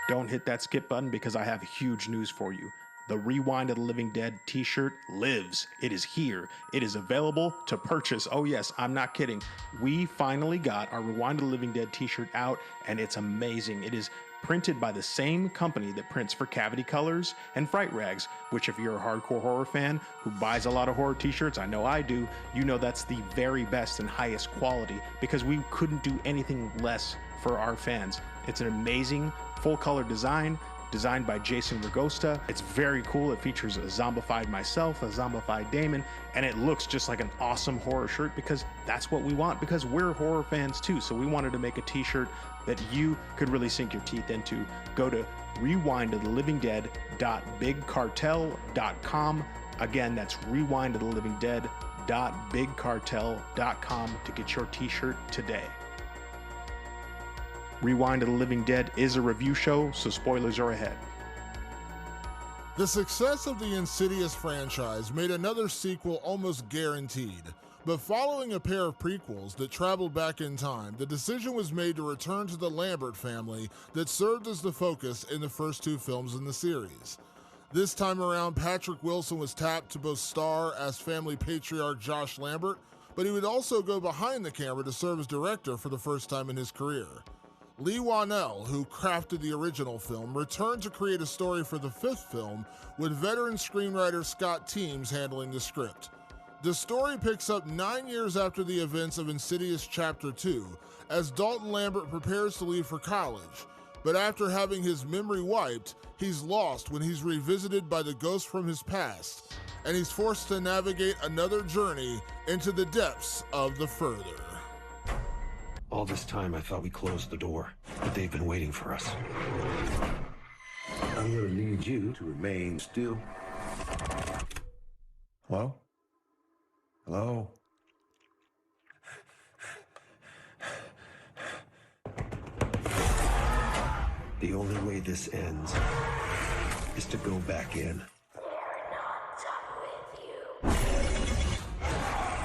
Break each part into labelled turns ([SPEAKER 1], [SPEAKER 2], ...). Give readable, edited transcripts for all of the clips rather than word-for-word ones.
[SPEAKER 1] don't hit that skip button because I have huge news for you. The Rewind of the Living Dead t shirt lives. It is here. It is available to purchase. Oh, yes, I'm not kidding. We finally got our Rewind of the Living Dead t shirt out, and it's amazing. It is printed by the same company that prints for Cavity Colors and Fright Rags, which, if you're a hardcore horror fan who buys a lot of horror t shirts, I know I do, you know that's the very best and highest quality because we couldn't do anything less for our fans. It's an amazing full color design designed by Jason Ragosta. It's very cool. It features a zombified myself, a zombified Damon, and it looks just like an awesome horror shirt because that's what we want, because we're horror fans too. So we wanted to make a t-shirt that you could really sink your teeth into. Go to rewindofthelivingdead.bigcartel.com. Again, that's rewindofthelivingdead.bigcartel.com to get your t-shirt today. Rewind of the Living Dead is a review show, so spoilers are ahead.
[SPEAKER 2] The success of the Insidious franchise made another sequel almost guaranteed, but following a pair of prequels that traveled back in time, the decision was made to return to the Lambert family that served as the focus in the first two films in the series. This time around, Patrick Wilson was tapped to both star as family patriarch Josh Lambert, but he would also go behind the camera to serve as director for the first time in his career. Lee Whannell, who crafted the original film, returned to create a story for the fifth film, with veteran screenwriter Scott Teems handling the script. The story picks up 9 years after the events of Insidious Chapter 2, as Dalton Lambert prepares to leave for college. But after having his memory wiped, he's lost when he's revisited by the ghost from his past, and he's forced to navigate another journey into the depths of the further.
[SPEAKER 3] All this time, I thought we closed the door, but they've been waiting for us.
[SPEAKER 4] I'm gonna need you to remain still. Hello? Hello?
[SPEAKER 3] The only way this ends is to go back in.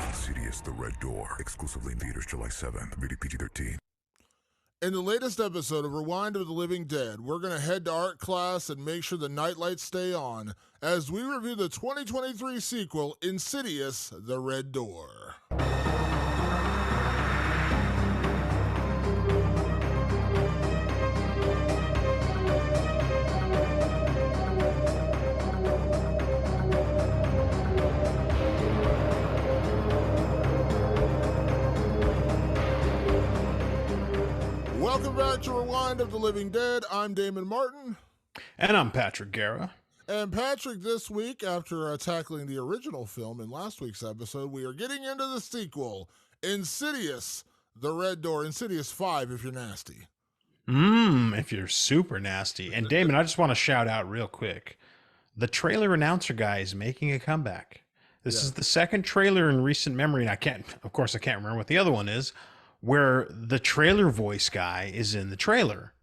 [SPEAKER 5] Insidious, The Red Door, exclusively in theaters July 7th, rated PG-13.
[SPEAKER 2] In the latest episode of Rewind of the Living Dead, we're going to head to art class and make sure the nightlights stay on as we review the 2023 sequel, Insidious, The Red Door. Welcome back to Rewind of the Living Dead. I'm Damon Martin.
[SPEAKER 1] And I'm Patrick Guerra.
[SPEAKER 2] And Patrick, this week, after tackling the original film in last week's episode, we are getting into the sequel, Insidious, The Red Door, Insidious 5 if you're nasty.
[SPEAKER 1] If you're super nasty. And Damon, I just want to shout out real quick. The trailer announcer guy is making a comeback. This is the second trailer in recent memory, and I can't remember what the other one is, where the trailer voice guy is in the trailer.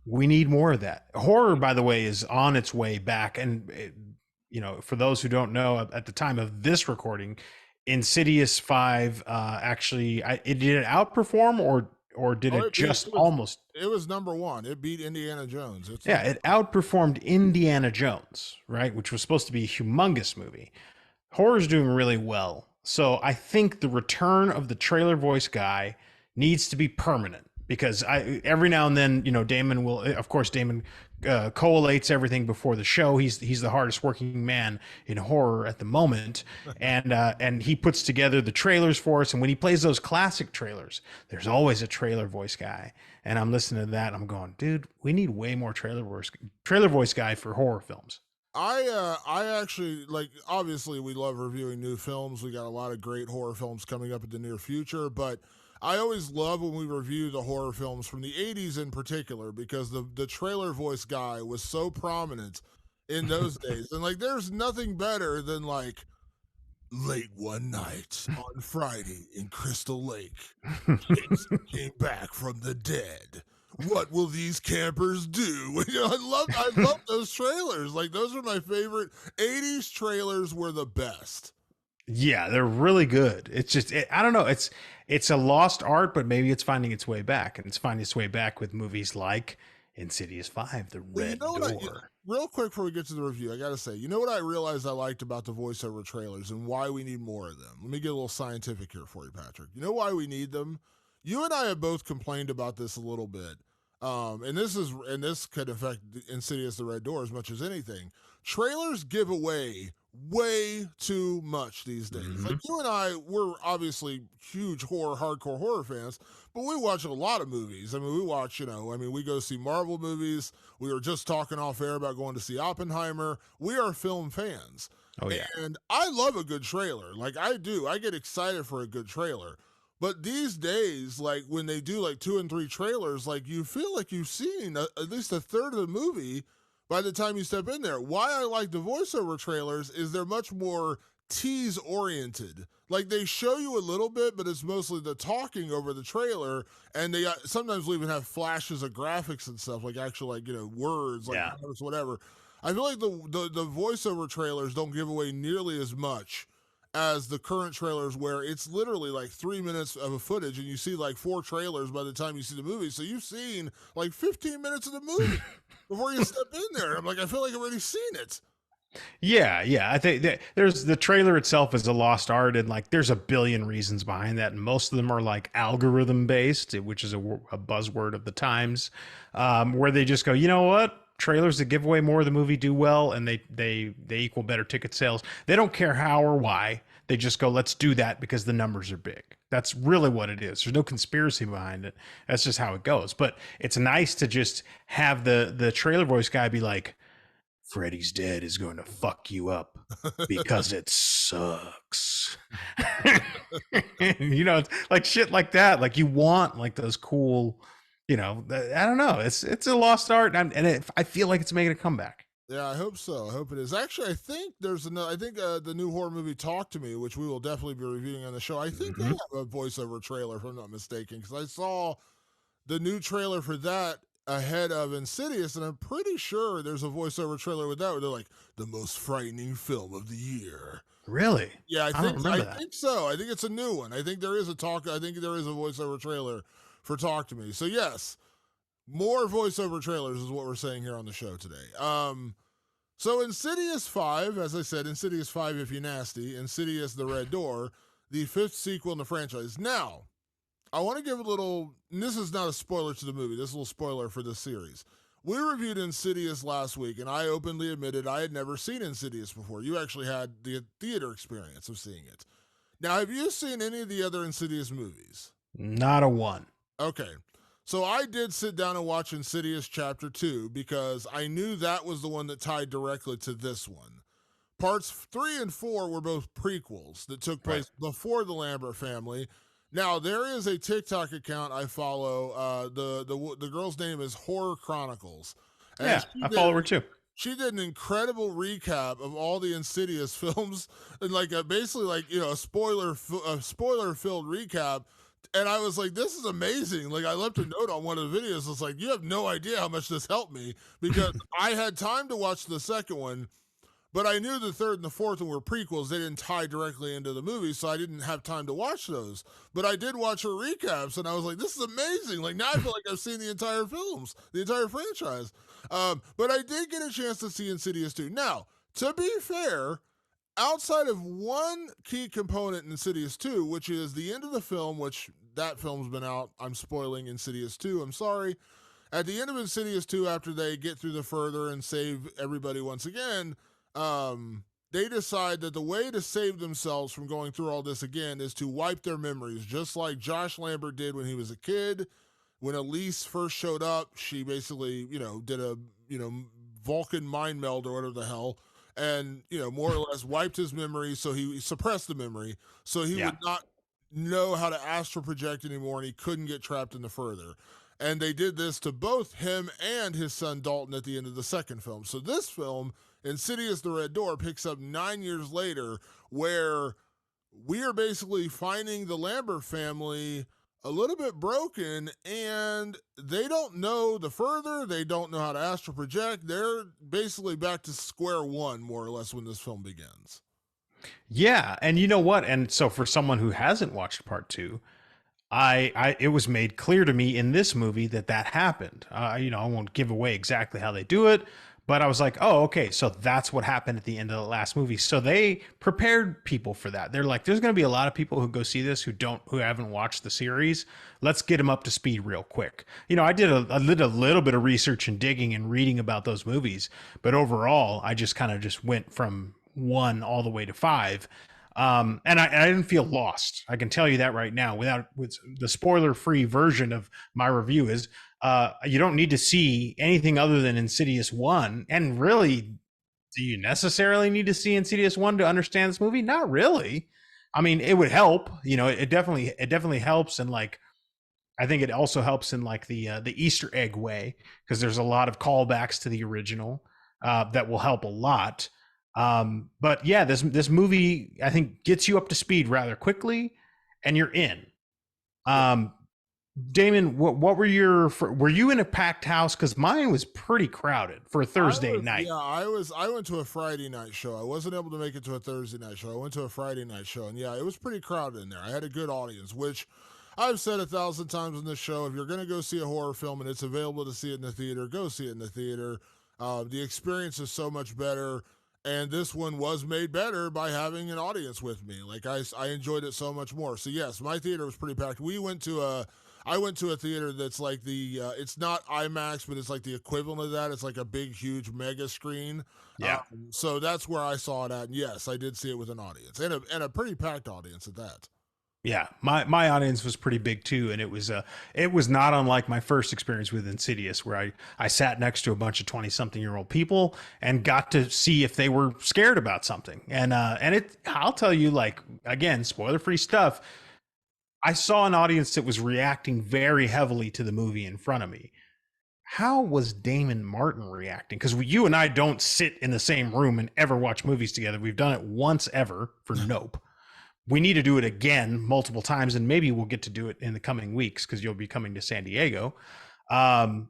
[SPEAKER 1] We need more of that. Horror, by the way, is on its way back. And, for those who don't know, at the time of this recording, Insidious 5 did it outperform or did it almost?
[SPEAKER 2] It was number one. It beat Indiana Jones.
[SPEAKER 1] It outperformed Indiana Jones, right? Which was supposed to be a humongous movie. Horror's doing really well. So I think the return of the trailer voice guy needs to be permanent because every now and then, Damon will, of course, collates everything before the show. He's the hardest working man in horror at the moment. And he puts together the trailers for us. And when he plays those classic trailers, there's always a trailer voice guy. And I'm listening to that. And I'm going, dude, we need way more trailer voice guy for horror films.
[SPEAKER 2] I actually, obviously we love reviewing new films. We got a lot of great horror films coming up in the near future, but I always love when we review the horror films from the 80s in particular, because the trailer voice guy was so prominent in those days. And there's nothing better than late one night on Friday in Crystal Lake, Jason came back from the dead. What will these campers do? I love those trailers. Those are my favorite. 80s trailers were the best.
[SPEAKER 1] Yeah, they're really good. It's just, I don't know. It's a lost art, but maybe it's finding its way back, and it's finding its way back with movies like Insidious 5, The
[SPEAKER 2] Well, you
[SPEAKER 1] Red
[SPEAKER 2] know what
[SPEAKER 1] Door.
[SPEAKER 2] real quick before we get to the review, I gotta say, you know what I realized I liked about the voiceover trailers and why we need more of them? Let me get a little scientific here for you, Patrick. You know why we need them? You and I have both complained about this a little bit. And this could affect Insidious the Red Door as much as anything. Trailers give away way too much these days. Like you and I, we're obviously huge hardcore horror fans, but we watch a lot of movies. I mean, we go see Marvel movies. We were just talking off air about going to see Oppenheimer. We are film fans.
[SPEAKER 1] Oh, yeah.
[SPEAKER 2] And I love a good trailer. Like I do. I get excited for a good trailer. But these days, like when they do like 2 and 3 trailers, like you feel like you've seen at least a third of the movie by the time you step in there. Why I like the voiceover trailers is they're much more tease oriented. Like they show you a little bit, but it's mostly the talking over the trailer, and they sometimes will even have flashes of graphics and stuff, like actual words, like numbers, whatever. I feel like the voiceover trailers don't give away nearly as much as the current trailers, where it's literally like 3 minutes of a footage and you see like 4 trailers by the time you see the movie. So you've seen like 15 minutes of the movie before you step in there. I'm like, I feel like I've already seen it.
[SPEAKER 1] Yeah, I think that there's the trailer itself is a lost art, and like there's a billion reasons behind that, and most of them are like algorithm based, which is a buzzword of the times, where they just go, you know what? Trailers that give away more of the movie do well, and they equal better ticket sales. They don't care how or why. They just go, let's do that because the numbers are big. That's really what it is. There's no conspiracy behind it. That's just how it goes. But it's nice to just have the trailer voice guy be like, Freddy's Dead is going to fuck you up because it sucks. It's like shit like that. Like you want like those cool, I don't know. It's a lost art, and I feel like it's making a comeback.
[SPEAKER 2] Yeah, I hope so. I hope it is. Actually, I think there's another. I think the new horror movie Talk to Me, which we will definitely be reviewing on the show. I think they have a voiceover trailer, if I'm not mistaken, because I saw the new trailer for that ahead of Insidious, and I'm pretty sure there's a voiceover trailer with that where they're like the most frightening film of the year.
[SPEAKER 1] Really?
[SPEAKER 2] Yeah,
[SPEAKER 1] I don't remember that.
[SPEAKER 2] I think so. I think it's a new one. I think there is a voiceover trailer for Talk to Me. So yes, more voiceover trailers is what we're saying here on the show today. So Insidious 5, as I said, Insidious 5 if you nasty, Insidious the Red Door, the 5th sequel in the franchise. Now, I want to give a little, and this is not a spoiler to the movie, this is a little spoiler for this series. We reviewed Insidious last week, and I openly admitted I had never seen Insidious before. You actually had the theater experience of seeing it. Now, have you seen any of the other Insidious movies?
[SPEAKER 1] Not a one.
[SPEAKER 2] Okay. So I did sit down and watch Insidious Chapter 2 because I knew that was the one that tied directly to this one. Parts 3 and 4 were both prequels that took place before the Lambert family. Now, there is a TikTok account I follow. The girl's name is Horror Chronicles.
[SPEAKER 1] And I follow her too.
[SPEAKER 2] She did an incredible recap of all the Insidious films, and basically a spoiler filled recap. And I was like, this is amazing. Like, I left a note on one of the videos. It's like, you have no idea how much this helped me, because I had time to watch the second one, but I knew the third and the fourth one were prequels. They didn't tie directly into the movie, so I didn't have time to watch those. But I did watch her recaps, and I was like, this is amazing. Like, now I feel like I've seen the entire films, the entire franchise. But I did get a chance to see Insidious 2. Now, to be fair, outside of one key component in Insidious 2, which is the end of the film, which that film's been out. I'm spoiling Insidious 2. I'm sorry. At the end of Insidious 2, after they get through the further and save everybody once again, they decide that the way to save themselves from going through all this again is to wipe their memories, just like Josh Lambert did when he was a kid. When Elise first showed up, she basically, did a, Vulcan mind meld or whatever the hell, and, more or less wiped his memory, so he suppressed the memory, so he would not know how to astral project anymore, and he couldn't get trapped in the further. And they did this to both him and his son Dalton at the end of the second film. So this film, Insidious the Red Door, picks up 9 years later, where we are basically finding the Lambert family a little bit broken, and they don't know the further, they don't know how to astral project. They're basically back to square one, more or less, when this film begins.
[SPEAKER 1] Yeah, and you know what? And so for someone who hasn't watched part 2, it was made clear to me in this movie that that happened. I won't give away exactly how they do it, but I was like, oh, okay, so that's what happened at the end of the last movie. So they prepared people for that. They're like, there's going to be a lot of people who go see this who haven't watched the series. Let's get them up to speed real quick. I did a little bit of research and digging and reading about those movies, but overall, I just kind of just went from one all the way to five. And I didn't feel lost. I can tell you that right now. With the spoiler-free version of my review is, you don't need to see anything other than Insidious 1. And really, do you necessarily need to see Insidious 1 to understand this movie? Not really. I mean, it would help. It definitely helps, and like I think it also helps in like the Easter egg way, because there's a lot of callbacks to the original that will help a lot. But yeah, this movie I think gets you up to speed rather quickly, and you're in. Um, Damon, what were you in a packed house? Because mine was pretty crowded for a Thursday night.
[SPEAKER 2] I went to a Friday night show. I wasn't able to make it to a Thursday night show. I went to a Friday night show, and yeah, it was pretty crowded in there. I had a good audience, which I've said 1,000 times on this show. If you're going to go see a horror film and it's available to see it in the theater, go see it in the theater. The experience is so much better. And this one was made better by having an audience with me. Like I enjoyed it so much more. So yes, my theater was pretty packed. I went to a theater that's like it's not IMAX, but it's like the equivalent of that. It's like a big, huge mega screen.
[SPEAKER 1] Yeah.
[SPEAKER 2] So that's where I saw it at. And yes, I did see it with an audience and a pretty packed audience at that.
[SPEAKER 1] Yeah, my audience was pretty big too, and it was not unlike my first experience with Insidious, where I sat next to a bunch of 20-something-year-old people and got to see if they were scared about something. And it I'll tell you, like, again, spoiler free stuff. I saw an audience that was reacting very heavily to the movie in front of me. How was Damon Martin reacting? Because you and I don't sit in the same room and ever watch movies together. We've done it once ever for Nope. We need to do it again multiple times, and maybe we'll get to do it in the coming weeks because you'll be coming to San Diego. Um,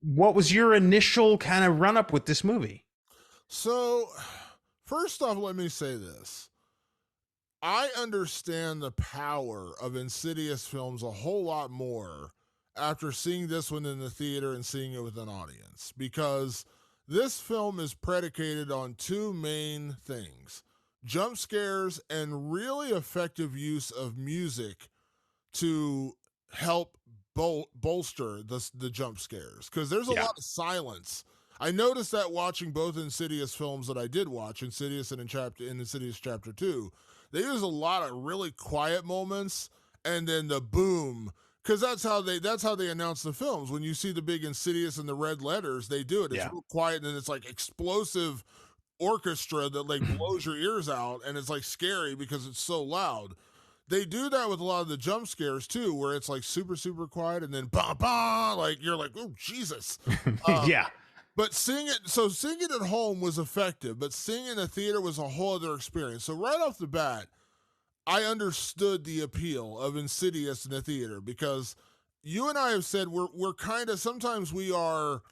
[SPEAKER 1] what was your initial kind of run up with this movie?
[SPEAKER 2] So, first off, let me say this. I understand the power of Insidious films a whole lot more after seeing this one in the theater and seeing it with an audience, because this film is predicated on two main things: jump scares and really effective use of music to help bolster the jump scares, because there's a
[SPEAKER 1] Yeah,
[SPEAKER 2] lot of silence. I noticed that watching both Insidious films that I did watch, Insidious and in Insidious Chapter 2, they use a lot of really quiet moments and then the boom, because that's how they announce the films. When you see the big Insidious and the red letters, they do it. It's
[SPEAKER 1] yeah,
[SPEAKER 2] real quiet, and then it's like explosive orchestra that like blows your ears out, and it's like scary because it's so loud. They do that with a lot of the jump scares too, where it's like super super quiet and then bah bah, like you're like, oh Jesus. Um,
[SPEAKER 1] yeah,
[SPEAKER 2] but seeing it at home was effective, but seeing it in the theater was a whole other experience. So right off the bat, I understood the appeal of Insidious in the theater, because you and I have said we're kind of, sometimes we are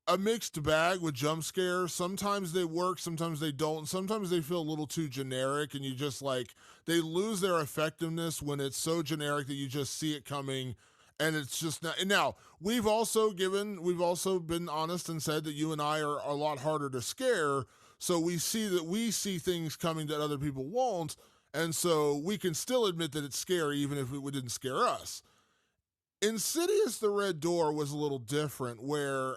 [SPEAKER 2] a mixed bag with jump scares. Sometimes they work, sometimes they don't. Sometimes they feel a little too generic, and you just like, they lose their effectiveness when it's so generic that you just see it coming, and it's just not. And now we've also been honest and said that you and I are a lot harder to scare, so we see things coming that other people won't, and so we can still admit that it's scary even if it didn't scare us. Insidious the Red Door was a little different, where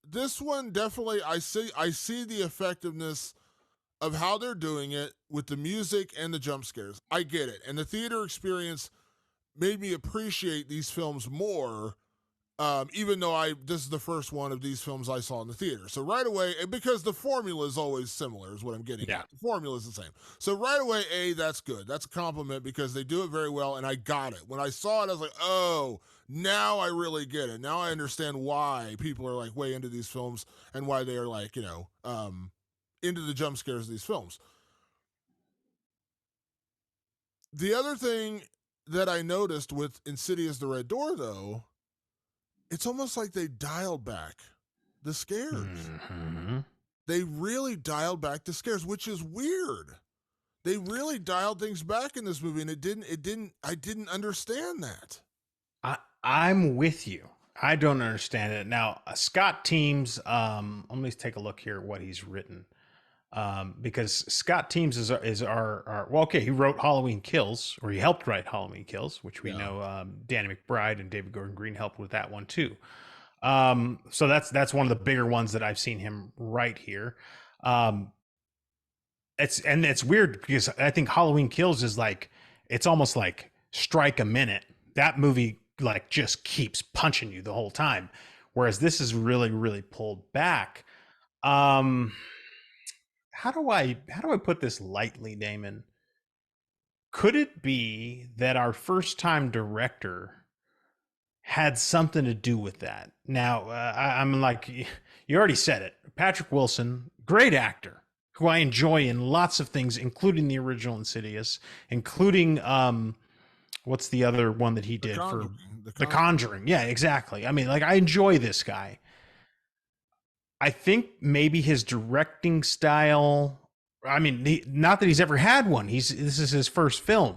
[SPEAKER 2] this one definitely, I see the effectiveness of how they're doing it with the music and the jump scares. I get it. And the theater experience made me appreciate these films more, even though this is the first one of these films I saw in the theater. So right away, and because the formula is always similar, is what I'm getting
[SPEAKER 1] yeah.
[SPEAKER 2] at. The formula is the same. So right away, that's good. That's a compliment, because they do it very well, and I got it. When I saw it, I was like, oh, now I really get it. Now I understand why people are like way into these films, and why they are like, into the jump scares of these films. The other thing that I noticed with Insidious the Red Door, though, it's almost like they dialed back the scares.
[SPEAKER 1] Hmm.
[SPEAKER 2] They really dialed back the scares, which is weird. They really dialed things back in this movie, and I didn't understand that.
[SPEAKER 1] I'm with you. I don't understand it. Now, Scott Teams, let me take a look here at what he's written. Because Scott Teams is our well, okay, he wrote Halloween Kills, or he helped write Halloween Kills, which we know Danny McBride and David Gordon Green helped with that one too. So that's one of the bigger ones that I've seen him write here. Um, it's weird because I think Halloween Kills is like, it's almost like Strike a Minute. That movie like just keeps punching you the whole time, whereas this is really pulled back. Um, how do I put this lightly, Damon? Could it be that our first time director had something to do with that? Now, I'm like, you already said it. Patrick Wilson, great actor, who I enjoy in lots of things, including the original Insidious, including what's the other one that he did for The Conjuring? Yeah, exactly. I mean, like, I enjoy this guy. I think maybe his directing style. I mean, not that he's ever had one. This is his first film.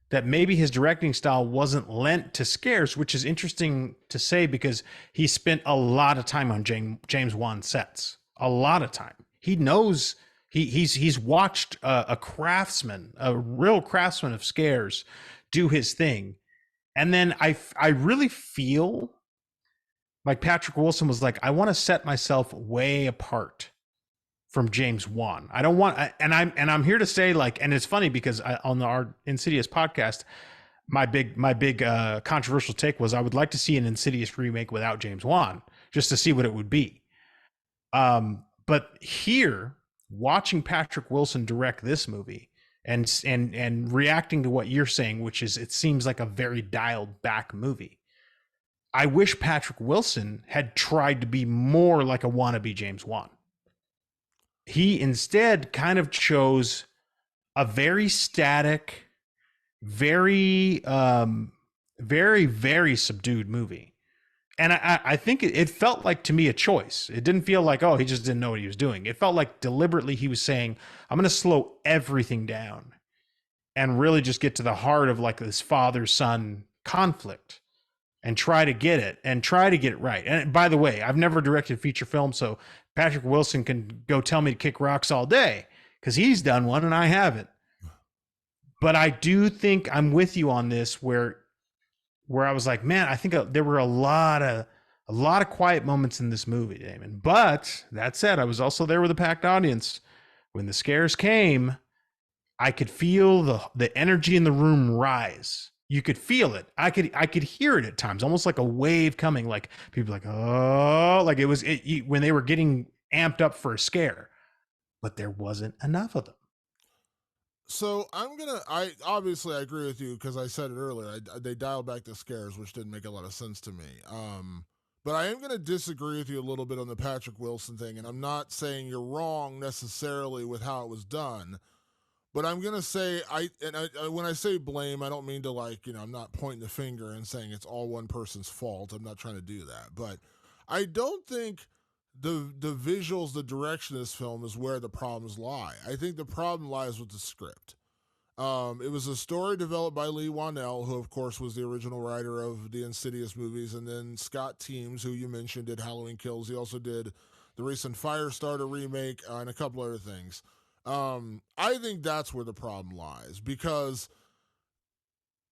[SPEAKER 1] That maybe his directing style wasn't lent to scares, which is interesting to say because he spent a lot of time on James Wan sets. A lot of time. He knows he's watched a craftsman, a real craftsman of scares, do his thing, and then I really feel like Patrick Wilson was like, I want to set myself way apart from James Wan. I don't want, I'm here to say, like, and it's funny because on our Insidious podcast, my big controversial take was I would like to see an Insidious remake without James Wan just to see what it would be. But here, watching Patrick Wilson direct this movie and reacting to what you're saying, which is it seems like a very dialed back movie. I wish Patrick Wilson had tried to be more like a wannabe James Wan. He instead kind of chose a very static, very, very subdued movie. And I think it felt like to me a choice. It didn't feel like, oh, he just didn't know what he was doing. It felt like deliberately he was saying, I'm going to slow everything down and really just get to the heart of like this father-son conflict and try to get it right. And by the way, I've never directed feature film, so Patrick Wilson can go tell me to kick rocks all day because he's done one and I haven't. But I do think I'm with you on this, where I was like, man, I think there were a lot of quiet moments in this movie, Damon. But that said, I was also there with a packed audience when the scares came. I could feel the energy in the room rise. You could feel it. I could hear it at times, almost like a wave coming. Like people like, oh, like it was when they were getting amped up for a scare, but there wasn't enough of them.
[SPEAKER 2] So I obviously I agree with you because I said it earlier. They dialed back the scares, which didn't make a lot of sense to me. But I am going to disagree with you a little bit on the Patrick Wilson thing, and I'm not saying you're wrong necessarily with how it was done. But I'm gonna say when I say blame, I don't mean to I'm not pointing the finger and saying it's all one person's fault. I'm not trying to do that. But I don't think the visuals, the direction of this film is where the problems lie. I think the problem lies with the script. It was a story developed by Lee Wanell, who of course was the original writer of the Insidious movies, and then Scott Teams, who you mentioned, did Halloween Kills. He also did the recent Firestarter remake and a couple other things. I think that's where the problem lies because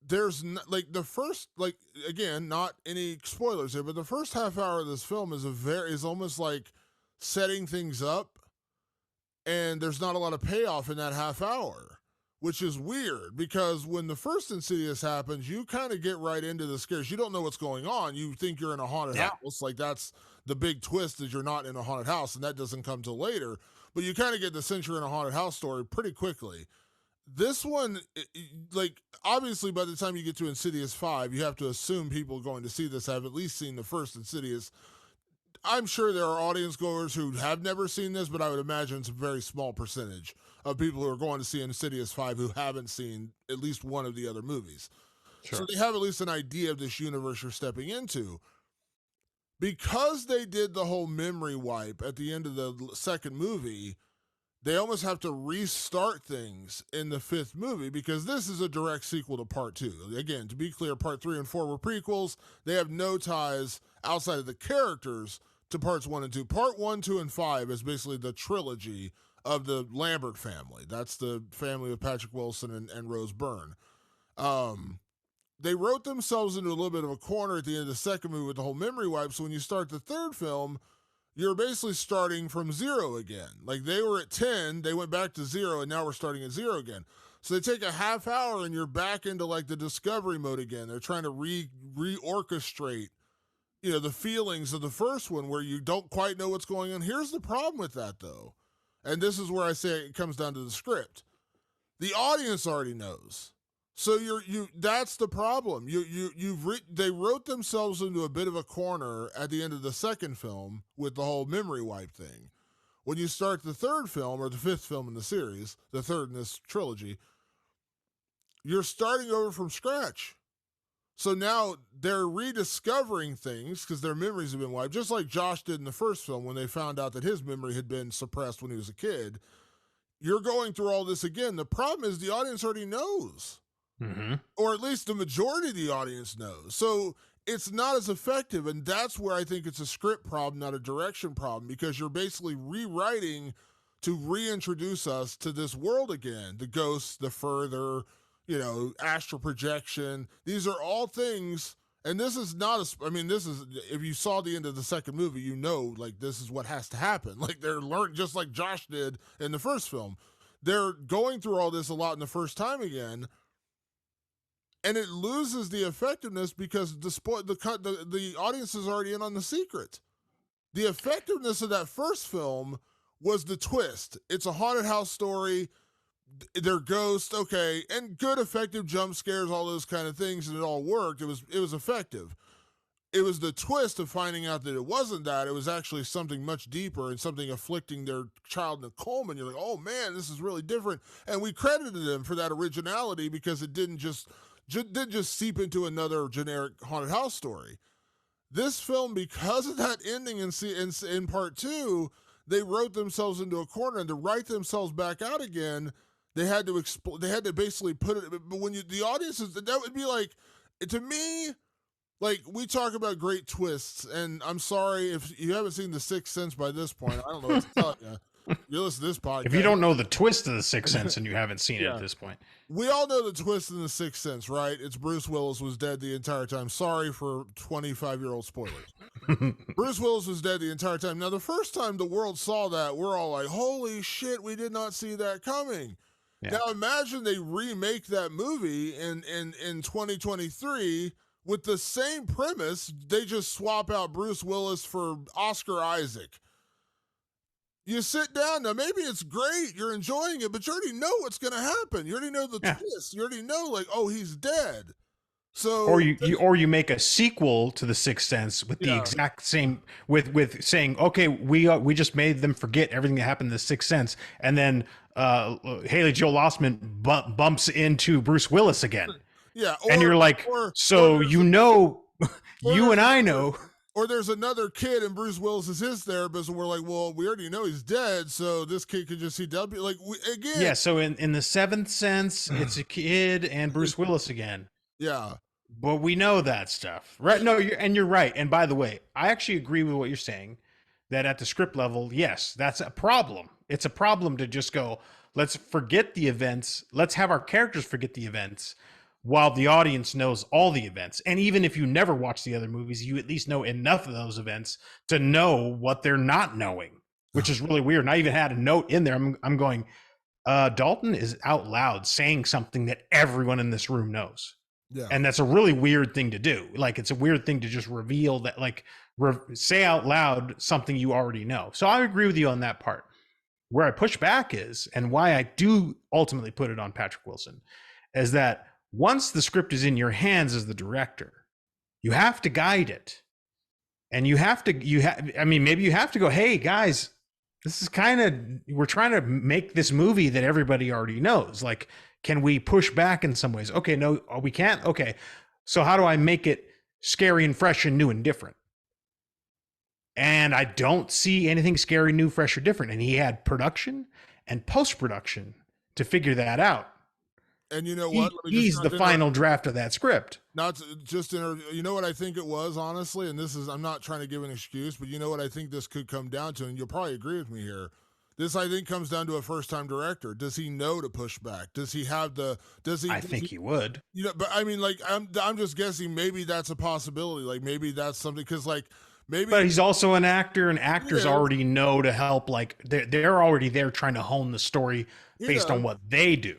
[SPEAKER 2] there's the first, again, not any spoilers here, but the first half hour of this film is almost like setting things up, and there's not a lot of payoff in that half hour, which is weird because when the first Insidious happens, you kind of get right into the scares. You don't know what's going on. You think you're in a haunted house. Like that's the big twist is you're not in a haunted house, and that doesn't come till later. But you kind of get the sense you're in a haunted house story pretty quickly. This one, obviously by the time you get to Insidious 5, you have to assume people going to see this have at least seen the first Insidious. I'm sure there are audience goers who have never seen this, but I would imagine it's a very small percentage of people who are going to see Insidious 5 who haven't seen at least one of the other movies. Sure. So they have at least an idea of this universe you're stepping into. Because they did the whole memory wipe at the end of the second movie, they almost have to restart things in the fifth movie because this is a direct sequel to part two. Again, to be clear, part 3 and 4 were prequels. They have no ties outside of the characters to parts 1 and 2. Part 1, 2, and 5 is basically the trilogy of the Lambert family. That's the family of Patrick Wilson and Rose Byrne. They wrote themselves into a little bit of a corner at the end of the second movie with the whole memory wipe. So when you start the third film, you're basically starting from 0 again. Like they were at 10, they went back to 0, and now we're starting at 0 again. So they take a half hour and you're back into like the discovery mode again. They're trying to reorchestrate, the feelings of the first one where you don't quite know what's going on. Here's the problem with that though. And this is where I say it comes down to the script. The audience already knows. So that's the problem. They wrote themselves into a bit of a corner at the end of the second film with the whole memory wipe thing. When you start the third film or the fifth film in the series, the third in this trilogy, you're starting over from scratch. So now they're rediscovering things because their memories have been wiped, just like Josh did in the first film when they found out that his memory had been suppressed when he was a kid. You're going through all this again. The problem is the audience already knows.
[SPEAKER 1] Mm-hmm.
[SPEAKER 2] Or at least the majority of the audience knows. So it's not as effective. And that's where I think it's a script problem, not a direction problem, because you're basically rewriting to reintroduce us to this world again. The ghosts, the further, astral projection. These are all things. And this is not if you saw the end of the second movie, like this is what has to happen. Like they're learning, just like Josh did in the first film. They're going through all this a lot in the first time again. And it loses the effectiveness because the audience is already in on the secret. The effectiveness of that first film was the twist. It's a haunted house story. They're ghosts, okay, and good effective jump scares, all those kind of things, and it all worked. It was effective. It was the twist of finding out that it wasn't that. It was actually something much deeper and something afflicting their child Nicole. And you're like, oh man, this is really different. And we credited them for that originality because it didn't just seep into another generic haunted house story. This film, because of that ending in part 2, they wrote themselves into a corner, and to write themselves back out again, they had to basically put it. But when the audience that would be like, to me, like we talk about great twists, and I'm sorry if you haven't seen The Sixth Sense by this point. I don't know what to tell you. You listen to this podcast.
[SPEAKER 1] If you don't know the twist of The Sixth Sense and you haven't seen it at this point.
[SPEAKER 2] We all know the twist in The Sixth Sense, right? It's Bruce Willis was dead the entire time. Sorry for 25-year-old spoilers. Bruce Willis was dead the entire time. Now, the first time the world saw that, we're all like, holy shit, we did not see that coming. Yeah. Now, imagine they remake that movie in 2023 with the same premise. They just swap out Bruce Willis for Oscar Isaac. You sit down, now maybe it's great, you're enjoying it, but you already know what's going to happen. You already know the twist. You already know, like, oh, he's dead. So,
[SPEAKER 1] or you make a sequel to The Sixth Sense with the exact same, with saying, okay, we just made them forget everything that happened in The Sixth Sense, and then Haley Joel Osment bumps into Bruce Willis again.
[SPEAKER 2] Yeah,
[SPEAKER 1] and you're like, you and I know.
[SPEAKER 2] Or there's another kid and Bruce Willis is his therapist, and we're like, well, we already know he's dead, so this kid could just see W. Like, again.
[SPEAKER 1] Yeah, so in The Seventh Sense, it's a kid and Bruce Willis again.
[SPEAKER 2] Yeah.
[SPEAKER 1] But we know that stuff, right? No, you're right. And by the way, I actually agree with what you're saying, that at the script level, yes, that's a problem. It's a problem to just go, let's forget the events. Let's have our characters forget the events, while the audience knows all the events. And even if you never watch the other movies, you at least know enough of those events to know what they're not knowing, which is really weird. And I even had a note in there. I'm going, Dalton is out loud saying something that everyone in this room knows.
[SPEAKER 2] Yeah.
[SPEAKER 1] And that's a really weird thing to do. Like, it's a weird thing to just reveal that, like, say out loud something you already know. So I agree with you on that part. Where I push back is, and why I do ultimately put it on Patrick Wilson, is that once the script is in your hands as the director, you have to guide it. And maybe you have to go, hey guys, this is we're trying to make this movie that everybody already knows. Like, can we push back in some ways? Okay, no, we can't. Okay. So how do I make it scary and fresh and new and different? And I don't see anything scary, new, fresh, or different. And he had production and post production to figure that out.
[SPEAKER 2] And you know what? Let me just
[SPEAKER 1] He's the final draft of that script.
[SPEAKER 2] not to, just you know what I think it was, honestly, and this is, I'm not trying to give an excuse, but you know what I think this could come down to, and you'll probably agree with me here. This, I think, comes down to a first-time director. Does he know to push back? Does he have the?
[SPEAKER 1] I think he would.
[SPEAKER 2] You know, but I mean, like, I'm just guessing. Maybe that's a possibility. Like, maybe that's something, because, like, maybe.
[SPEAKER 1] But he's also an actor, and actors
[SPEAKER 2] Yeah.
[SPEAKER 1] already know to help. Like they're already there trying to hone the story based on what they do.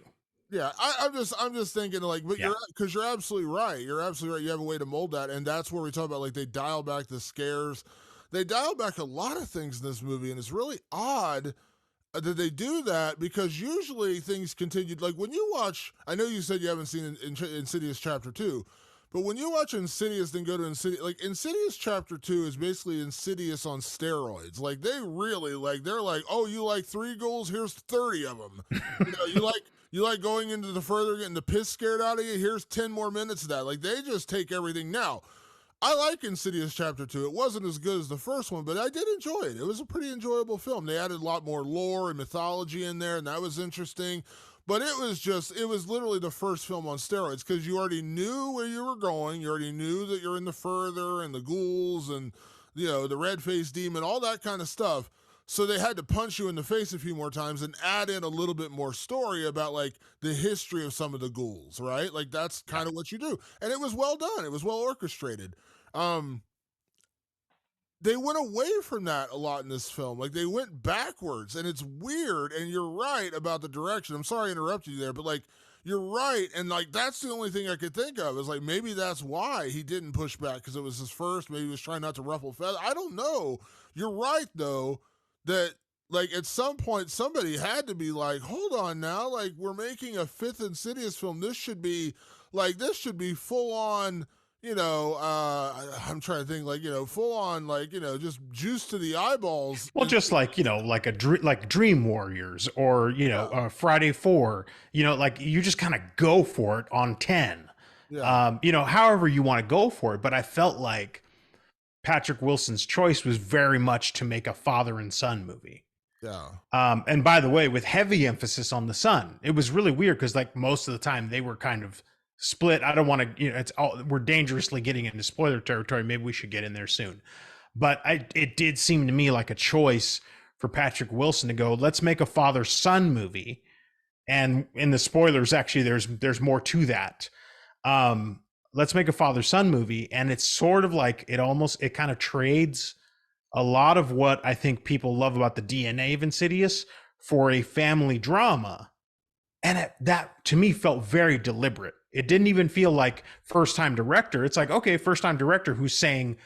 [SPEAKER 2] Yeah, I'm just thinking, like, but
[SPEAKER 1] Yeah.
[SPEAKER 2] you're absolutely right. You're absolutely right. You have a way to mold that, and that's where we talk about, like, they dial back the scares, they dial back a lot of things in this movie, and it's really odd that they do that, because usually things continued. Like, when you watch, I know you said you haven't seen Insidious Chapter 2, but when you watch Insidious, then go to Insidious, like, Insidious Chapter 2 is basically Insidious on steroids. Like, they really, like, they're like, oh, you like 3 ghouls? Here's 30 of them. You know, you like going into the further, getting the piss scared out of you? Here's 10 more minutes of that. Like, they just take everything. Now, I like Insidious Chapter 2. It wasn't as good as the first one, but I did enjoy it. It was a pretty enjoyable film. They added a lot more lore and mythology in there, and that was interesting. But it was literally the first film on steroids, because you already knew where you were going. You already knew that you're in the further and the ghouls and, you know, the red-faced demon, all that kind of stuff. So they had to punch you in the face a few more times and add in a little bit more story about, like, the history of some of the ghouls, right? Like, that's kind of what you do. And it was well done. It was well orchestrated. They went away from that a lot in this film. Like, they went backwards, and it's weird. And you're right about the direction. I'm sorry I interrupted you there, but, like, you're right. And, like, that's the only thing I could think of, is, like, maybe that's why he didn't push back, because it was his first. Maybe he was trying not to ruffle feathers. I don't know. You're right, though, that, like, at some point somebody had to be like, hold on now, like, we're making a 5th Insidious film. This should be full on, you know, I'm trying to think, like, you know, full on, like, you know, just juice to the eyeballs.
[SPEAKER 1] Well, just like, you know, like like Dream Warriors, or, you know, Friday 4, you know, like, you just kind of go for it on 10.
[SPEAKER 2] Yeah.
[SPEAKER 1] You know, however you want to go for it. But I felt like Patrick Wilson's choice was very much to make a father and son movie.
[SPEAKER 2] Yeah.
[SPEAKER 1] And by the way, with heavy emphasis on the son. It was really weird, because, like, most of the time they were kind of split. I don't want to, you know, we're dangerously getting into spoiler territory. Maybe we should get in there soon. But it did seem to me like a choice for Patrick Wilson to go, let's make a father-son movie. And in the spoilers, actually, there's more to that. Let's make a father-son movie. And it's sort of like, it kind of trades a lot of what I think people love about the DNA of Insidious for a family drama. And that, to me, felt very deliberate. It didn't even feel like first-time director. It's like, okay, first-time director who's saying,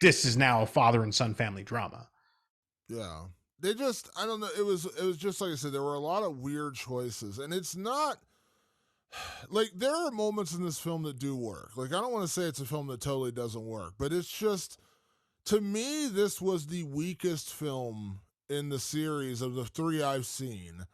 [SPEAKER 1] this is now a father and son family drama.
[SPEAKER 2] Yeah. They just, I don't know. It was just, like I said, there were a lot of weird choices, and it's not, like, there are moments in this film that do work. Like, I don't want to say it's a film that totally doesn't work, but it's just, to me, this was the weakest film in the series of the 3 I've seen.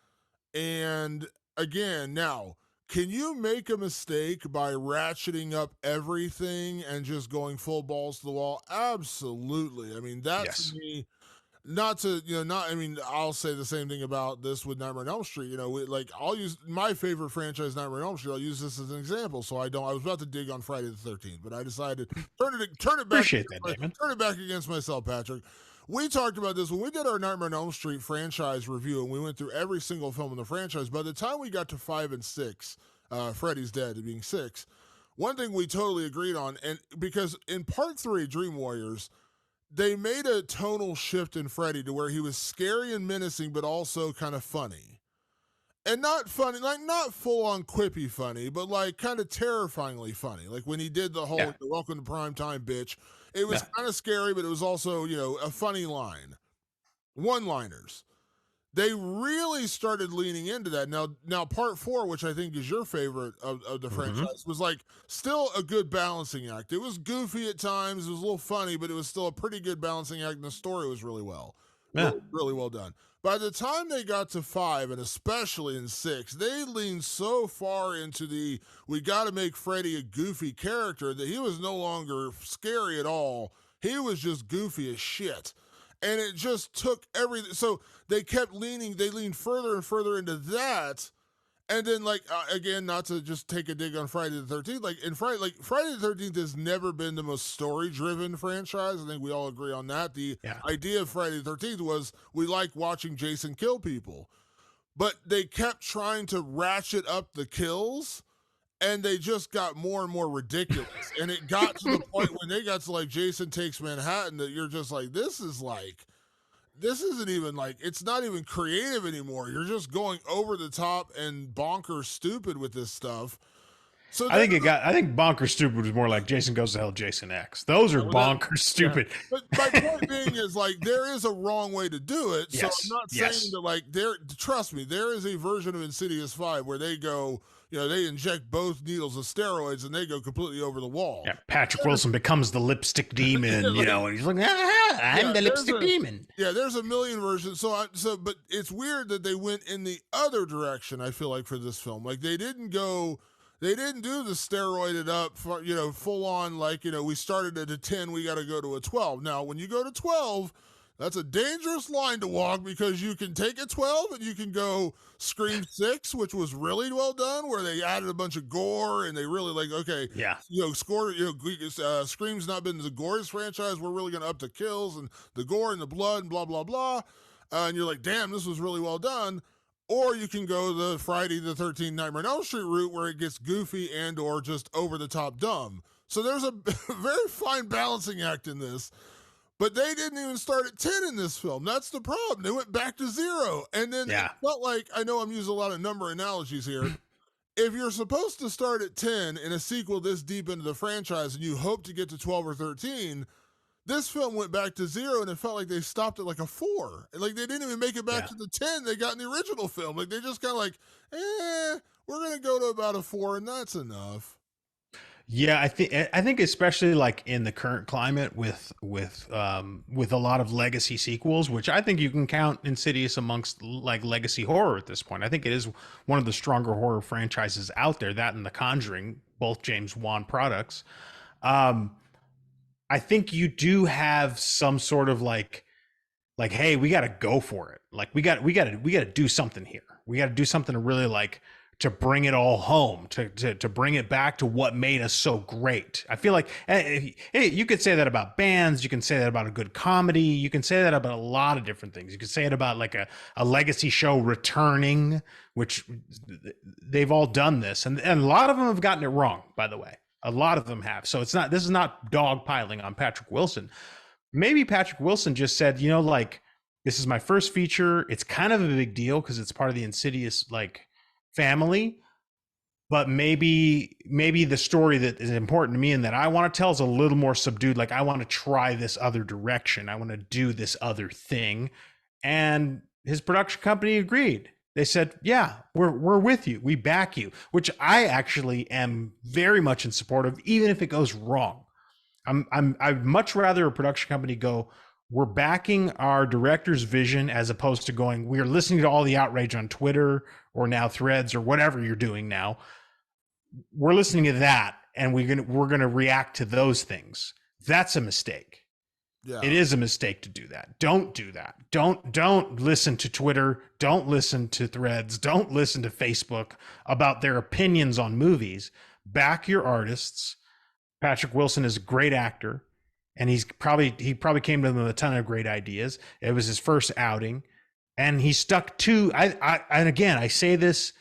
[SPEAKER 2] And again, now, can you make a mistake by ratcheting up everything and just going full balls to the wall? Absolutely. I mean, that,
[SPEAKER 1] Yes.
[SPEAKER 2] to me, not to, you know, not, I mean, I'll say the same thing about this with Nightmare on Elm Street. You know, like, I'll use my favorite franchise, Nightmare on Elm Street. I'll use this as an example. So I was about to dig on Friday the 13th, but I decided turn it back.
[SPEAKER 1] Appreciate that, Damon.
[SPEAKER 2] Turn it back against myself, Patrick. We talked about this when we did our Nightmare on Elm Street franchise review, and we went through every single film in the franchise. By the time we got to 5 and 6, Freddy's Dead being 6, one thing we totally agreed on, and because in part 3, Dream Warriors, they made a tonal shift in Freddy to where he was scary and menacing, but also kind of funny. And not funny, like, not full on quippy funny, but like kind of terrifyingly funny. Like when he did the whole welcome to prime time, bitch. It was kind of scary, but it was also, you know, a funny line. One-liners. They really started leaning into that. Now part 4, which I think is your favorite of the franchise, was like still a good balancing act. It was goofy at times, it was a little funny, but it was still a pretty good balancing act, and the story was really really well done. By the time they got to 5, and especially in 6, they leaned so far into we got to make Freddy a goofy character that he was no longer scary at all. He was just goofy as shit. And it just took everything. So they leaned further and further into that. And then, like, again, not to just take a dig on Friday the 13th, Friday the 13th has never been the most story-driven franchise. I think we all agree on that. The idea of Friday the 13th was we like watching Jason kill people. But they kept trying to ratchet up the kills, and they just got more and more ridiculous. And it got to the point when they got to, like, Jason Takes Manhattan that you're just like, this isn't even like, it's not even creative anymore. You're just going over the top and bonkers stupid with this stuff. So
[SPEAKER 1] I think bonkers stupid was more like Jason Goes to Hell, Jason X. Those are bonkers stupid.
[SPEAKER 2] Yeah. But my point being is, like, there is a wrong way to do it. So I'm not saying that, like, trust me, there is a version of Insidious 5 where they go, they inject both needles of steroids and they go completely over the wall.
[SPEAKER 1] Yeah, Patrick Wilson becomes the lipstick demon, and he's like, I'm the lipstick demon.
[SPEAKER 2] Yeah, there's a million versions. But it's weird that they went in the other direction, I feel like, for this film. Like, they didn't do the steroided up, full on, like, we started at a 10, we got to go to a 12. Now, when you go to 12, that's a dangerous line to walk, because you can take a 12 and you can go Scream 6, which was really well done, where they added a bunch of gore and they really, like, okay, Scream's not been the goriest franchise. We're really going to up the kills and the gore and the blood and blah, blah, blah. And you're like, damn, this was really well done. Or you can go the Friday the 13th Nightmare on Elm Street route, where it gets goofy and or just over the top dumb. So there's a very fine balancing act in this. But they didn't even start at 10 in this film. That's the problem. They went back to 0. And then it felt like, I know I'm using a lot of number analogies here. If you're supposed to start at 10 in a sequel this deep into the franchise and you hope to get to 12 or 13, this film went back to 0, and it felt like they stopped at like a 4. Like, they didn't even make it back to the 10 they got in the original film. Like, they just kind of like, we're going to go to about a 4, and that's enough.
[SPEAKER 1] Yeah, I think especially, like, in the current climate with a lot of legacy sequels, which I think you can count Insidious amongst, like, legacy horror at this point. I think it is one of the stronger horror franchises out there. That and The Conjuring, both James Wan products. I think you do have some sort of like, hey, we got to go for it. Like, we got to do something here. We got to do something to really, like, to bring it all home, to bring it back to what made us so great. I feel like, hey, you could say that about bands. You can say that about a good comedy. You can say that about a lot of different things. You could say it about, like, a legacy show returning, which they've all done this. And a lot of them have gotten it wrong, by the way. A lot of them have. So this is not dogpiling on Patrick Wilson. Maybe Patrick Wilson just said, like, this is my first feature. It's kind of a big deal because it's part of the Insidious, like, family, but maybe the story that is important to me and that I want to tell is a little more subdued. Like, I want to try this other direction. I want to do this other thing. And his production company agreed. They said, yeah, we're with you. We back you, which I actually am very much in support of, even if it goes wrong. I'd much rather a production company go, we're backing our director's vision, as opposed to going, we're listening to all the outrage on Twitter or now Threads or whatever you're doing now. We're listening to that, and we're gonna react to those things. That's a mistake. Yeah. It is a mistake to do that. Don't do that. Don't listen to Twitter. Don't listen to Threads. Don't listen to Facebook about their opinions on movies. Back your artists. Patrick Wilson is a great actor. And he probably came to them with a ton of great ideas. It was his first outing, and he stuck to. And again, I say this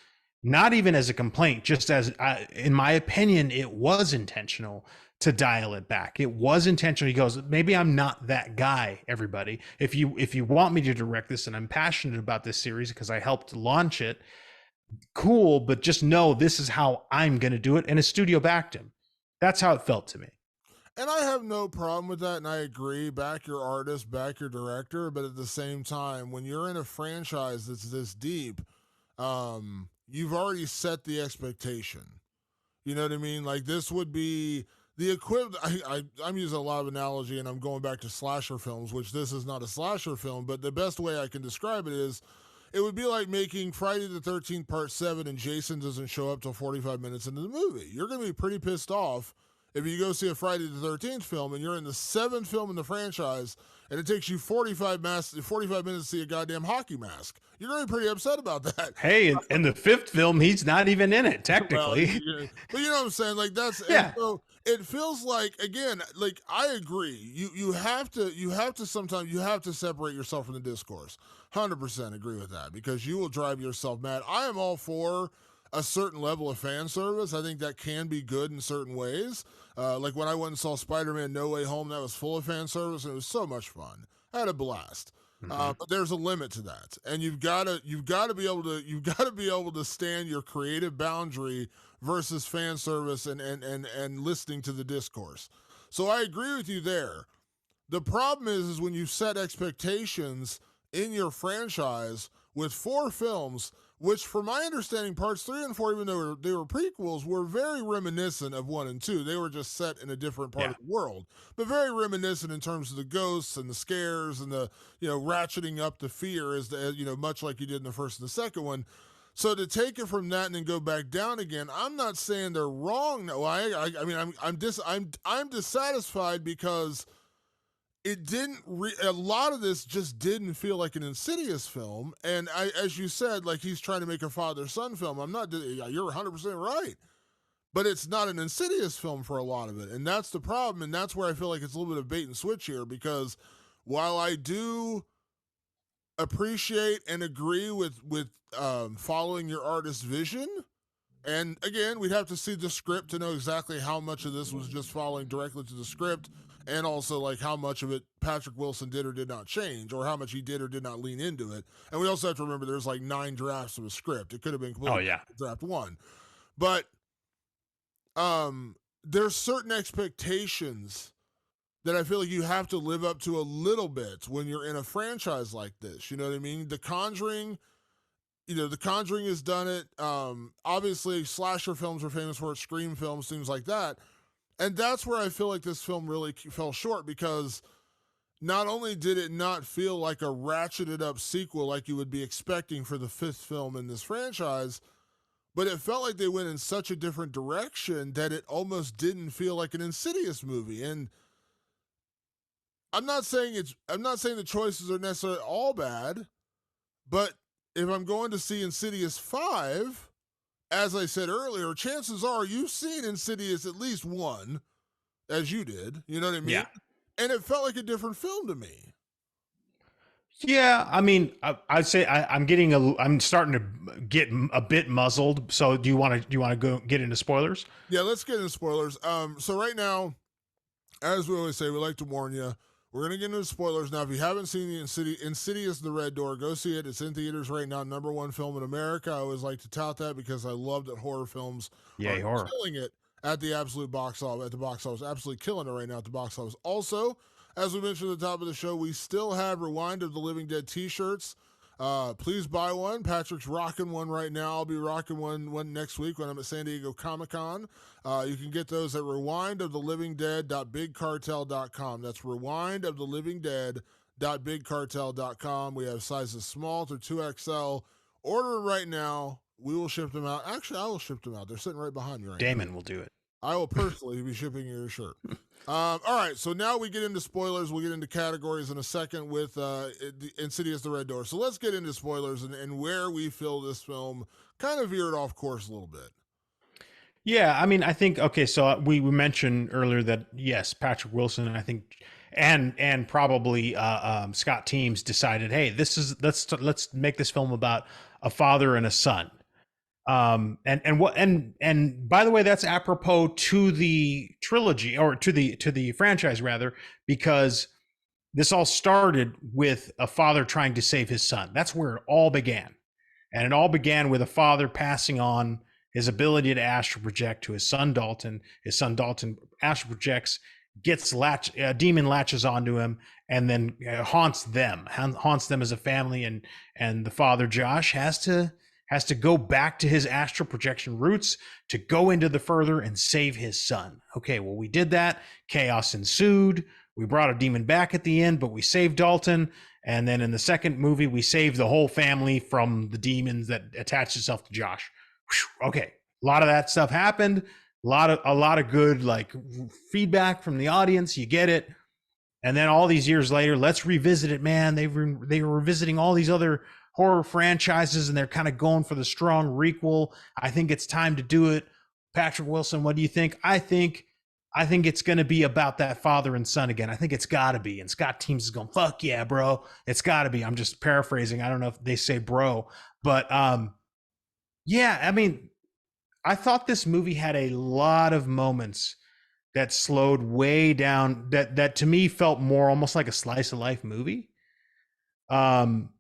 [SPEAKER 1] not even as a complaint, just as, in my opinion, it was intentional to dial it back. It was intentional. He goes, maybe I'm not that guy. Everybody, if you want me to direct this, and I'm passionate about this series because I helped launch it, cool. But just know this is how I'm going to do it. And his studio backed him. That's how it felt to me.
[SPEAKER 2] And I have no problem with that, and I agree. Back your artist, back your director, but at the same time, when you're in a franchise that's this deep, you've already set the expectation. You know what I mean? Like, this would be the equivalent. I'm using a lot of analogy, and I'm going back to slasher films, which this is not a slasher film, but the best way I can describe it is, it would be like making Friday the 13th Part 7 and Jason doesn't show up till 45 minutes into the movie. You're going to be pretty pissed off. If you go see a Friday the 13th film and you're in the 7th film in the franchise and it takes you 45 minutes to see a goddamn hockey mask, you're going to be pretty upset about that.
[SPEAKER 1] Hey, in the 5th film, he's not even in it
[SPEAKER 2] Well,
[SPEAKER 1] technically.
[SPEAKER 2] but you know what I'm saying? Like that's, and
[SPEAKER 1] Yeah.
[SPEAKER 2] so it feels like, again, like I agree. You have to sometimes you have to separate yourself from the discourse. 100% agree with that because you will drive yourself mad. I am all for a certain level of fan service. I think that can be good in certain ways. Like when I went and saw Spider-Man No Way Home, that was full of fan service and it was so much fun. I had a blast. But there's a limit to that, and you've got to be able to stand your creative boundary versus fan service and listening to the discourse. So I agree with you there. The problem is when you set expectations in your franchise with 4 films, which, from my understanding, parts 3 and 4, even though they were prequels, were very reminiscent of 1 and 2. They were just set in a different part of the world, but very reminiscent in terms of the ghosts and the scares and the, ratcheting up the fear much like you did in the first and the second one. So to take it from that and then go back down again, I'm not saying they're wrong. No, I'm dissatisfied because it didn't a lot of this just didn't feel like an Insidious film. And as you said, like he's trying to make a father-son film. You're 100% right. But it's not an Insidious film for a lot of it. And that's the problem. And that's where I feel like it's a little bit of bait and switch here, because while I do appreciate and agree with following your artist's vision, and again, we'd have to see the script to know exactly how much of this was just following directly to the script, and also like how much of it Patrick Wilson did or did not change, or how much he did or did not lean into it. And we also have to remember there's like 9 drafts of a script. It could have been completely draft 1. But there's certain expectations that I feel like you have to live up to a little bit when you're in a franchise like this. You know what I mean? The Conjuring has done it. Obviously, slasher films are famous for it, Scream films, things like that. And that's where I feel like this film really fell short, because not only did it not feel like a ratcheted up sequel like you would be expecting for the 5th film in this franchise, but it felt like they went in such a different direction that it almost didn't feel like an Insidious movie. And I'm not saying the choices are necessarily all bad, but if I'm going to see Insidious 5, as I said earlier, chances are you've seen Insidious at least 1, as you did. You know what I mean?
[SPEAKER 1] Yeah.
[SPEAKER 2] And it felt like a different film to me.
[SPEAKER 1] Yeah, I mean, I'd say I'm starting to get a bit muzzled. So do you want to go get into spoilers?
[SPEAKER 2] Yeah, let's get into spoilers. So right now, as we always say, we like to warn you. We're going to get into spoilers now. If you haven't seen the Insidious The Red Door, go see it. It's in theaters right now. #1 film in America. I always like to tout that because I love that horror films are killing it at the absolute box office. At the box office, absolutely killing it right now at the box office. Also, as we mentioned at the top of the show, we still have Rewind of the Living Dead t-shirts. Please buy one. Patrick's rocking one right now. I'll be rocking one next week when I'm at San Diego Comic-Con. You can get those at rewindofthelivingdead.bigcartel.com. That's rewindofthelivingdead.bigcartel.com. We have sizes small through 2XL. Order them right now. We will ship them out. Actually, I will ship them out. They're sitting right behind me right now.
[SPEAKER 1] Damon will do it.
[SPEAKER 2] I will personally be shipping your shirt. All right, so now we get into spoilers. We'll get into categories in a second with Insidious The Red Door. So let's get into spoilers and where we feel this film kind of veered off course a little bit.
[SPEAKER 1] Yeah, I mean, I think, okay, so we mentioned earlier that, yes, Patrick Wilson, I think, and probably Scott Teems decided, hey, let's make this film about a father and a son. And by the way, that's apropos to the trilogy, or to the franchise rather, because this all started with a father trying to save his son. That's where it all began. And it all began with a father passing on his ability to astral project to his son Dalton. His son Dalton astral projects, a demon latches onto him, and then haunts them as a family. And the father Josh has to go back to his astral projection roots to go into the further and save his son. Okay, well, we did that. Chaos ensued. We brought a demon back at the end, but we saved Dalton. And then in the second movie, we saved the whole family from the demons that attached itself to Josh. Whew, okay, a lot of that stuff happened. a lot of good like feedback from the audience. You get it. And then all these years later, let's revisit it, man. They were revisiting all these other horror franchises, and they're kind of going for the strong requel. I think it's time to do it. Patrick Wilson, what do you think? I think it's going to be about that father and son again. I think it's got to be. And Scott Teems is going, fuck yeah, bro. It's got to be. I'm just paraphrasing. I don't know if they say bro, but yeah. I mean, I thought this movie had a lot of moments that slowed way down, that to me felt more almost like a slice of life movie, um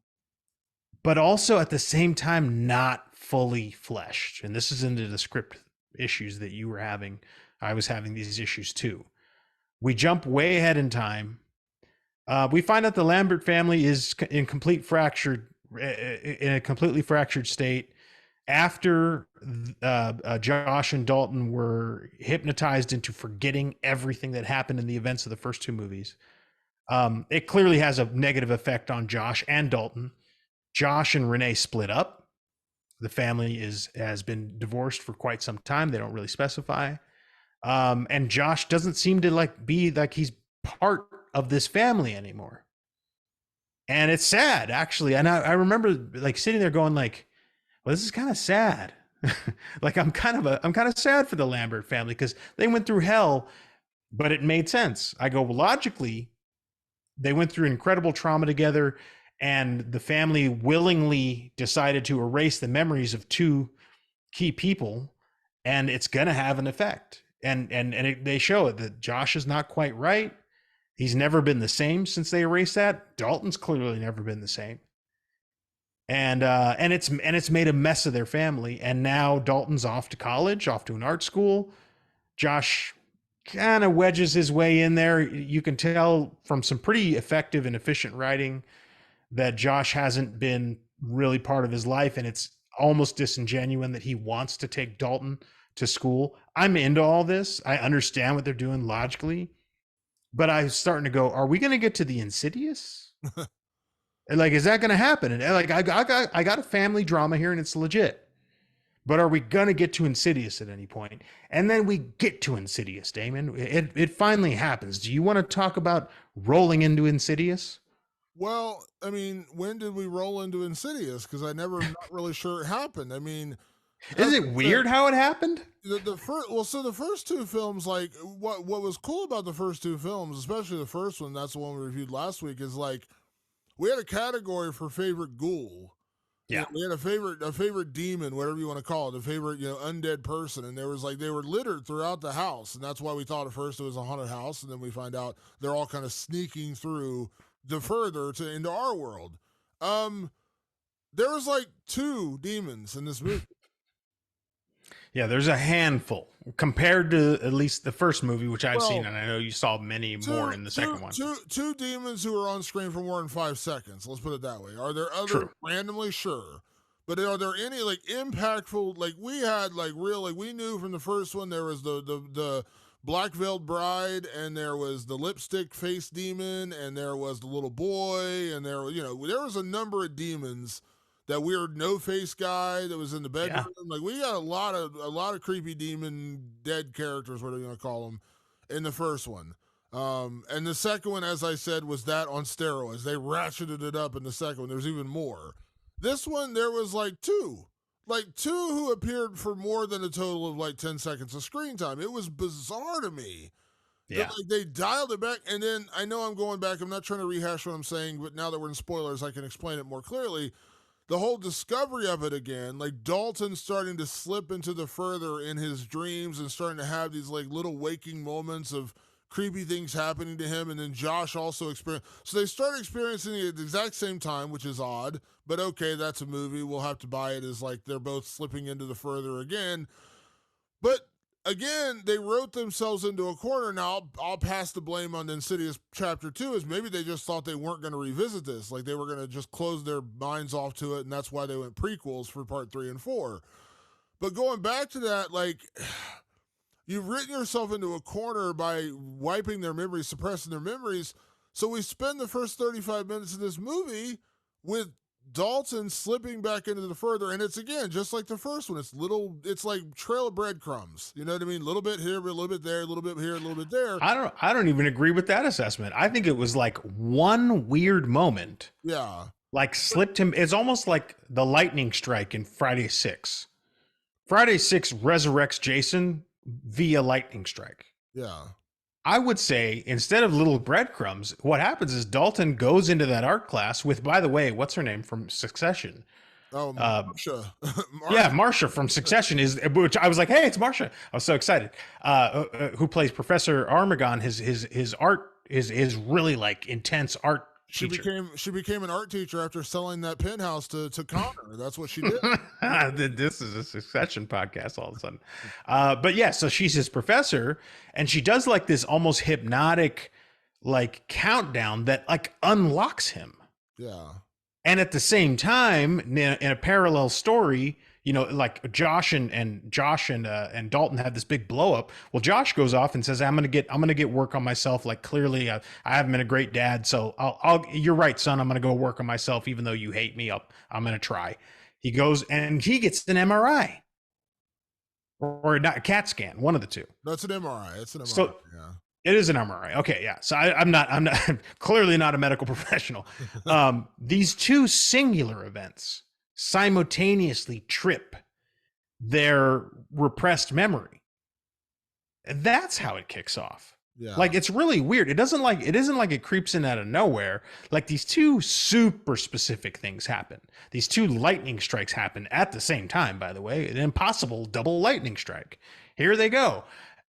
[SPEAKER 1] but also at the same time not fully fleshed. And this is into the script issues that you were having. I was having these issues too. We jump way ahead in time. We find out the Lambert family is in a completely fractured state after Josh and Dalton were hypnotized into forgetting everything that happened in the events of the first two movies. It clearly has a negative effect on Josh and Dalton. Josh and Renee split up. The family has been divorced for quite some time. They don't really specify. And Josh doesn't seem to be like he's part of this family anymore. And it's sad, actually. And I remember like sitting there going like, well, this is kind of sad. Like I'm kind of sad for the Lambert family because they went through hell, but it made sense. I go, well, logically, they went through incredible trauma together, and the family willingly decided to erase the memories of two key people, and it's gonna have an effect. They show it that Josh is not quite right. He's never been the same since they erased that. Dalton's clearly never been the same. And it's made a mess of their family. And now Dalton's off to college, off to an art school. Josh kind of wedges his way in there. You can tell from some pretty effective and efficient writing that Josh hasn't been really part of his life, and it's almost disingenuous that he wants to take Dalton to school. I'm into all this. I understand what they're doing logically, but I'm starting to go, are we going to get to the Insidious? Like, is that going to happen? And like, I got a family drama here, and it's legit. But are we going to get to Insidious at any point? And then we get to Insidious, Damon. It finally happens. Do you want to talk about rolling into Insidious?
[SPEAKER 2] Well, I mean, when did we roll into Insidious? Because I'm not really sure it happened. I mean,
[SPEAKER 1] Is it weird how it happened?
[SPEAKER 2] the first, well, so the first two films, like what was cool about the first two films, especially the first one, that's the one we reviewed last week, is like we had a category for favorite ghoul.
[SPEAKER 1] Yeah.
[SPEAKER 2] We had a favorite demon, whatever you want to call it, a favorite, undead person, and there was like they were littered throughout the house, and that's why we thought at first it was a haunted house, and then we find out they're all kind of sneaking through the further to into our world. There was like two demons in this movie.
[SPEAKER 1] Yeah, there's a handful compared to at least the first movie, which I've
[SPEAKER 2] Well,
[SPEAKER 1] seen, and I know you saw many more in the second one.
[SPEAKER 2] Two demons who are on screen for more than 5 seconds. Let's put it that way. Are there other
[SPEAKER 1] True.
[SPEAKER 2] randomly? Sure. But are there any like impactful, like we had like real, like we knew from the first one there was the black veiled bride, and there was the lipstick face demon, and there was the little boy, and there there was a number of demons. That weird no face guy that was in the bedroom.
[SPEAKER 1] Yeah.
[SPEAKER 2] Like we got a lot of creepy demon dead characters, whatever you want to call them, in the first one. And the second one, as I said, was that on steroids. They ratcheted it up in the second one. There's even more. This one, there was like two who appeared for more than a total of like 10 seconds of screen time. It was bizarre to me.
[SPEAKER 1] Yeah.
[SPEAKER 2] Like they dialed it back, and then I know I'm going back. I'm not trying to rehash what I'm saying, but now that we're in spoilers, I can explain it more clearly. The whole discovery of it again, like Dalton starting to slip into the further in his dreams and starting to have these like little waking moments of creepy things happening to him, and then Josh also experience. So they start experiencing it at the exact same time, which is odd, but okay, that's a movie. We'll have to buy it as like they're both slipping into the further again. But again, they wrote themselves into a corner. Now, I'll pass the blame on Insidious Chapter 2 is maybe they just thought they weren't going to revisit this. Like, they were going to just close their minds off to it, and that's why they went prequels for Part 3 and 4. But going back to that, like, you've written yourself into a corner by wiping their memories, suppressing their memories. So we spend the first 35 minutes of this movie with Dalton slipping back into the further, and it's again just like the first one. It's like trail of breadcrumbs. You know what I mean? A little bit here, a little bit there, a little bit here, a little bit there.
[SPEAKER 1] I don't even agree with that assessment. I think it was like one weird moment,
[SPEAKER 2] Yeah,
[SPEAKER 1] like slipped him. It's almost like the lightning strike in Friday 6. Friday 6 resurrects Jason via lightning strike.
[SPEAKER 2] yeah.
[SPEAKER 1] I would say instead of little breadcrumbs, what happens is Dalton goes into that art class with, by the way, what's her name from Succession?
[SPEAKER 2] Oh, Marsha.
[SPEAKER 1] Yeah, Marsha from Succession is, which I was like, hey, it's Marsha. I was so excited. Who plays Professor Armagon? His art is really like intense art teacher.
[SPEAKER 2] She became an art teacher after selling that penthouse to Connor. That's what she did.
[SPEAKER 1] This is a Succession podcast all of a sudden. But yeah, so she's his professor, and she does like this almost hypnotic like countdown that like unlocks him.
[SPEAKER 2] Yeah.
[SPEAKER 1] And at the same time, in a parallel story, you know, like Josh and Dalton had this big blow up. Well, Josh goes off and says, I'm gonna get work on myself. Like clearly, I haven't been a great dad, so You're right, son. I'm gonna go work on myself, even though you hate me. I'm gonna try. He goes and he gets an MRI or not a CAT scan, one of the two.
[SPEAKER 2] That's an MRI. It's an MRI.
[SPEAKER 1] So
[SPEAKER 2] yeah.
[SPEAKER 1] it is an MRI. Okay, yeah. So I'm not clearly not a medical professional. These two singular events simultaneously trip their repressed memory. And that's how it kicks off.
[SPEAKER 2] Yeah.
[SPEAKER 1] Like it's really weird. It isn't like it creeps in out of nowhere. Like these two super specific things happen. These two lightning strikes happen at the same time, by the way. An impossible double lightning strike. Here they go.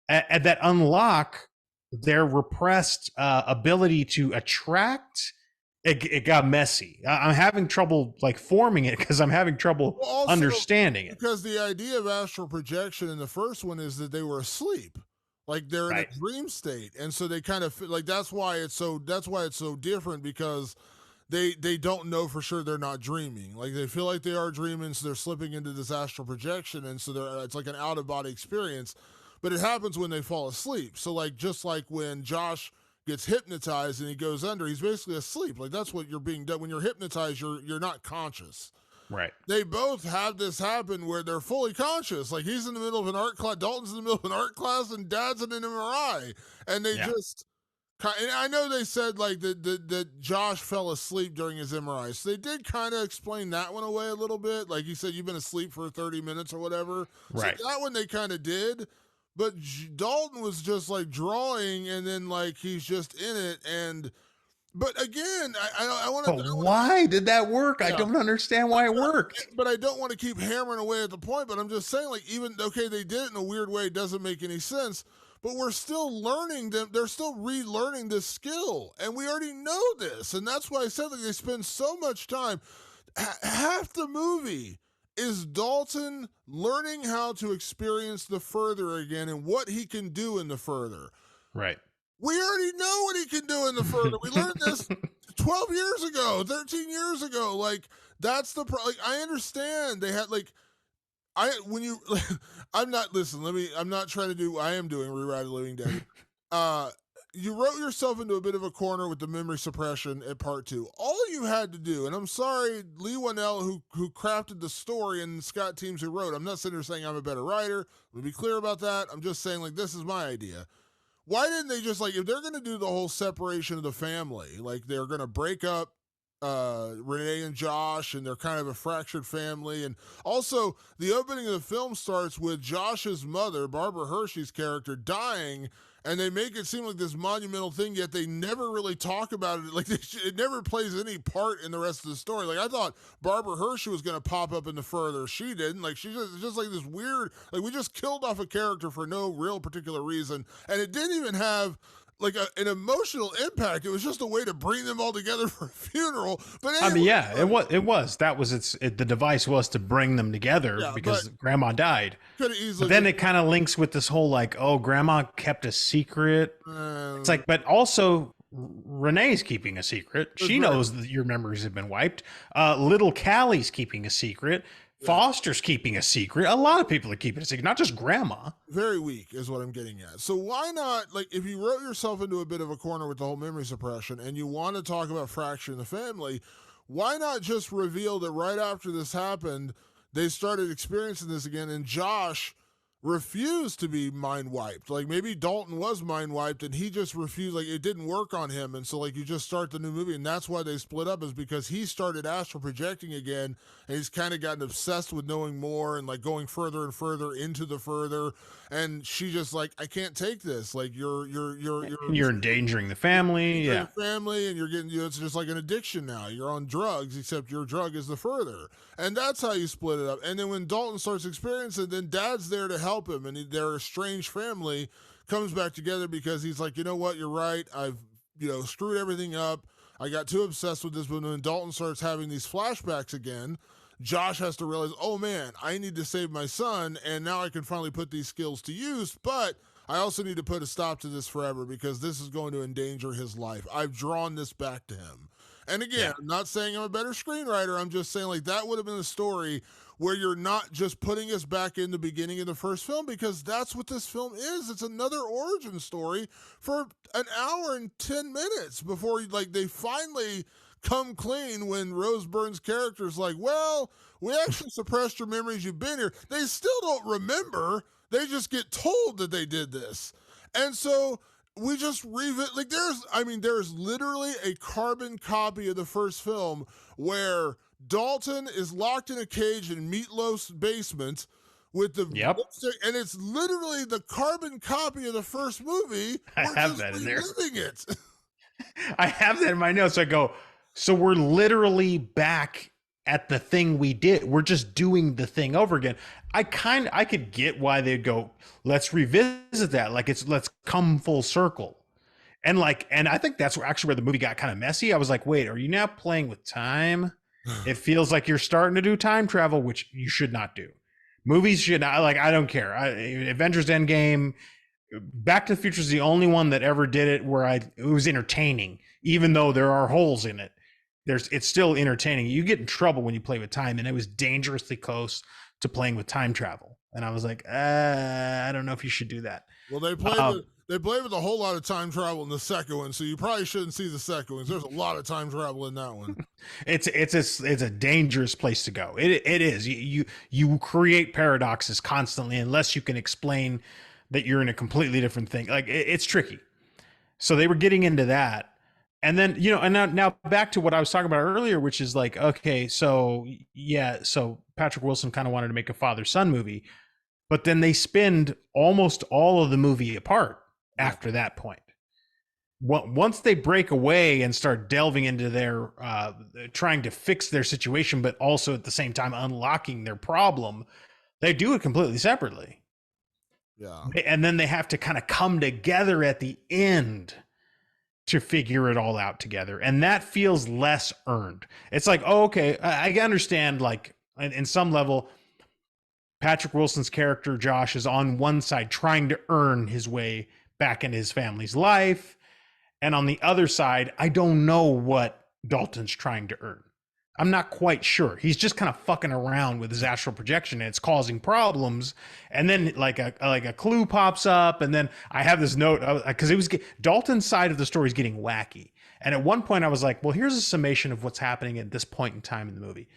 [SPEAKER 1] And that unlock their repressed ability to attract. It got messy. I'm having trouble like forming it because I'm having trouble understanding it.
[SPEAKER 2] Because the idea of astral projection in the first one is that they were asleep, like they're in a dream state, and so they kind of like that's why it's so different because they don't know for sure they're not dreaming. Like they feel like they are dreaming, so they're slipping into this astral projection, and so it's like an out of body experience. But it happens when they fall asleep. So like just like when Josh gets hypnotized and he goes under, he's basically asleep. Like that's what you're being done when you're hypnotized. You're not conscious.
[SPEAKER 1] Right.
[SPEAKER 2] They both have this happen where they're fully conscious. Like he's in the middle of an art class, Dalton's in the middle of an art class, and Dad's in an MRI, and they just. And I know they said like that Josh fell asleep during his MRI, so they did kind of explain that one away a little bit. Like he said, you've been asleep for 30 minutes or whatever.
[SPEAKER 1] Right.
[SPEAKER 2] So that one they kind of did. But Dalton was just like drawing, and then like he's just in it. But again, I want to.
[SPEAKER 1] But why did that work? Yeah. I don't understand why it worked.
[SPEAKER 2] But I don't want to keep hammering away at the point. But I'm just saying, like, even okay, they did it in a weird way. It doesn't make any sense. But we're still learning them. They're still relearning this skill, and we already know this. And that's why I said that they spend so much time. Half the movie is Dalton learning how to experience the further again and what he can do in the further.
[SPEAKER 1] Right.
[SPEAKER 2] We already know what he can do in the further. We learned this 12 years ago, 13 years ago. Like, that's the like, I understand they had like, I'm not trying to do, I am doing Rewrite the Living Dead. You wrote yourself into a bit of a corner with the memory suppression at part 2. All you had to do, and I'm sorry, Lee Wanell, who crafted the story, and Scott Teems, who wrote. I'm not sitting here saying I'm a better writer. Let me be clear about that. I'm just saying, like, this is my idea. Why didn't they just, like, if they're going to do the whole separation of the family, like, they're going to break up Renee and Josh, and they're kind of a fractured family. And also, the opening of the film starts with Josh's mother, Barbara Hershey's character, dying, and they make it seem like this monumental thing, yet they never really talk about it. Like, it never plays any part in the rest of the story. Like, I thought Barbara Hershey was going to pop up in the further. She didn't. Like, she's just like this weird, like, we just killed off a character for no real particular reason. And it didn't even have like an emotional impact. It was just a way to bring them all together for a funeral. But anyway,
[SPEAKER 1] I mean, yeah, it was. That was the device was to bring them together because Grandma died.
[SPEAKER 2] Could easily.
[SPEAKER 1] But then it kind of links with this whole like, oh, Grandma kept a secret. It's like, but also Renee's keeping a secret. She knows that your memories have been wiped. Little Callie's keeping a secret. Foster's keeping a secret. A lot of people are keeping a secret, not just Grandma.
[SPEAKER 2] Very weak is what I'm getting at. So why not, like, if you wrote yourself into a bit of a corner with the whole memory suppression and you want to talk about fracturing the family, why not just reveal that right after this happened, they started experiencing this again, and Josh refused to be mind wiped. Like maybe Dalton was mind wiped and he just refused, like it didn't work on him. And so like you just start the new movie and that's why they split up, is because he started astral projecting again and he's kind of gotten obsessed with knowing more and like going further and further into the further. And she just like, I can't take this. Like
[SPEAKER 1] You're endangering the family. Yeah.
[SPEAKER 2] family, and you're getting, it's just like an addiction now. You're on drugs, except your drug is the further. And that's how you split it up. And then when Dalton starts experiencing, then Dad's there to help him, and their estranged family comes back together because he's like, you know what, you're right. I've, screwed everything up. I got too obsessed with this. But when Dalton starts having these flashbacks again, Josh has to realize, oh man, I need to save my son, and now I can finally put these skills to use, but I also need to put a stop to this forever because this is going to endanger his life. I've drawn this back to him. And again, I'm not saying I'm a better screenwriter. I'm just saying like that would have been a story where you're not just putting us back in the beginning of the first film, because that's what this film is. It's another origin story for an hour and 10 minutes before like they finally come clean when Rose Byrne's character is like, well, we actually suppressed your memories. You've been here. They still don't remember. They just get told that they did this. And so we just revisit, like there's literally a carbon copy of the first film where Dalton is locked in a cage in Meatloaf's basement with the lipstick, and it's literally the carbon copy of the first movie.
[SPEAKER 1] I have that in there.
[SPEAKER 2] It.
[SPEAKER 1] I have that in my notes. I go, so we're literally back at the thing we did. We're just doing the thing over again. I could get why they'd go, let's revisit that. Like let's come full circle. And I think that's where the movie got kind of messy. I was like, wait, are you now playing with time? It feels like you're starting to do time travel, which you should not do. Movies should not, I don't care. Avengers Endgame, Back to the Future is the only one that ever did it where it was entertaining, even though there are holes in it. It's still entertaining. You get in trouble when you play with time, and it was dangerously close to playing with time travel. And I was like, I don't know if you should do that.
[SPEAKER 2] Well, they played with a whole lot of time travel in the second one, so you probably shouldn't see the second one. There's a lot of time travel in that one.
[SPEAKER 1] It's a dangerous place to go. It is. You create paradoxes constantly unless you can explain that you're in a completely different thing. Like it's tricky. So they were getting into that. And then, and now back to what I was talking about earlier, which is like, okay, so Patrick Wilson kind of wanted to make a father-son movie, but then they spend almost all of the movie apart after that point. Once they break away and start delving into their, trying to fix their situation, but also at the same time unlocking their problem, they do it completely separately.
[SPEAKER 2] Yeah.
[SPEAKER 1] And then they have to kind of come together at the end to figure it all out together. And that feels less earned. It's like, oh, okay, I understand, like, in some level, Patrick Wilson's character, Josh, is on one side trying to earn his way back into his family's life. And on the other side, I don't know what Dalton's trying to earn. I'm not quite sure. He's just kind of fucking around with his astral projection and it's causing problems. And then like a clue pops up. And then I have this note because Dalton's side of the story is getting wacky. And at one point I was like, well, here's a summation of what's happening at this point in time in the movie.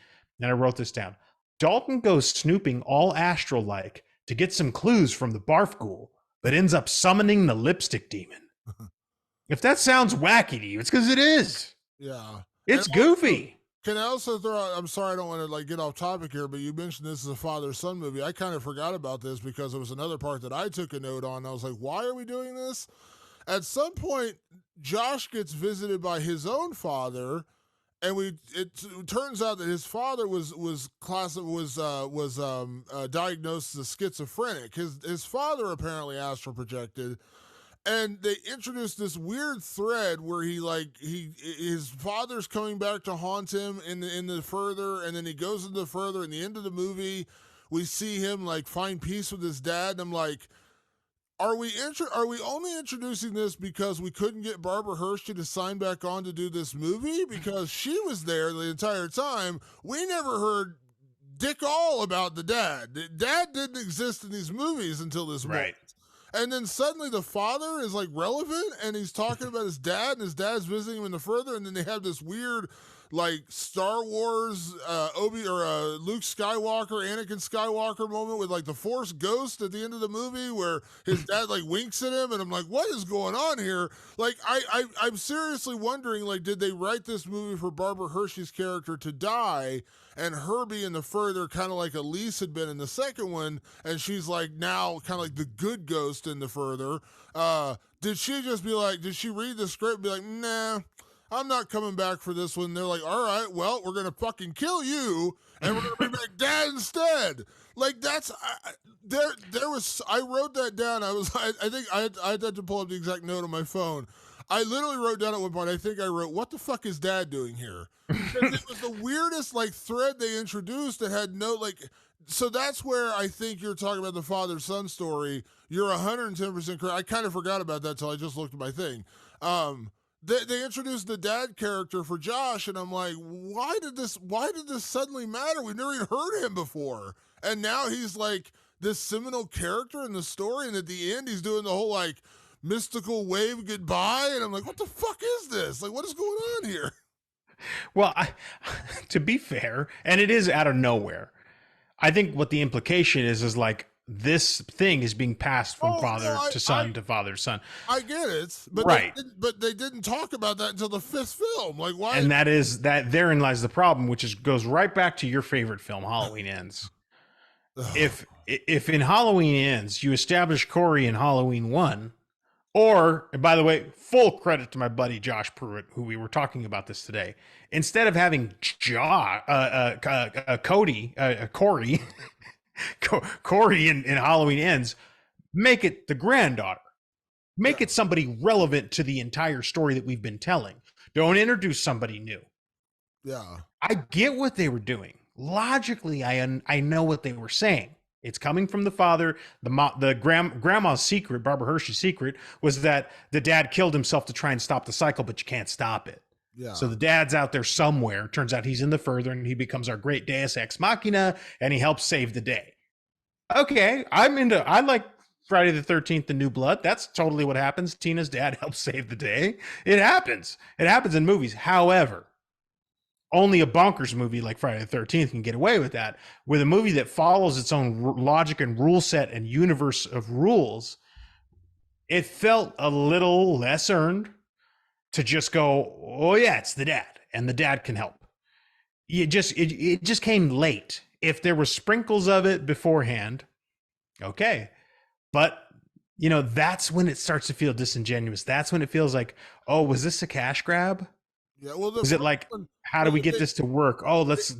[SPEAKER 1] And I wrote this down. Dalton goes snooping all astral-like to get some clues from the barf ghoul, but ends up summoning the lipstick demon. If that sounds wacky to you, it's because it is.
[SPEAKER 2] Yeah.
[SPEAKER 1] It's goofy.
[SPEAKER 2] Can I also throw out, I'm sorry, I don't want to get off topic here, but you mentioned this is a father-son movie. I kind of forgot about this because it was another part that I took a note on. I was like, why are we doing this? At some point, Josh gets visited by his own father, and it turns out that his father was diagnosed as schizophrenic. His father apparently astral projected. And they introduced this weird thread where his father's coming back to haunt him in the further, and then he goes into the further. In the end of the movie, we see him like find peace with his dad. And I'm like, are we only introducing this because we couldn't get Barbara Hershey to sign back on to do this movie because she was there the entire time? We never heard dick all about the dad. The dad didn't exist in these movies until this moment. And then suddenly the father is like relevant and he's talking about his dad and his dad's visiting him in the further. And then they have this weird like Star Wars Luke Skywalker, Anakin Skywalker moment with like the Force ghost at the end of the movie where his dad like winks at him, and I'm like, what is going on here? Like I'm seriously wondering, like, did they write this movie for Barbara Hershey's character to die, and her being the further kind of like Elise had been in the second one, and she's like now kind of like the good ghost in the further. Did she just be like, did she read the script and be like, nah, I'm not coming back for this one? They're like, all right, well, we're going to fucking kill you and we're going to bring back dad instead. Like that's, there was, I wrote that down. I think I had to pull up the exact note on my phone. I literally wrote down at one point, I think I wrote, what the fuck is dad doing here? Because it was the weirdest like thread they introduced that had no like, so that's where I think you're talking about the father-son story. You're 110% correct. I kind of forgot about that till I just looked at my thing. They introduced the dad character for Josh, and I'm like, why did this suddenly matter? We've never even heard him before. And now he's like this seminal character in the story, and at the end he's doing the whole like mystical wave goodbye, and I'm like, what the fuck is this? Like, what is going on here?
[SPEAKER 1] Well, to be fair, and it is out of nowhere, I think what the implication is like this thing is being passed from father to son to father to son.
[SPEAKER 2] I get it, but
[SPEAKER 1] right.
[SPEAKER 2] They didn't talk about that until the fifth film. Like, why?
[SPEAKER 1] And therein lies the problem, which goes right back to your favorite film, Halloween Ends. if in Halloween Ends you establish Corey in Halloween 1, or, and by the way, full credit to my buddy Josh Pruitt, who we were talking about this today. Instead of having Corey Corey in Halloween Ends, make it the granddaughter. Make it somebody relevant to the entire story that we've been telling. Don't introduce somebody new.
[SPEAKER 2] Yeah.
[SPEAKER 1] I get what they were doing. Logically, I know what they were saying. It's coming from the father. The grandma's secret, Barbara Hershey's secret, was that the dad killed himself to try and stop the cycle, but you can't stop it.
[SPEAKER 2] Yeah.
[SPEAKER 1] So the dad's out there somewhere. Turns out he's in the further, and he becomes our great Deus Ex Machina, and he helps save the day. Okay, I like Friday the 13th, The New Blood. That's totally what happens. Tina's dad helps save the day. It happens. It happens in movies. However, only a bonkers movie like Friday the 13th can get away with that. With a movie that follows its own logic and rule set and universe of rules, it felt a little less earned to just go, oh yeah, it's the dad, and the dad can help. It just came late. If there were sprinkles of it beforehand, okay. But, that's when it starts to feel disingenuous. That's when it feels like, oh, was this a cash grab?
[SPEAKER 2] Yeah, well,
[SPEAKER 1] is it like, how do we get this to work? Oh, let's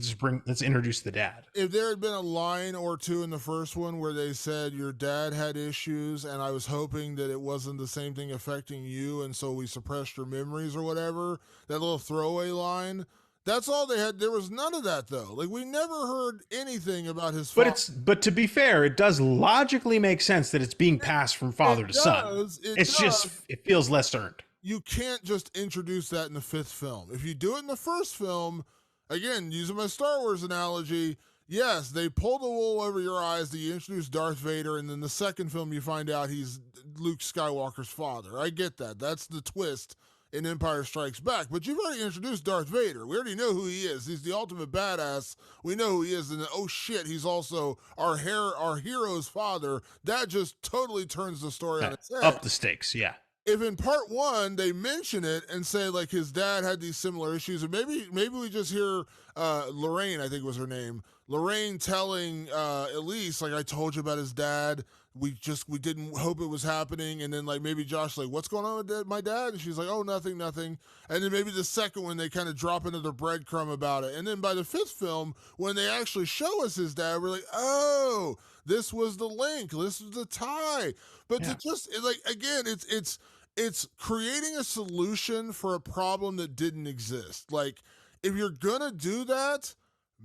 [SPEAKER 1] introduce the dad.
[SPEAKER 2] If there had been a line or two in the first one where they said your dad had issues, and I was hoping that it wasn't the same thing affecting you, and so we suppressed your memories or whatever, that little throwaway line, that's all they had. There was none of that though. Like, we never heard anything about his father.
[SPEAKER 1] But to be fair, it does logically make sense that it's being passed from father to son. It feels less earned.
[SPEAKER 2] You can't just introduce that in the fifth film. If you do it in the first film, again, using my Star Wars analogy, yes, they pull the wool over your eyes that you introduce Darth Vader, and then the second film you find out he's Luke Skywalker's father. I get that. That's the twist in Empire Strikes Back. But you've already introduced Darth Vader. We already know who he is. He's the ultimate badass. We know who he is. And then, oh shit, he's also our hero's father. That just totally turns the story on its head.
[SPEAKER 1] Up the stakes, yeah.
[SPEAKER 2] If in part one they mention it and say like his dad had these similar issues, and maybe we just hear Lorraine, I think was her name, Lorraine telling Elise, like, I told you about his dad. We didn't hope it was happening. And then like maybe Josh like, what's going on with my dad? And she's like, oh, nothing. And then maybe the second one they kind of drop into the breadcrumb about it. And then by the fifth film, when they actually show us his dad, we're like, oh, this was the link. This was the tie. But to just like, again, it's creating a solution for a problem that didn't exist. Like, if you're gonna do that,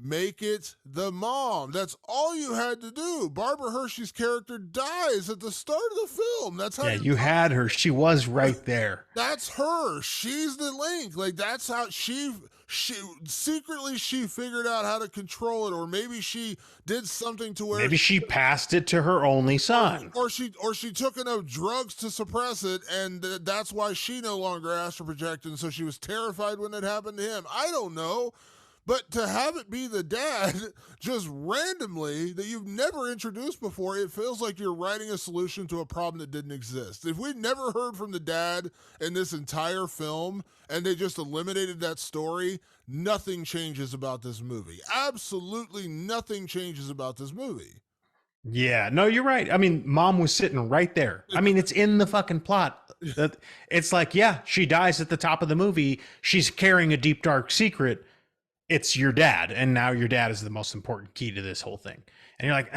[SPEAKER 2] make it the mom. That's all you had to do. Barbara Hershey's character dies at the start of the film. That's how
[SPEAKER 1] Yeah,
[SPEAKER 2] you
[SPEAKER 1] you had her. She was right there.
[SPEAKER 2] That's her. She's the link. Like that's how she secretly she figured out how to control it, or maybe she did something to where
[SPEAKER 1] Maybe she passed it to her only son.
[SPEAKER 2] or she took enough drugs to suppress it, and that's why she no longer astral projected, and so she was terrified when it happened to him. I don't know. But to have it be the dad just randomly that you've never introduced before, it feels like you're writing a solution to a problem that didn't exist. If we'd never heard from the dad in this entire film and they just eliminated that story, nothing changes about this movie. Absolutely nothing changes about this movie.
[SPEAKER 1] Yeah, no, you're right. I mean, mom was sitting right there. I mean, it's in the fucking plot. It's like, yeah, she dies at the top of the movie. She's carrying a deep, dark secret. It's your dad, and now your dad is the most important key to this whole thing. And you're like,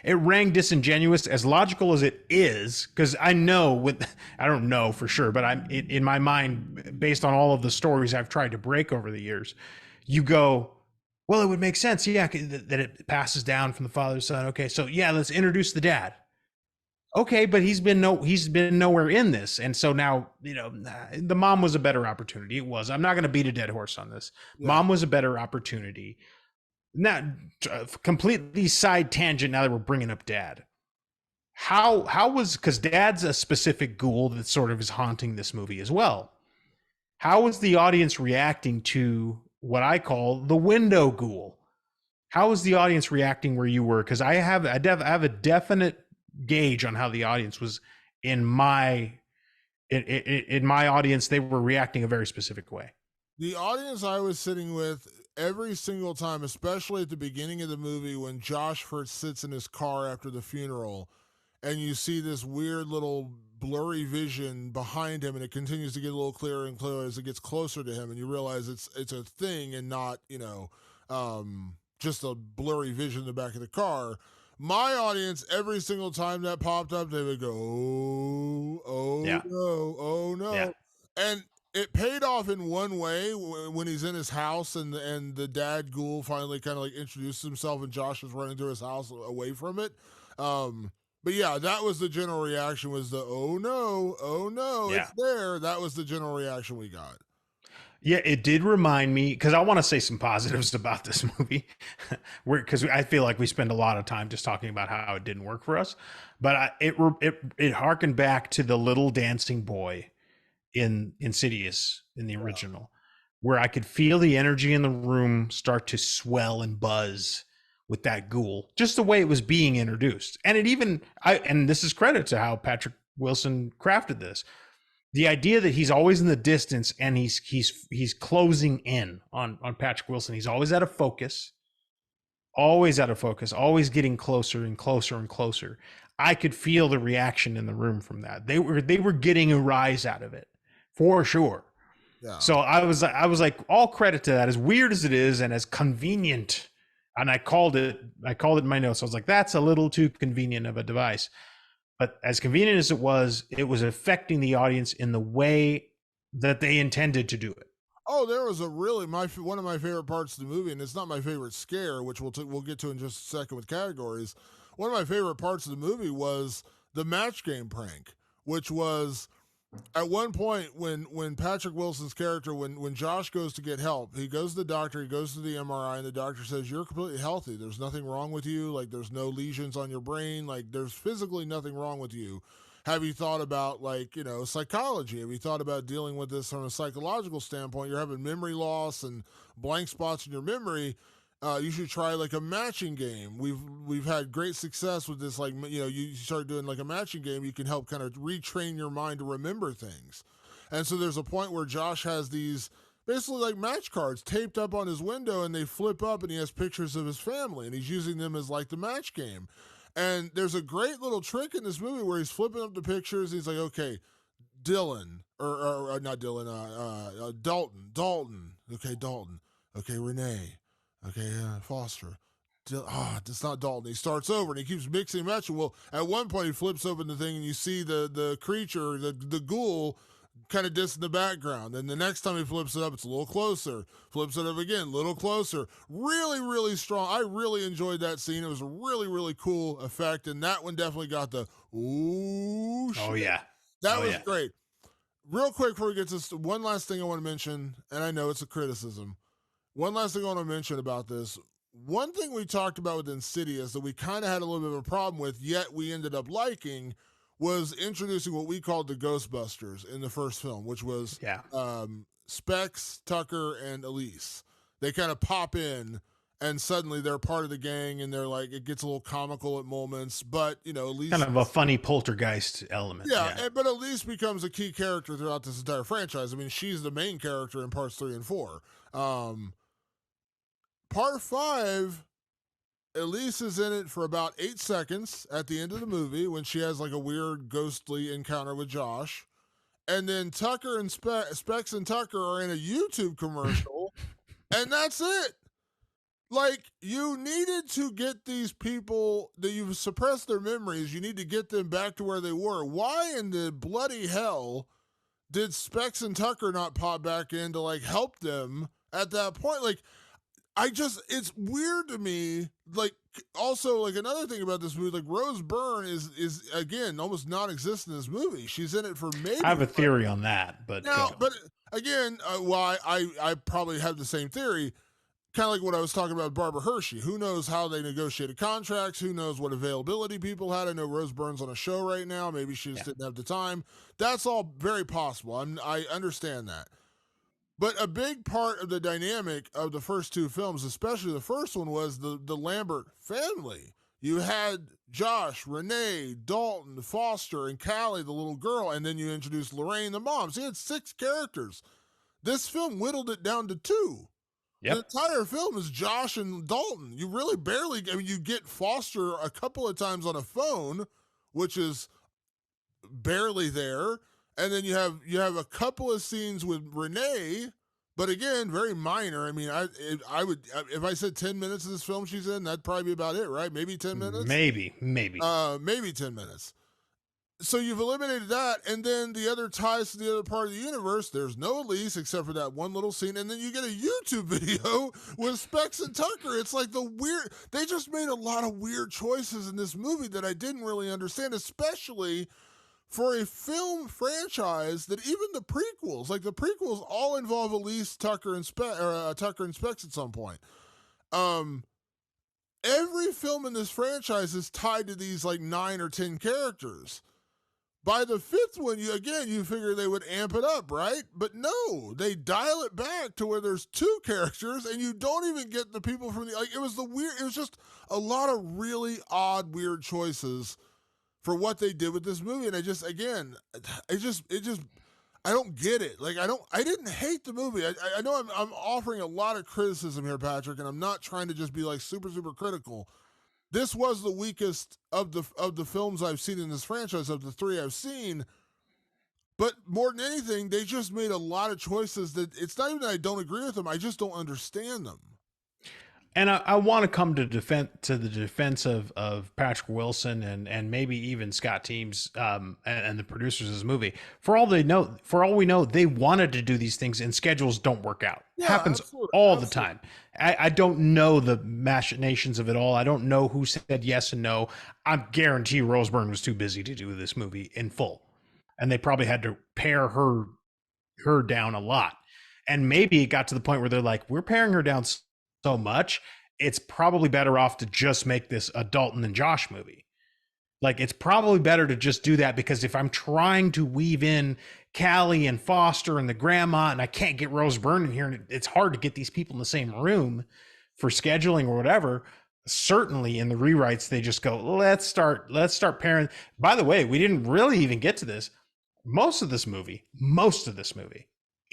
[SPEAKER 1] it rang disingenuous, as logical as it is, because I don't know for sure, but in my mind, based on all of the stories I've tried to break over the years, you go, well, it would make sense, yeah, that it passes down from the father to son. Okay, so yeah, let's introduce the dad. Okay, but he's been nowhere in this, and so now the mom was a better opportunity. It was. I'm not going to beat a dead horse on this. Yeah. Mom was a better opportunity. Not completely side tangent. Now that we're bringing up dad, how was, because dad's a specific ghoul that sort of is haunting this movie as well. How was the audience reacting to what I call the window ghoul? How was the audience reacting where you were? Because I have a definite gauge on how the audience was in my audience. They were reacting a very specific way.
[SPEAKER 2] The audience I was sitting with every single time, especially at the beginning of the movie when Josh first sits in his car after the funeral and you see this weird little blurry vision behind him and it continues to get a little clearer and clearer as it gets closer to him and you realize it's a thing and not just a blurry vision in the back of the car. My audience, every single time that popped up, they would go,
[SPEAKER 1] yeah.
[SPEAKER 2] no. Yeah. And it paid off in one way when he's in his house and the dad ghoul finally kind of like introduced himself and Josh was running through his house away from it. But yeah, that was the general reaction, was the, oh no, yeah. It's there. That was the general reaction we got.
[SPEAKER 1] Yeah, it did remind me, because I want to say some positives about this movie, because I feel like we spend a lot of time just talking about how it didn't work for us. But it harkened back to the little dancing boy in Insidious in the original, where I could feel the energy in the room start to swell and buzz with that ghoul, just the way it was being introduced. And and this is credit to how Patrick Wilson crafted this. The idea that he's always in the distance and he's closing in on Patrick Wilson. He's always out of focus, always getting closer and closer and closer. I could feel the reaction in the room from that. They were getting a rise out of it for sure. Yeah. So I was like, all credit to that, as weird as it is and as convenient. And I called it in my notes. I was like, that's a little too convenient of a device. But as convenient as it was affecting the audience in the way that they intended to do it.
[SPEAKER 2] Oh, there was one of my favorite parts of the movie, and it's not my favorite scare, which we'll get to in just a second with categories. One of my favorite parts of the movie was the match game prank, which was at one point when Patrick Wilson's character, when Josh goes to get help, he goes to the doctor, he goes to the MRI, and the doctor says, you're completely healthy. There's nothing wrong with you. Like, there's no lesions on your brain. Like, there's physically nothing wrong with you. Have you thought about, psychology? Have you thought about dealing with this from a psychological standpoint? You're having memory loss and blank spots in your memory. You should try a matching game. We've had great success with this. You start doing a matching game, you can help kind of retrain your mind to remember things. And so there's a point where Josh has these basically match cards taped up on his window, and they flip up, and he has pictures of his family, and he's using them as the match game. And there's a great little trick in this movie where he's flipping up the pictures. And he's like, okay, Dylan, or not Dylan, Dalton. Okay, Dalton. Okay, Renee. Okay, Foster. It's not Dalton. He starts over and he keeps mixing and matching. Well, at one point he flips open the thing and you see the creature, the ghoul, kind of distant in the background. And the next time he flips it up, it's a little closer. Flips it up again, a little closer. Really, really strong. I really enjoyed that scene. It was a really, really cool effect. And that one definitely got the ooh shit.
[SPEAKER 1] Oh yeah.
[SPEAKER 2] That
[SPEAKER 1] Oh,
[SPEAKER 2] was
[SPEAKER 1] yeah.
[SPEAKER 2] great. Real quick before we get to this, one last thing I want to mention, and I know it's a criticism. One last thing I want to mention about this. One thing we talked about with Insidious that we kind of had a little bit of a problem with, yet we ended up liking, was introducing what we called the Ghostbusters in the first film, which was
[SPEAKER 1] Yeah.
[SPEAKER 2] Specs, Tucker, and Elise. They kind of pop in, and suddenly they're part of the gang, and they're like, it gets a little comical at moments, but, you know, Elise...
[SPEAKER 1] Kind of a funny poltergeist element.
[SPEAKER 2] Yeah, but Elise becomes a key character throughout this entire franchise. I mean, she's the main character in parts 3 and 4. Part 5, Elise is in it for about 8 seconds at the end of the movie when she has like a weird ghostly encounter with Josh. And then Tucker and Specs and Tucker are in a YouTube commercial, and that's it. Like, you needed to get these people that you've suppressed their memories, you need to get them back to where they were. Why in the bloody hell did Specs and Tucker not pop back in to like help them at that point? Like, it's weird to me. Like, also, like, another thing about this movie, like, Rose Byrne is again almost non-existent in this movie. She's in it for maybe...
[SPEAKER 1] I have a theory on that, but
[SPEAKER 2] again, I probably have the same theory. Kind of like what I was talking about with Barbara Hershey. Who knows how they negotiated contracts? Who knows what availability people had? I know Rose Byrne's on a show right now. Maybe she just didn't have the time. That's all very possible. I understand that. But a big part of the dynamic of the first two films, especially the first one, was the Lambert family. You had Josh, Renee, Dalton, Foster, and Callie, the little girl, and then you introduced Lorraine, the mom. So you had 6 characters. This film whittled it down to 2. Yep. The entire film is Josh and Dalton. You really barely... I mean, you get Foster a couple of times on a phone, which is barely there. And then you have a couple of scenes with Renee, but again, very minor. I mean, I would, if I said 10 minutes of this film she's in, that'd probably be about it, right? Maybe 10 minutes?
[SPEAKER 1] Maybe.
[SPEAKER 2] Maybe 10 minutes. So you've eliminated that, and then the other ties to the other part of the universe, there's no Elise except for that one little scene, and then you get a YouTube video with Specs and Tucker. It's like they just made a lot of weird choices in this movie that I didn't really understand, especially for a film franchise that even the prequels, like the prequels all involve Elise, Tucker, and Specs at some point. Every film in this franchise is tied to these like 9 or 10 characters. By the 5th one, you figure they would amp it up, right? But no, they dial it back to where there's 2 characters and you don't even get the people from it was just a lot of really odd, weird choices for what they did with this movie. And I don't get it. Like, I didn't hate the movie. I know I'm offering a lot of criticism here, Patrick, and I'm not trying to just be like super, super critical. This was the weakest of the films I've seen in this franchise, of the 3 I've seen. But more than anything, they just made a lot of choices that it's not even that I don't agree with them. I just don't understand them.
[SPEAKER 1] And I want to come to the defense of Patrick Wilson and maybe even Scott Teems and the producers of this movie. For all we know, they wanted to do these things and schedules don't work out.
[SPEAKER 2] Yeah,
[SPEAKER 1] Happens all the time. I don't know the machinations of it all. I don't know who said yes and no. I guarantee Rose Byrne was too busy to do this movie in full, and they probably had to pare her down a lot. And maybe it got to the point where they're like, we're paring her down so much, it's probably better off to just make this a Dalton and Josh movie. Like, it's probably better to just do that, because if I'm trying to weave in Callie and Foster and the grandma, and I can't get Rose Byrne in here, and it's hard to get these people in the same room for scheduling or whatever. Certainly in the rewrites, they just go, let's start pairing. By the way, we didn't really even get to this. Most of this movie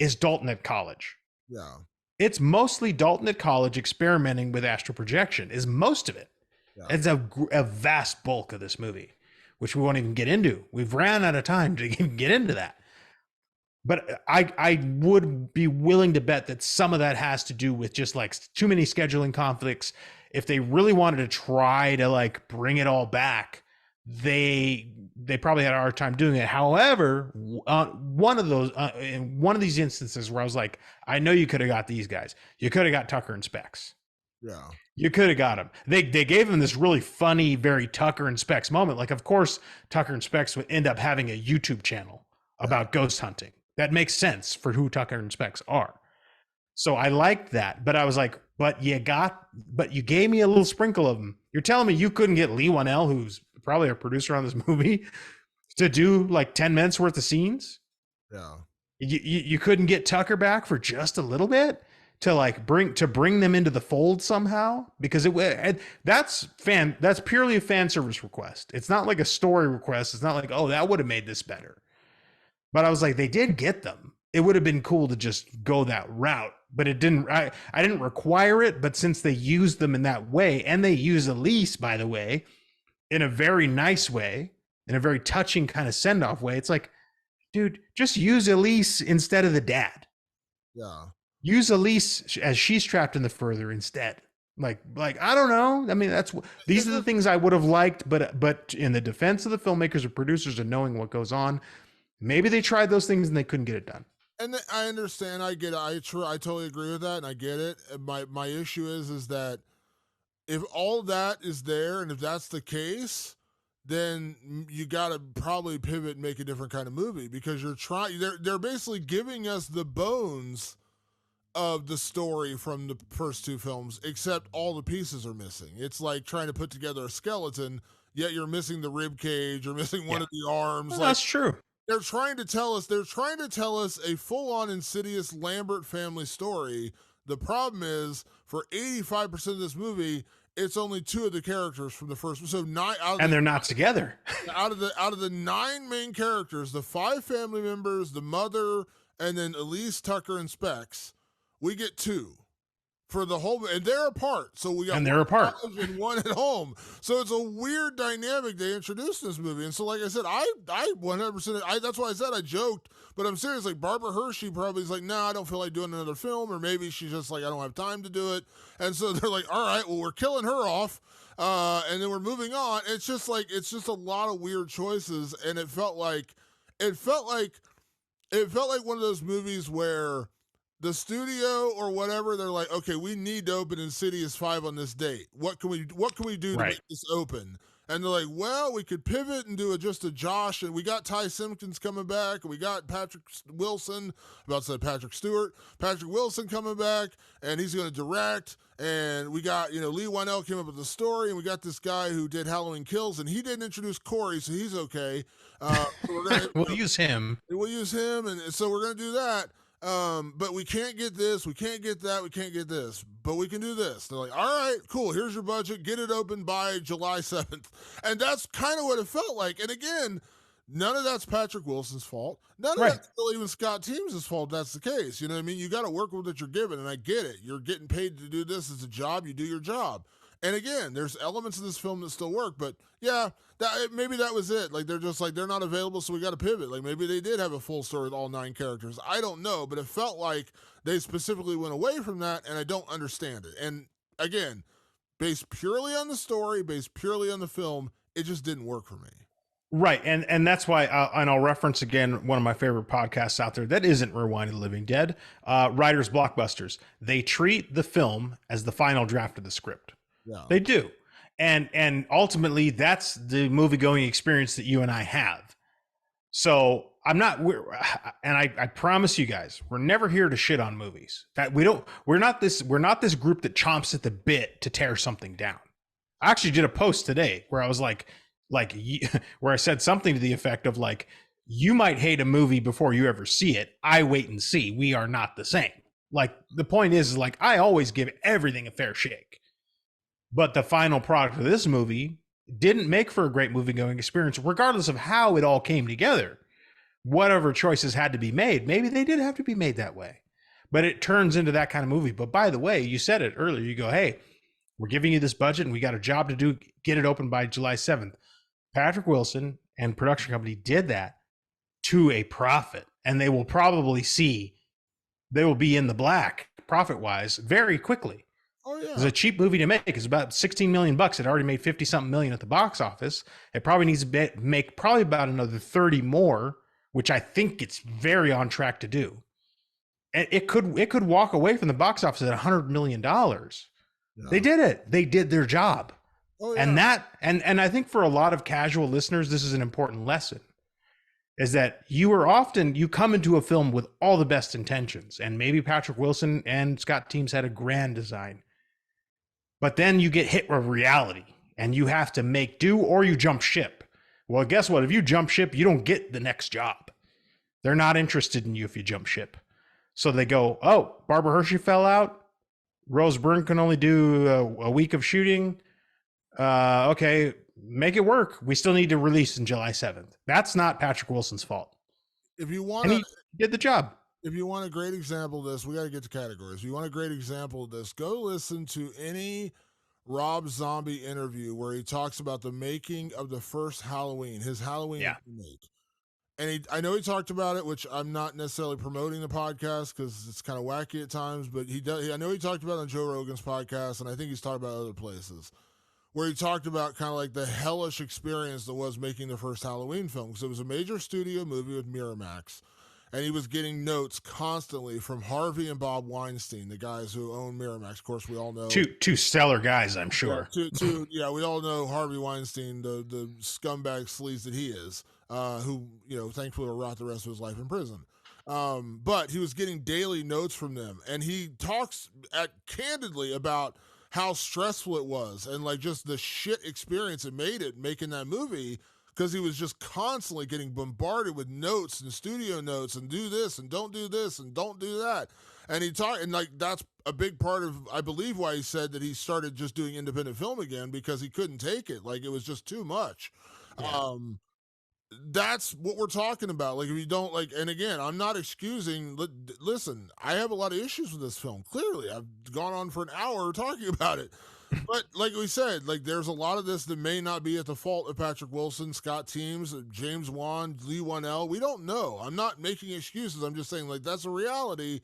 [SPEAKER 1] is Dalton at college.
[SPEAKER 2] Yeah.
[SPEAKER 1] It's mostly Dalton at college experimenting with astral projection is most of it. Yeah. It's a vast bulk of this movie, which we won't even get into. We've ran out of time to even get into that. But I would be willing to bet that some of that has to do with just like too many scheduling conflicts. If they really wanted to try to like bring it all back, they probably had a hard time doing it. However, in one of these instances where I was like, I know you could have got these guys. You could have got Tucker and Specs.
[SPEAKER 2] Yeah.
[SPEAKER 1] You could have got them. They gave him this really funny, very Tucker and Specs moment. Like, of course, Tucker and Specs would end up having a YouTube channel about ghost hunting. That makes sense for who Tucker and Specs are. So I liked that, but I was like, but you gave me a little sprinkle of them. You're telling me you couldn't get Lee Wanell, who's probably a producer on this movie, to do like 10 minutes worth of scenes?
[SPEAKER 2] Yeah.
[SPEAKER 1] You couldn't get Tucker back for just a little bit to like bring them into the fold somehow? Because that's purely a fan service request. It's not like a story request. It's not like, oh, that would have made this better. But I was like, they did get them. It would have been cool to just go that route, but it didn't. I didn't require it, but since they used them in that way, and they use Elise, by the way, in a very nice way, in a very touching kind of send-off way, it's like, dude, just use Elise instead of the dad.
[SPEAKER 2] Yeah.
[SPEAKER 1] Use Elise as she's trapped in the further instead. Like I don't know. I mean, these are the things I would have liked, but in the defense of the filmmakers or producers and knowing what goes on, maybe they tried those things and they couldn't get it done.
[SPEAKER 2] And I understand. I get it. I totally agree with that, and I get it. And my issue is that if all that is there, and if that's the case, then you got to probably pivot and make a different kind of movie, because they're basically giving us the bones of the story from the first two films, except all the pieces are missing. It's like trying to put together a skeleton, yet you're missing the rib cage, you're missing one of the arms.
[SPEAKER 1] Well, that's true.
[SPEAKER 2] They're trying to tell us a full-on Insidious Lambert family story. The problem is, for 85% of this movie, it's only two of the characters from the first. So
[SPEAKER 1] they're not together.
[SPEAKER 2] out of the 9 main characters, the 5 family members, the mother, and then Elise, Tucker, and Specs, we get 2 for the whole, and they're apart. So we got
[SPEAKER 1] they're apart
[SPEAKER 2] and one at home. So it's a weird dynamic they introduced in this movie. And so, like I said, I 100%. That's why I said I joked, but I'm serious. Like Barbara Hershey probably is like, no, I don't feel like doing another film, or maybe she's just like, I don't have time to do it. And so they're like, all right, well, we're killing her off, and then we're moving on. It's just a lot of weird choices, and it felt like one of those movies where the studio or whatever, they're like, okay, we need to open Insidious 5 on this date. What can we do to make this open? And they're like, well, we could pivot and do just a Josh, and we got Ty Simpkins coming back, and we got Patrick Wilson, about to say Patrick Stewart, Patrick Wilson coming back, and he's going to direct, and we got, Lee Wanell came up with the story, and we got this guy who did Halloween Kills, and he didn't introduce Corey, so he's okay. So
[SPEAKER 1] we'll use him.
[SPEAKER 2] We'll use him, and so we're going to do that. But we can't get this, we can't get that, we can't get this, but we can do this. They're like, all right, cool, here's your budget, get it open by July 7th. And that's kind of what it felt like. And again, none of that's Patrick Wilson's fault. None of that's really even Scott Teems' fault. That's the case. You know what I mean? You got to work with what you're given, and I get it. You're getting paid to do this as a job. You do your job. And again, there's elements of this film that still work, but yeah, maybe that was it. Like, they're just like, they're not available, so we got to pivot. Like, maybe they did have a full story with all 9 characters. I don't know, but it felt like they specifically went away from that, and I don't understand it. And again, based purely on the story, based purely on the film, it just didn't work for me.
[SPEAKER 1] Right, and that's why, and I'll reference again one of my favorite podcasts out there that isn't Rewind of the Living Dead, Writers Blockbusters. They treat the film as the final draft of the script.
[SPEAKER 2] Yeah.
[SPEAKER 1] They do. And ultimately, that's the movie going experience that you and I have. So I promise you guys, we're never here to shit on movies. That we're not this group that chomps at the bit to tear something down. I actually did a post today where I was like where I said something to the effect of like, you might hate a movie before you ever see it. I wait and see. We are not the same. Like, the point is like, I always give everything a fair shake. But the final product of this movie didn't make for a great movie-going experience, regardless of how it all came together. Whatever choices had to be made, maybe they did have to be made that way. But it turns into that kind of movie. But by the way, you said it earlier. You go, hey, we're giving you this budget, and we got a job to do, get it open by July 7th. Patrick Wilson and production company did that to a profit. And they will probably be in the black, profit-wise, very quickly.
[SPEAKER 2] Oh
[SPEAKER 1] It was
[SPEAKER 2] yeah.
[SPEAKER 1] a cheap movie to make. It's about 16 million bucks. It already made 50 something million at the box office. It probably needs to make probably about another 30 more, which I think it's very on track to do. And it could walk away from the box office at $100 million. They
[SPEAKER 2] Yeah.
[SPEAKER 1] did it. They did their job.
[SPEAKER 2] Oh
[SPEAKER 1] And
[SPEAKER 2] yeah.
[SPEAKER 1] and I think for a lot of casual listeners, this is an important lesson. Is that you come into a film with all the best intentions, and maybe Patrick Wilson and Scott Teems had a grand design, but then you get hit with reality, and you have to make do or you jump ship. Well, guess what? If you jump ship, you don't get the next job. They're not interested in you if you jump ship. So they go, oh, Barbara Hershey fell out. Rose Byrne can only do a week of shooting. Okay, make it work. We still need to release in July 7th. That's not Patrick Wilson's fault.
[SPEAKER 2] If you want
[SPEAKER 1] And
[SPEAKER 2] to,
[SPEAKER 1] he did the job.
[SPEAKER 2] if you want a great example of this, we got to get to categories. If you want a great example of this, go listen to any Rob Zombie interview where he talks about the making of the first Halloween, his Halloween remake. And I know he talked about it, which I'm not necessarily promoting the podcast because it's kind of wacky at times, but he does. I know he talked about it on Joe Rogan's podcast, and I think he's talked about other places where he talked about kind of like the hellish experience that was making the first Halloween film, because it was a major studio movie with Miramax, and he was getting notes constantly from Harvey and Bob Weinstein, the guys who own Miramax. Of course, we all know
[SPEAKER 1] Two stellar guys, I'm sure.
[SPEAKER 2] Yeah, we all know Harvey Weinstein, the scumbag sleaze that he is, who thankfully will rot the rest of his life in prison. But he was getting daily notes from them, and he talks candidly about how stressful it was and like just the shit experience it made it making that movie, because he was just constantly getting bombarded with notes and studio notes and do this and don't do this and don't do that. And he talked, and like that's a big part of, I believe, why he said that he started just doing independent film again, because he couldn't take it. Like it was just too much.
[SPEAKER 1] Yeah.
[SPEAKER 2] That's what we're talking about. Like if you don't like, and again, I'm not excusing. Listen, I have a lot of issues with this film. Clearly, I've gone on for an hour talking about it. But like we said, like there's a lot of this that may not be at the fault of Patrick Wilson, Scott Teems, James Wan, Lee Wanell. We don't know. I'm not making excuses. I'm just saying like that's a reality.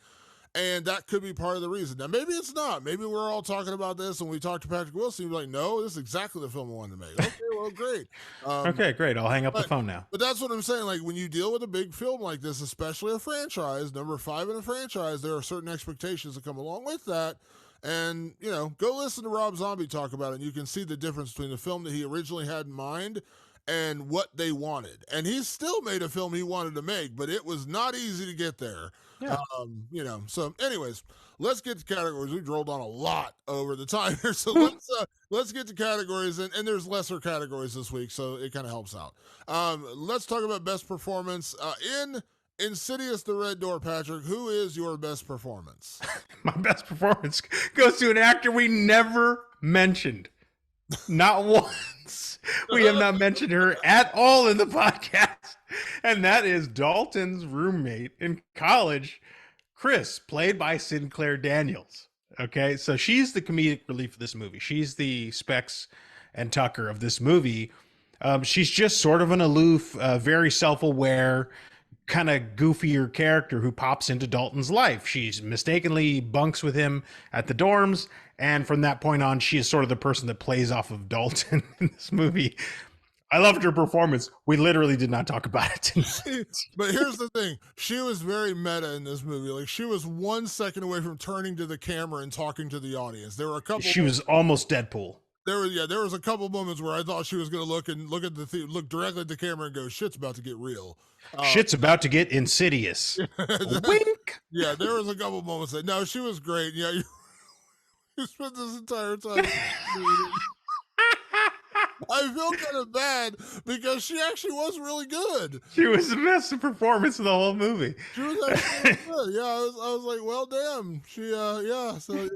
[SPEAKER 2] And that could be part of the reason. Now, maybe it's not. Maybe we're all talking about this and we talk to Patrick Wilson. You're like, no, this is exactly the film I wanted to make. Okay, well, great.
[SPEAKER 1] Okay, great. I'll hang up the phone now.
[SPEAKER 2] But that's what I'm saying. Like, when you deal with a big film like this, especially a franchise, number 5 in a franchise, there are certain expectations that come along with that. And, go listen to Rob Zombie talk about it, and you can see the difference between the film that he originally had in mind and what they wanted. And he still made a film he wanted to make, but it was not easy to get there.
[SPEAKER 1] Yeah.
[SPEAKER 2] So anyways, let's get to categories. We drilled on a lot over the time here. So let's get to categories, and there's lesser categories this week, so it kind of helps out. Let's talk about best performance in Insidious the Red Door. Patrick, who is your best performance?
[SPEAKER 1] My best performance goes to an actor we never mentioned. Not once. We have not mentioned her at all in the podcast. And that is Dalton's roommate in college, Chris, played by Sinclair Daniels. Okay, so she's the comedic relief of this movie. She's the Specs and Tucker of this movie. She's just sort of an aloof, very self-aware, kind of goofier character who pops into Dalton's life. She's mistakenly bunks with him at the dorms, and from that point on, she is sort of the person that plays off of Dalton in this movie. I loved her performance. We literally did not talk about it tonight.
[SPEAKER 2] But here's the thing. She was very meta in this movie. Like, she was 1 second away from turning to the camera and talking to the audience. There were a couple.
[SPEAKER 1] She was almost Deadpool.
[SPEAKER 2] There was a couple moments where I thought she was going to look directly at the camera and go, "Shit's about to get real.
[SPEAKER 1] Shit's about to get insidious." Wink.
[SPEAKER 2] Yeah, there was a couple moments that no, she was great. Yeah, you spent this entire time. I feel kind of bad because she actually was really good.
[SPEAKER 1] She was the best performance of the whole movie.
[SPEAKER 2] She was actually really good. Yeah, I was like, well, damn. She, yeah. So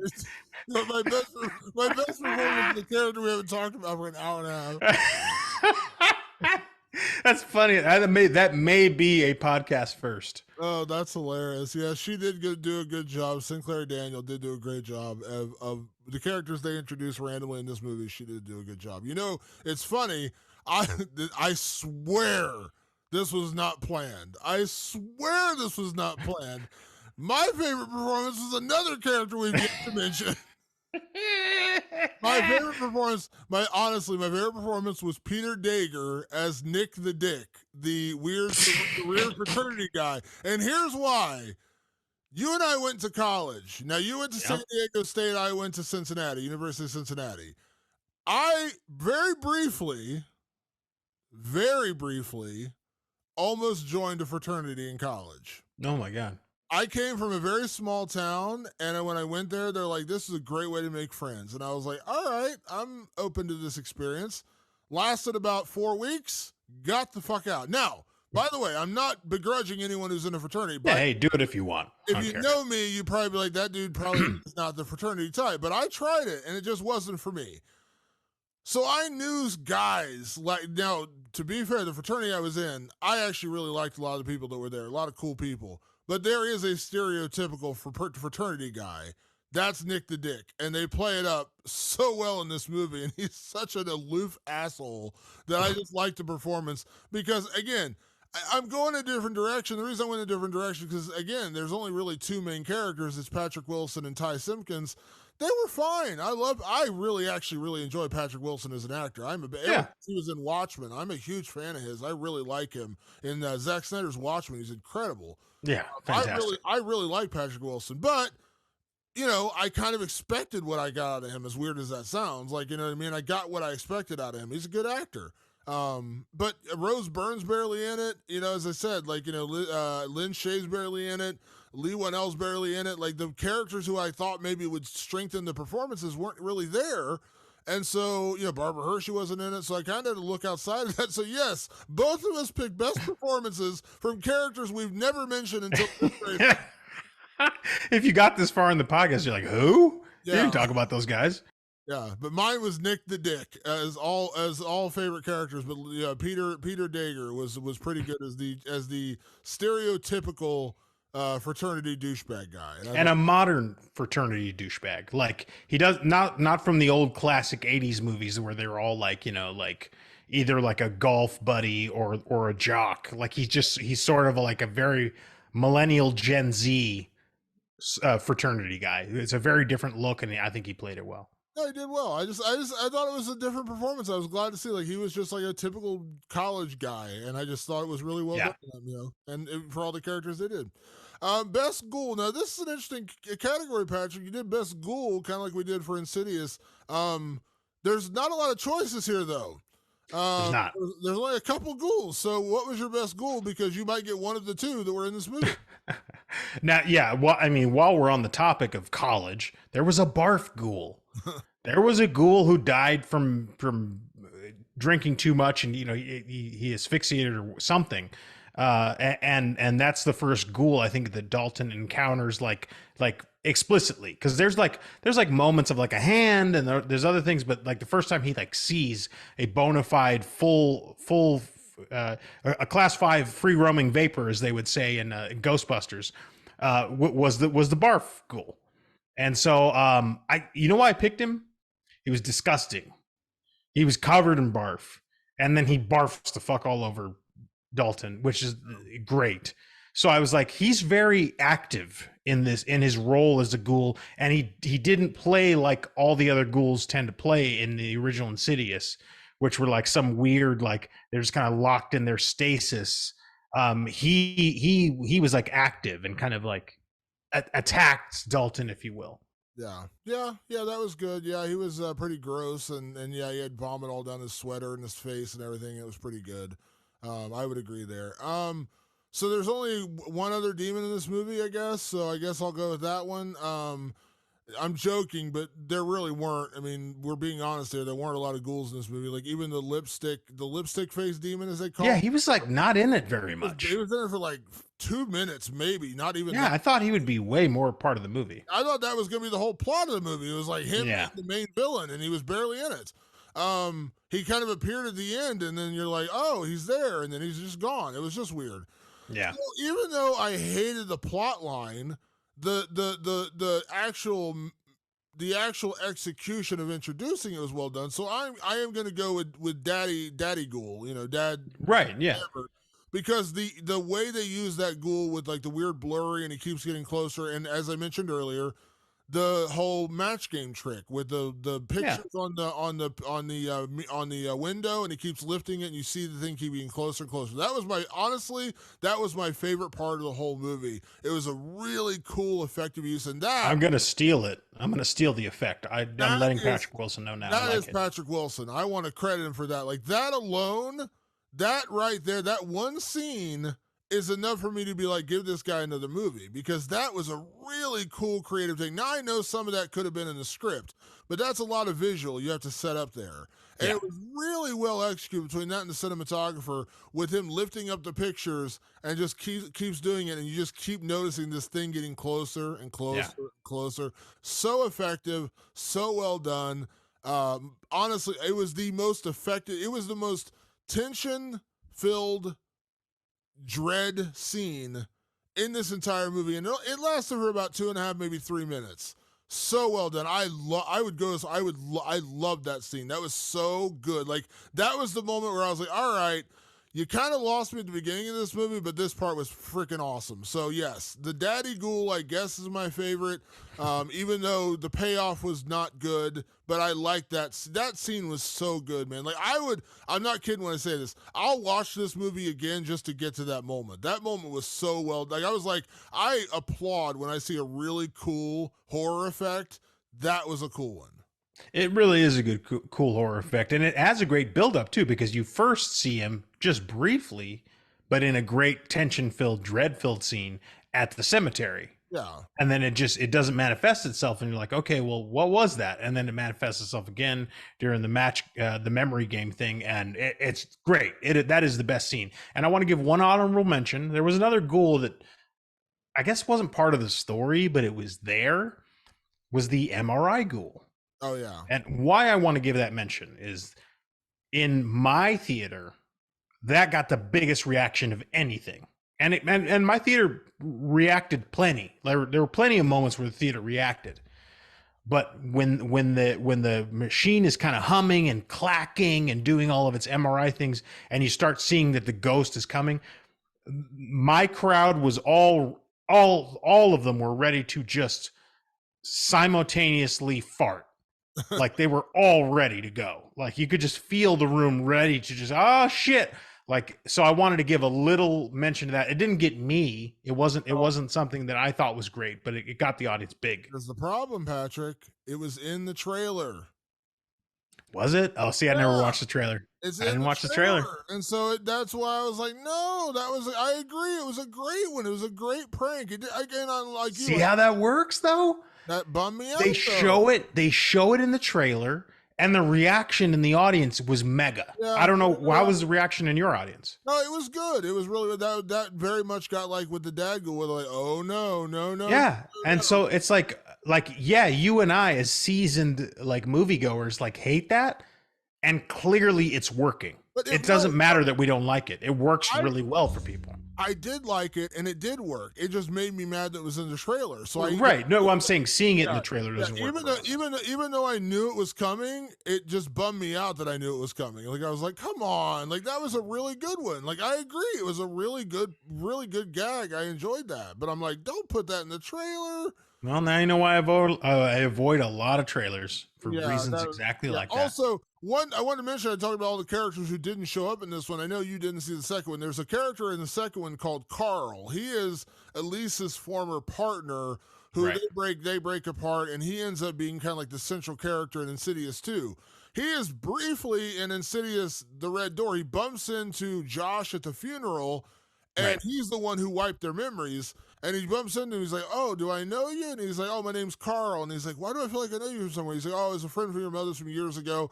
[SPEAKER 2] my best performance is the character we haven't talked about for an hour and a half.
[SPEAKER 1] That's funny. That may be a podcast first.
[SPEAKER 2] Oh, that's hilarious. Yeah, she did do a good job. Sinclair Daniel did do a great job of the characters they introduced randomly in this movie. She did do a good job. It's funny. I swear this was not planned. I swear this was not planned. My favorite performance was another character we've yet to mention. My favorite performance, my favorite performance was Peter Dager as Nick the Dick, the weird fraternity guy. And here's why. You and I went to college. Now you went to San
[SPEAKER 1] Yep.
[SPEAKER 2] Diego State, I went to Cincinnati, University of Cincinnati. I very briefly almost joined a fraternity in college.
[SPEAKER 1] Oh my god.
[SPEAKER 2] I came from a very small town, and when I went there, they're like, "This is a great way to make friends." And I was like, "All right, I'm open to this experience." Lasted about 4 weeks, got the fuck out. Now, by the way, I'm not begrudging anyone who's in a fraternity,
[SPEAKER 1] Yeah,
[SPEAKER 2] but
[SPEAKER 1] hey, do it if you want.
[SPEAKER 2] if you know me, you probably be like, "That dude probably is not the fraternity type." But I tried it, and it just wasn't for me. So I knew guys like, now, to be fair, the fraternity I was in, I actually really liked a lot of the people that were there, a lot of cool people. But there is a stereotypical fraternity guy. That's Nick the Dick. And they play it up so well in this movie. And he's such an aloof asshole that I just like the performance. Because, again, I'm going a different direction. The reason I went a different direction, because, again, there's only really two main characters. It's Patrick Wilson and Ty Simpkins. They were fine. I really enjoy Patrick Wilson as an actor. He was in Watchmen. I'm a huge fan of his. I really like him. In Zack Snyder's Watchmen, he's incredible.
[SPEAKER 1] Yeah, fantastic.
[SPEAKER 2] I really like Patrick Wilson, but I kind of expected what I got out of him, as weird as that sounds. Like, you know what I mean? I got what I expected out of him. He's a good actor. But Rose Byrne's barely in it. As I said, like, Lynn Shaye's barely in it. Lee Whannell's barely in it. Like, the characters who I thought maybe would strengthen the performances weren't really there. And so, Barbara Hershey wasn't in it. So I kind of had to look outside of that. So yes, both of us picked best performances from characters we've never mentioned until this.
[SPEAKER 1] If you got this far in the podcast, you're like, who?
[SPEAKER 2] Yeah.
[SPEAKER 1] You didn't talk about those guys.
[SPEAKER 2] Yeah, but mine was Nick the Dick as all favorite characters. But Peter Dager was pretty good as the stereotypical fraternity douchebag guy,
[SPEAKER 1] and a modern fraternity douchebag. Like, he does not from the old classic 80s movies where they're all like, like either like a golf buddy or a jock. Like, he's sort of like a very millennial Gen Z fraternity guy. It's a very different look, and I think he played it well.
[SPEAKER 2] No, he did well. I thought it was a different performance. I was glad to see, like, he was just like a typical college guy, and I just thought it was really well done, and for all the characters they did. Best Ghoul. Now, this is an interesting category, Patrick. You did Best Ghoul, kind of like we did for Insidious. There's not a lot of choices here, though.
[SPEAKER 1] There's not.
[SPEAKER 2] There's only a couple ghouls. So what was your best ghoul? Because you might get one of the two that were in this movie.
[SPEAKER 1] Now, yeah, well, I mean, while we're on the topic of college, there was a barf ghoul. There was a ghoul who died from drinking too much, and he asphyxiated or something. And that's the first ghoul I think that Dalton encounters like explicitly, because there's moments of like a hand and there's other things, but like the first time he like sees a bona fide full a class 5 free roaming vapor, as they would say in Ghostbusters, was the barf ghoul. And so you know why I picked him? He was disgusting. He was covered in barf, and then he barfs the fuck all over Dalton, which is great. So I was like, he's very active in his role as a ghoul, and he didn't play like all the other ghouls tend to play in the original Insidious, which were like some weird, like they're just kind of locked in their stasis. He was like active and kind of like attacked Dalton, if you will.
[SPEAKER 2] Yeah, that was good. Yeah, he was pretty gross, and yeah, he had vomit all down his sweater and his face and everything. It was pretty good. I would agree there. So there's only one other demon in this movie, I guess. So I guess I'll go with that one. I'm joking, but there really weren't. I mean, we're being honest here. There weren't a lot of ghouls in this movie. Like, even the lipstick face demon, as they call
[SPEAKER 1] Yeah,
[SPEAKER 2] him.
[SPEAKER 1] he was like not in it very much.
[SPEAKER 2] He was in it for like 2 minutes, maybe, not even.
[SPEAKER 1] Yeah,
[SPEAKER 2] that.
[SPEAKER 1] I thought he would be way more part of the movie.
[SPEAKER 2] I thought that was going to be the whole plot of the movie. It was like him
[SPEAKER 1] Yeah.
[SPEAKER 2] being the main villain, and he was barely in it. He kind of appeared at the end, and then you're like, oh, he's there, and then he's just gone. It was just weird.
[SPEAKER 1] Yeah.
[SPEAKER 2] So even though I hated the plot line, the actual execution of introducing it was well done. So I am going to go with Daddy Ghoul, Dad.
[SPEAKER 1] Right. Yeah.
[SPEAKER 2] Whatever. Because the way they use that ghoul with like the weird blurry, and he keeps getting closer, and as I mentioned earlier, the whole match game trick with the
[SPEAKER 1] Yeah.
[SPEAKER 2] pictures on the window, and he keeps lifting it, and you see the thing keep getting closer and closer. That was my favorite part of the whole movie. It was a really cool, effective use, and
[SPEAKER 1] I'm gonna steal it. I'm gonna steal the effect. I'm
[SPEAKER 2] that
[SPEAKER 1] letting
[SPEAKER 2] is
[SPEAKER 1] Patrick Wilson know now. I
[SPEAKER 2] that is
[SPEAKER 1] like it.
[SPEAKER 2] Patrick Wilson. I want to credit him for that. Like that alone, that right there, that one scene is enough for me to be like, give this guy another movie, because that was a really cool creative thing. Now I know some of that could have been in the script, but that's a lot of visual you have to set up there. And
[SPEAKER 1] Yeah.
[SPEAKER 2] it was really well executed between that and the cinematographer, with him lifting up the pictures and just keeps doing it, and you just keep noticing this thing getting closer and closer
[SPEAKER 1] Yeah.
[SPEAKER 2] and closer. So effective, so well done. Honestly, it was the most effective. It was the most tension filled dread scene in this entire movie, and it lasted for about 2.5, maybe 3 minutes. So well done. I loved that scene. That was so good. Like that was the moment where I was like, all right, you kind of lost me at the beginning of this movie, but this part was freaking awesome. So yes, the Daddy Ghoul, I guess, is my favorite. Even though the payoff was not good, but I like that scene was so good, man. Like I'm not kidding when I say this. I'll watch this movie again just to get to that moment. That moment was so well. Like I was like, I applaud when I see a really cool horror effect. That was a cool one.
[SPEAKER 1] It really is a good, cool horror effect, and it has a great build-up too, because you first see him just briefly, but in a great tension-filled, dread-filled scene at the cemetery,
[SPEAKER 2] Yeah.
[SPEAKER 1] and then it doesn't manifest itself, and you're like, okay, well, what was that? And then it manifests itself again during the match, the memory game thing, and it's great. That is the best scene. And I want to give one honorable mention. There was another ghoul that I guess wasn't part of the story, but it was there. Was the MRI ghoul.
[SPEAKER 2] Oh yeah.
[SPEAKER 1] And why I want to give that mention is in my theater, that got the biggest reaction of anything. And my theater reacted plenty. There were plenty of moments where the theater reacted. But when the machine is kind of humming and clacking and doing all of its MRI things, and you start seeing that the ghost is coming, my crowd was all of them were ready to just simultaneously fart. Like they were all ready to go. Like you could just feel the room ready to just, oh shit. Like, so I wanted to give a little mention to that. It didn't get me. It wasn't something that I thought was great, but it got the audience big.
[SPEAKER 2] There's the problem, Patrick. It was in the trailer.
[SPEAKER 1] Was it? Oh, see, I never watched the trailer.
[SPEAKER 2] It's
[SPEAKER 1] I
[SPEAKER 2] in
[SPEAKER 1] didn't
[SPEAKER 2] the
[SPEAKER 1] watch the trailer.
[SPEAKER 2] And so that's why I was like, no, I agree. It was a great one. It was a great prank. Again, unlike you.
[SPEAKER 1] See how that works though?
[SPEAKER 2] That bummed me out.
[SPEAKER 1] They show it in the trailer, and the reaction in the audience was mega.
[SPEAKER 2] Yeah,
[SPEAKER 1] I don't know, how was the reaction in your audience?
[SPEAKER 2] No, it was good. It was really that very much got like with the dad go with like, oh no.
[SPEAKER 1] Yeah.
[SPEAKER 2] No.
[SPEAKER 1] And so it's like yeah, you and I as seasoned like moviegoers like hate that, and clearly it's working. But it doesn't matter that we don't like it. It works really well for people.
[SPEAKER 2] I did like it, and it did work. It just made me mad that it was in the trailer. So
[SPEAKER 1] No, I'm saying seeing it in the trailer doesn't work.
[SPEAKER 2] Even though I knew it was coming, it just bummed me out that I knew it was coming. Like I was like, come on, like that was a really good one. Like I agree, it was a really good gag. I enjoyed that, but I'm like, don't put that in the trailer.
[SPEAKER 1] Well, now you know why I avoid a lot of trailers for reasons exactly like that.
[SPEAKER 2] Also, I wanted to mention, I talked about all the characters who didn't show up in this one. I know you didn't see the second one. There's a character in the second one called Carl. He is Elise's former partner who they break apart, and he ends up being kind of like the central character in Insidious 2. He is briefly in Insidious The Red Door. He bumps into Josh at the funeral, and he's the one who wiped their memories. And he bumps into him. He's like, oh, do I know you? And he's like, oh, my name's Carl. And he's like, why do I feel like I know you from somewhere? He's like, oh, I was a friend from your mother's from years ago.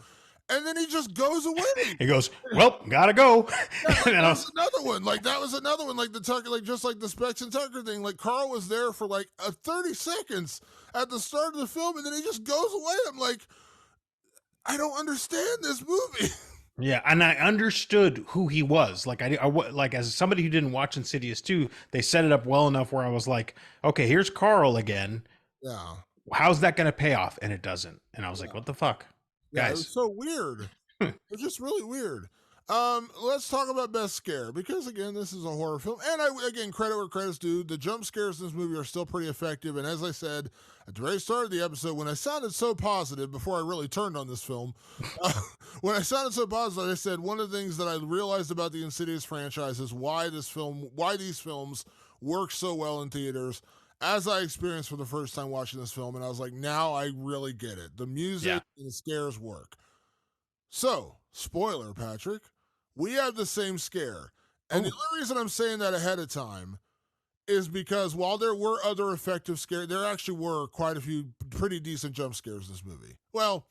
[SPEAKER 2] And then he just goes away.
[SPEAKER 1] He goes, well, gotta go.
[SPEAKER 2] That was another one. Like, that was another one. Like the Tucker, like just like the Specs and Tucker thing. Like Carl was there for like 30 seconds at the start of the film, and then he just goes away. I'm like, I don't understand this movie.
[SPEAKER 1] Yeah, and I understood who he was. Like I like as somebody who didn't watch Insidious 2, they set it up well enough where I was like, okay, here's Carl again.
[SPEAKER 2] Yeah.
[SPEAKER 1] How's that going to pay off? And it doesn't. And I was like, what the fuck?
[SPEAKER 2] Yeah,
[SPEAKER 1] Guys.
[SPEAKER 2] it was so weird. It's just really weird. Let's talk about best scare because again, this is a horror film, and again credit where credit's due. The jump scares in this movie are still pretty effective, and as I said at the very start of the episode, when I sounded so positive before I really turned on this film, uh, when I sounded so positive, I said one of the things that I realized about the Insidious franchise is why these films work so well in theaters. As I experienced for the first time watching this film, and I was like, now I really get it. The music and the scares work. So, spoiler, Patrick, we have the same scare. And the only reason I'm saying that ahead of time is because while there were other effective scares, there actually were quite a few pretty decent jump scares in this movie. Well,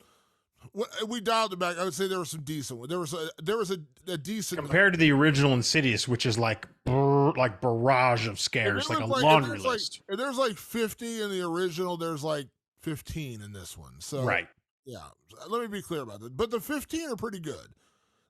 [SPEAKER 2] we dialed it back. I would say there were some decent ones. There was a decent
[SPEAKER 1] compared to the original Insidious, which is like barrage of scares, like a laundry list.
[SPEAKER 2] If there's like 50 in the original, there's like 15 in this one. So
[SPEAKER 1] right.
[SPEAKER 2] Yeah, let me be clear about that. But the 15 are pretty good.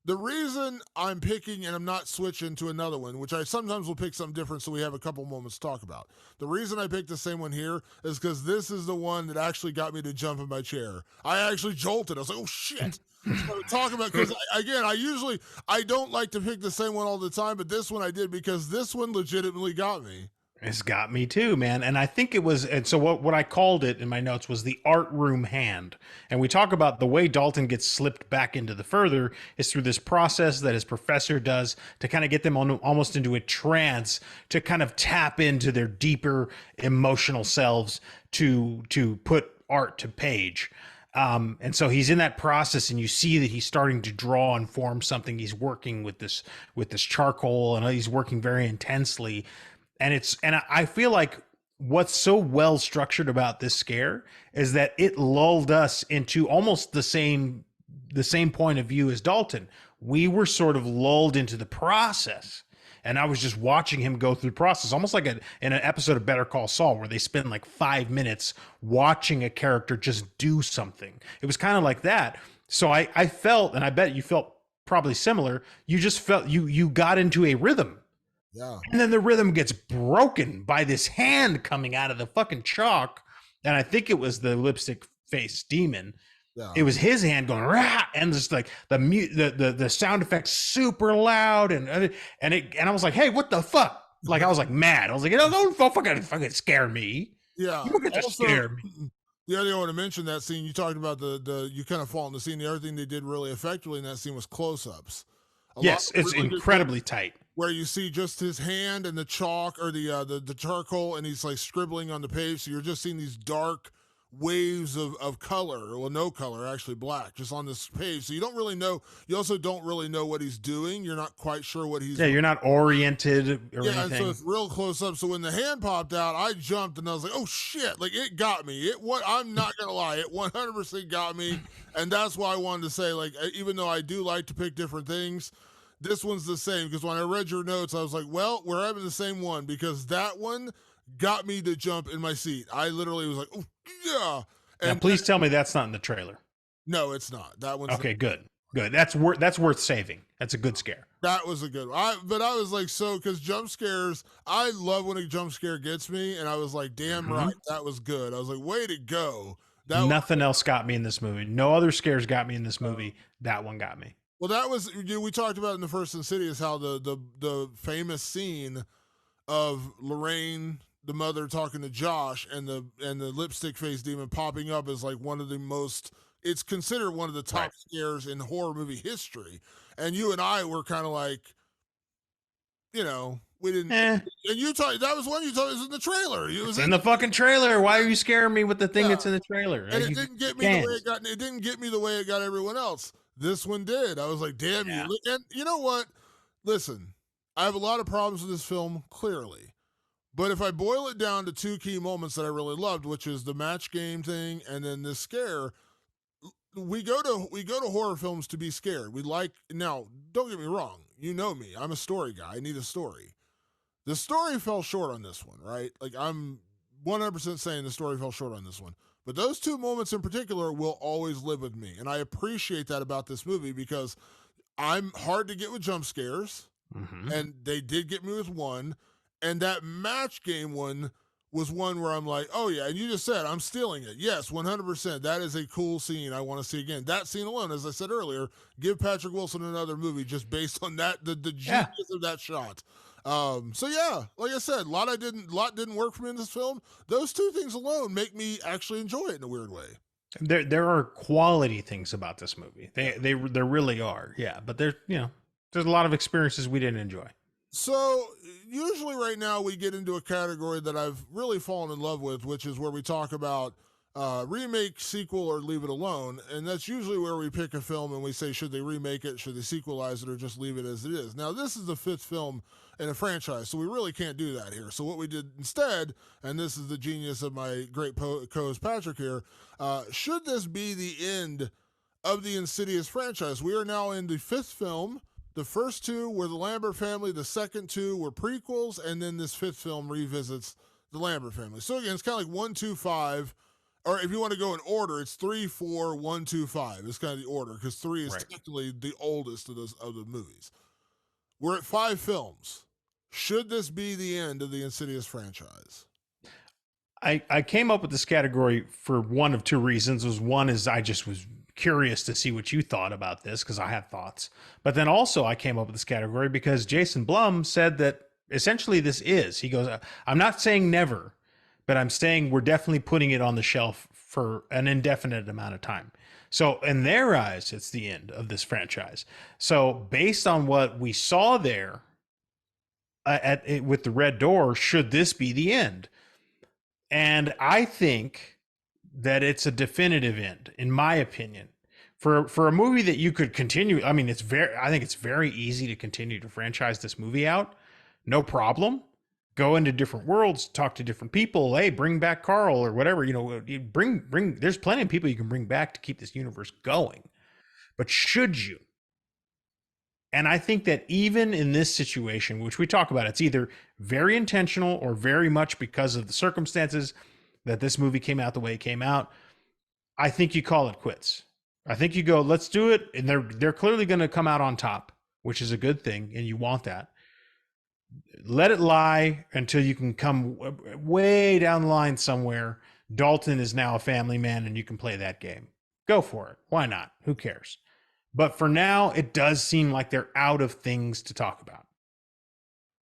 [SPEAKER 2] The reason I'm picking and I'm not switching to another one, which I sometimes will pick something different so we have a couple moments to talk about. The reason I picked the same one here is because this is the one that actually got me to jump in my chair. I actually jolted. I was like, oh, shit. So talking about, because again, I don't like to pick the same one all the time, but this one I did because this one legitimately got me.
[SPEAKER 1] It's got me too, man. And I think it was, and so what I called it in my notes was the art room hand. And we talk about the way Dalton gets slipped back into the further is through this process that his professor does to kind of get them almost into a trance, to kind of tap into their deeper emotional selves to put art to page. And so he's in that process, and you see that he's starting to draw and form something. He's working with this charcoal, and he's working very intensely. And I feel like what's so well structured about this scare is that it lulled us into almost the same point of view as Dalton. We were sort of lulled into the process. And I was just watching him go through the process, almost like in an episode of Better Call Saul, where they spend like 5 minutes watching a character just do something. It was kind of like that. So I felt, and I bet you felt probably similar, you just felt you got into a rhythm.
[SPEAKER 2] Yeah.
[SPEAKER 1] And then the rhythm gets broken by this hand coming out of the fucking chalk. And I think it was the lipstick face demon. Yeah. It was his hand going rah, and just like the sound effects super loud, and I was like, hey, what the fuck? Like I was like mad. I was like, don't fucking scare me.
[SPEAKER 2] Yeah.
[SPEAKER 1] You can just scare me.
[SPEAKER 2] The other thing I want to mention, that scene you talked about, the you kind of fall in the scene. The other thing they did really effectively in that scene was close-ups.
[SPEAKER 1] Yes, it's really incredibly tight.
[SPEAKER 2] Where you see just his hand and the chalk or the charcoal, and he's like scribbling on the page. So you're just seeing these dark waves of color. Well, no color, actually black, just on this page. So you don't really know. You also don't really know what he's doing. You're not quite sure what he's doing.
[SPEAKER 1] You're not oriented or anything.
[SPEAKER 2] And so it's real close up. So when the hand popped out, I jumped and I was like, oh shit, like it got me. I'm not going to lie. It 100% got me. And that's why I wanted to say, like, even though I do like to pick different things, this one's the same, because when I read your notes, I was like, well, we're having the same one, because that one got me to jump in my seat. I literally was like, oh, yeah.
[SPEAKER 1] And now, please tell me that's not in the trailer.
[SPEAKER 2] No, it's not. That one's
[SPEAKER 1] okay. Good. That's worth saving. That's a good scare.
[SPEAKER 2] That was a good one. But I was like, so, because jump scares, I love when a jump scare gets me, and I was like, damn right, that was good. I was like, way to go.
[SPEAKER 1] Nothing else got me in this movie. No other scares got me in this movie. That one got me.
[SPEAKER 2] Well, that was, we talked about in the first Insidious how the famous scene of Lorraine, the mother, talking to Josh, and the lipstick face demon popping up is like one of the most, it's considered one of the top scares in horror movie history. And you and I were kind of like, we didn't. And that was one you told us in the trailer. It was
[SPEAKER 1] in the fucking trailer. Why are you scaring me with the thing that's in the trailer?
[SPEAKER 2] And it didn't get me the way it got. It didn't get me the way it got everyone else. This one did. I was like, damn you. And you know what? Listen, I have a lot of problems with this film, clearly. But if I boil it down to two key moments that I really loved, which is the match game thing and then this scare, we go to horror films to be scared. Now, don't get me wrong. You know me. I'm a story guy. I need a story. The story fell short on this one, right? Like, I'm 100% saying the story fell short on this one. But those two moments in particular will always live with me. And I appreciate that about this movie, because I'm hard to get with jump scares. Mm-hmm. And they did get me with one. And that match game one was one where I'm like, oh yeah, and you just said I'm stealing it. Yes, 100%. That is a cool scene I want to see again. That scene alone, as I said earlier, give Patrick Wilson another movie just based on that the
[SPEAKER 1] Yeah.
[SPEAKER 2] genius of that shot. So yeah, like I said, lot didn't work for me in this film. Those two things alone make me actually enjoy it in a weird way.
[SPEAKER 1] There are quality things about this movie. There really are. Yeah, but there's a lot of experiences we didn't enjoy.
[SPEAKER 2] So usually right now we get into a category that I've really fallen in love with, which is where we talk about remake, sequel, or leave it alone. And that's usually where we pick a film and we say, should they remake it, should they sequelize it, or just leave it as it is. Now, this is the fifth film in a franchise, so we really can't do that here. So what we did instead, and this is the genius of my great co-host Patrick here, should this be the end of the Insidious franchise? We are now in the fifth film. The first two were the Lambert family. The second two were prequels. And then this fifth film revisits the Lambert family. So again, it's kind of like 1, 2, 5. Or if you want to go in order, it's 3, 4, 1, 2, 5. It's kind of the order because 3 is
[SPEAKER 1] Right.
[SPEAKER 2] technically the oldest of the movies. We're at 5 films. Should this be the end of the Insidious franchise?
[SPEAKER 1] I came up with this category for one of two reasons. One is I just was curious to see what you thought about this because I have thoughts. But then also I came up with this category because Jason Blum said that essentially he goes, I'm not saying never, but I'm saying we're definitely putting it on the shelf for an indefinite amount of time. So in their eyes, it's the end of this franchise. So based on what we saw there with the Red Door, should this be the end? And I think that it's a definitive end, in my opinion. For a movie that you could continue, I mean, I think it's very easy to continue to franchise this movie out. No problem. Go into different worlds, talk to different people. Hey, bring back Carl or whatever. There's plenty of people you can bring back to keep this universe going. But should you? And I think that even in this situation, which we talk about, it's either very intentional or very much because of the circumstances that this movie came out the way it came out. I think you call it quits. I think you go, let's do it. And they're clearly going to come out on top, which is a good thing. And you want that. Let it lie until you can come way down the line somewhere. Dalton is now a family man and you can play that game. Go for it. Why not? Who cares? But for now, it does seem like they're out of things to talk about.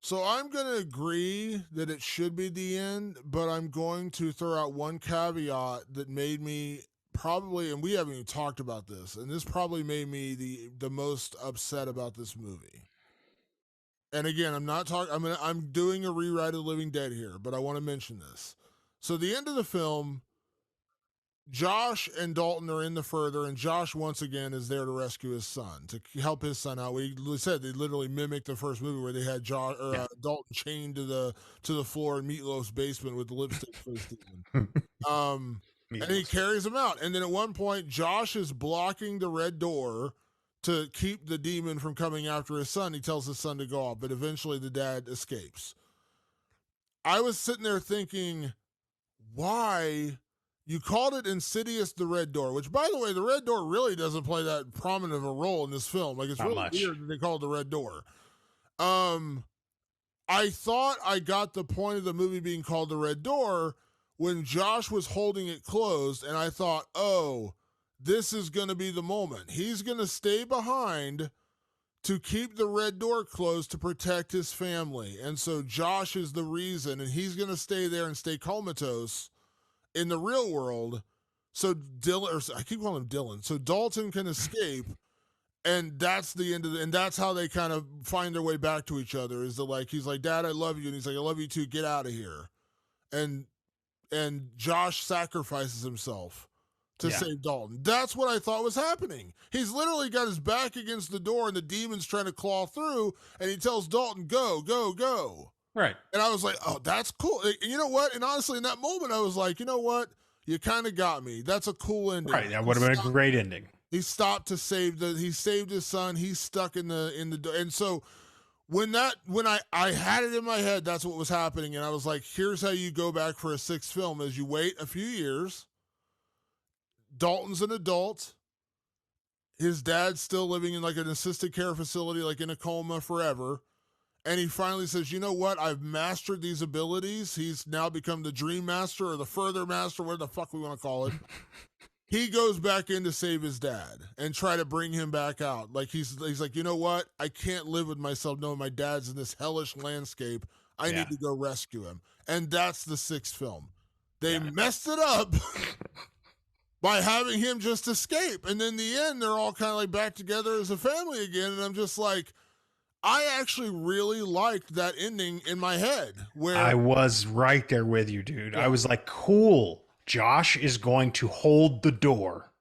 [SPEAKER 2] So I'm going to agree that it should be the end, but I'm going to throw out one caveat that made me probably, and we haven't even talked about this, and this probably made me the most upset about this movie. And again, I'm doing a rewrite of The Living Dead here, but I want to mention this. So the end of the film, Josh and Dalton are in the further, and Josh once again is there to rescue his son, to help his son out. We said they literally mimicked the first movie where they had Dalton chained to the floor in Meatloaf's basement with the lipstick face demon. And he carries him out. And then at one point, Josh is blocking the red door to keep the demon from coming after his son. He tells his son to go off, but eventually the dad escapes. I was sitting there thinking, why? You called it Insidious the Red Door, which, by the way, the Red Door really doesn't play that prominent of a role in this film. Like, it's
[SPEAKER 1] Not
[SPEAKER 2] really
[SPEAKER 1] much.
[SPEAKER 2] weird that they call it the Red Door. I thought I got the point of the movie being called the Red Door when Josh was holding it closed, and I thought, oh, this is going to be the moment. He's going to stay behind to keep the red door closed to protect his family. And so Josh is the reason, and he's going to stay there and stay comatose in the real world. So I keep calling him Dylan. So Dalton can escape, and that's the end of and that's how they kind of find their way back to each other. Is he's like, Dad, I love you, and he's like, I love you too. Get out of here, and Josh sacrifices himself to save Dalton. That's what I thought was happening. He's literally got his back against the door, and the demon's trying to claw through, and he tells Dalton, go, go, go.
[SPEAKER 1] Right.
[SPEAKER 2] And I was like, oh, that's cool. And you know what? And honestly, in that moment, I was like, you know what? You kind of got me. That's a cool ending.
[SPEAKER 1] Right. That would have been a great ending.
[SPEAKER 2] He stopped to he saved his son. He's stuck in the, and so when I had it in my head, that's what was happening. And I was like, here's how you go back for a sixth film is you wait a few years. Dalton's an adult. His dad's still living in like an assisted care facility, like in a coma forever. and he finally says, "You know what? I've mastered these abilities." He's now become the Dream Master or the Further Master, whatever the fuck we want to call it. He goes back in to save his dad and try to bring him back out. Like he's like, "You know what? I can't live with myself knowing my dad's in this hellish landscape. I
[SPEAKER 1] Yeah.
[SPEAKER 2] need to go rescue him." And that's the sixth film. They
[SPEAKER 1] Yeah.
[SPEAKER 2] messed it up by having him just escape. And in the end, they're all kind of like back together as a family again. And I'm just like, I actually really liked that ending in my head where
[SPEAKER 1] I was right there with you, dude.
[SPEAKER 2] Yeah.
[SPEAKER 1] I was like, cool. Josh is going to hold the door.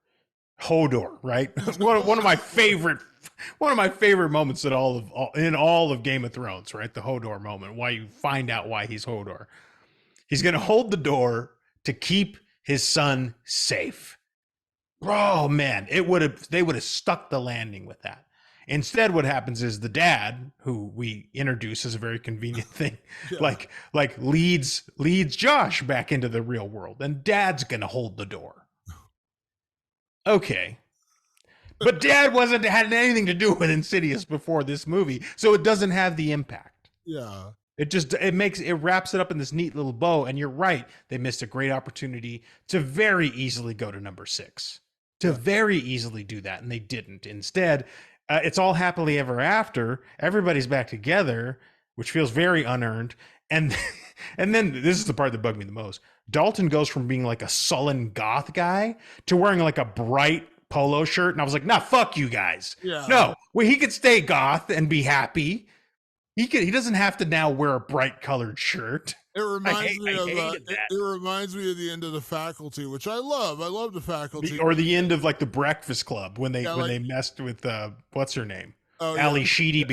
[SPEAKER 1] Hodor, right? one of my favorite moments in all of Game of Thrones, right? The Hodor moment. Why you find out why he's Hodor. He's going to hold the door to keep his son safe. Oh man, they would have stuck the landing with that. Instead, what happens is the dad, who we introduce as a very convenient thing,
[SPEAKER 2] Yeah.
[SPEAKER 1] like leads Josh back into the real world, and dad's gonna hold the door. Okay. But dad hadn't anything to do with Insidious before this movie, so it doesn't have the impact.
[SPEAKER 2] Yeah.
[SPEAKER 1] It wraps it up in this neat little bow, and you're right, they missed a great opportunity to very easily go to number 6. To very easily do that, and they didn't. Instead, it's all happily ever after. Everybody's back together, which feels very unearned. And and then this is the part that bugged me the most. Dalton goes from being like a sullen goth guy to wearing like a bright polo shirt, and I was like, nah, fuck you guys.
[SPEAKER 2] Yeah.
[SPEAKER 1] No, well, he could stay goth and be happy. He doesn't have to now wear a bright colored shirt.
[SPEAKER 2] It reminds me of
[SPEAKER 1] hated that.
[SPEAKER 2] it reminds me of the end of The Faculty, which I love. I love The Faculty.
[SPEAKER 1] Or the end of like The Breakfast Club when they
[SPEAKER 2] Yeah,
[SPEAKER 1] when
[SPEAKER 2] like-
[SPEAKER 1] they messed with what's her name?
[SPEAKER 2] Oh,
[SPEAKER 1] Ali
[SPEAKER 2] yeah.
[SPEAKER 1] Sheedy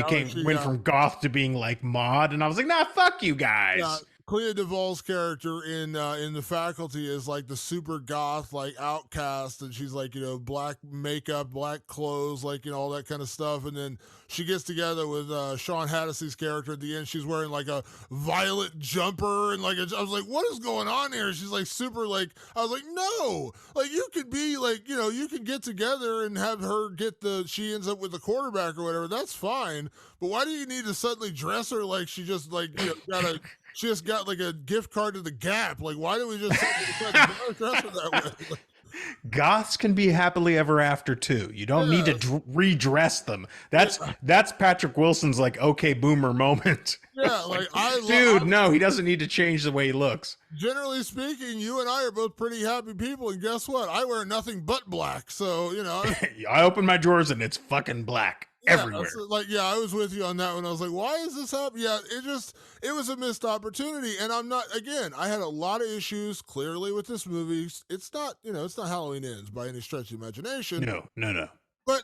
[SPEAKER 1] went from goth to being like Maud, and I was like, nah, fuck you guys.
[SPEAKER 2] Yeah, Clea Duvall's character in The Faculty is like the super goth, like outcast, and she's like, black makeup, black clothes, like, all that kind of stuff. And then she gets together with Sean Hattasey's character at the end. She's wearing like a violet jumper and I was like, what is going on here? She's like super like, I was like, no, like you could be like, you can get together and have her she ends up with the quarterback or whatever. That's fine. But why do you need to suddenly dress her like she just like, she just got like a gift card to the Gap. Like, why do we just dress her that way? Like,
[SPEAKER 1] Goths can be happily ever after too. You don't need to redress them. That's Patrick Wilson's like okay boomer moment.
[SPEAKER 2] Yeah, like
[SPEAKER 1] no, he doesn't need to change the way he looks.
[SPEAKER 2] Generally speaking, you and I are both pretty happy people, and guess what? I wear nothing but black, so
[SPEAKER 1] I open my drawers and it's fucking black everywhere.
[SPEAKER 2] I was with you on that one. I was like, why is this happening? Yeah, it was a missed opportunity, and I had a lot of issues clearly with this movie. It's not, it's not Halloween Ends by any stretch of the imagination.
[SPEAKER 1] No.
[SPEAKER 2] But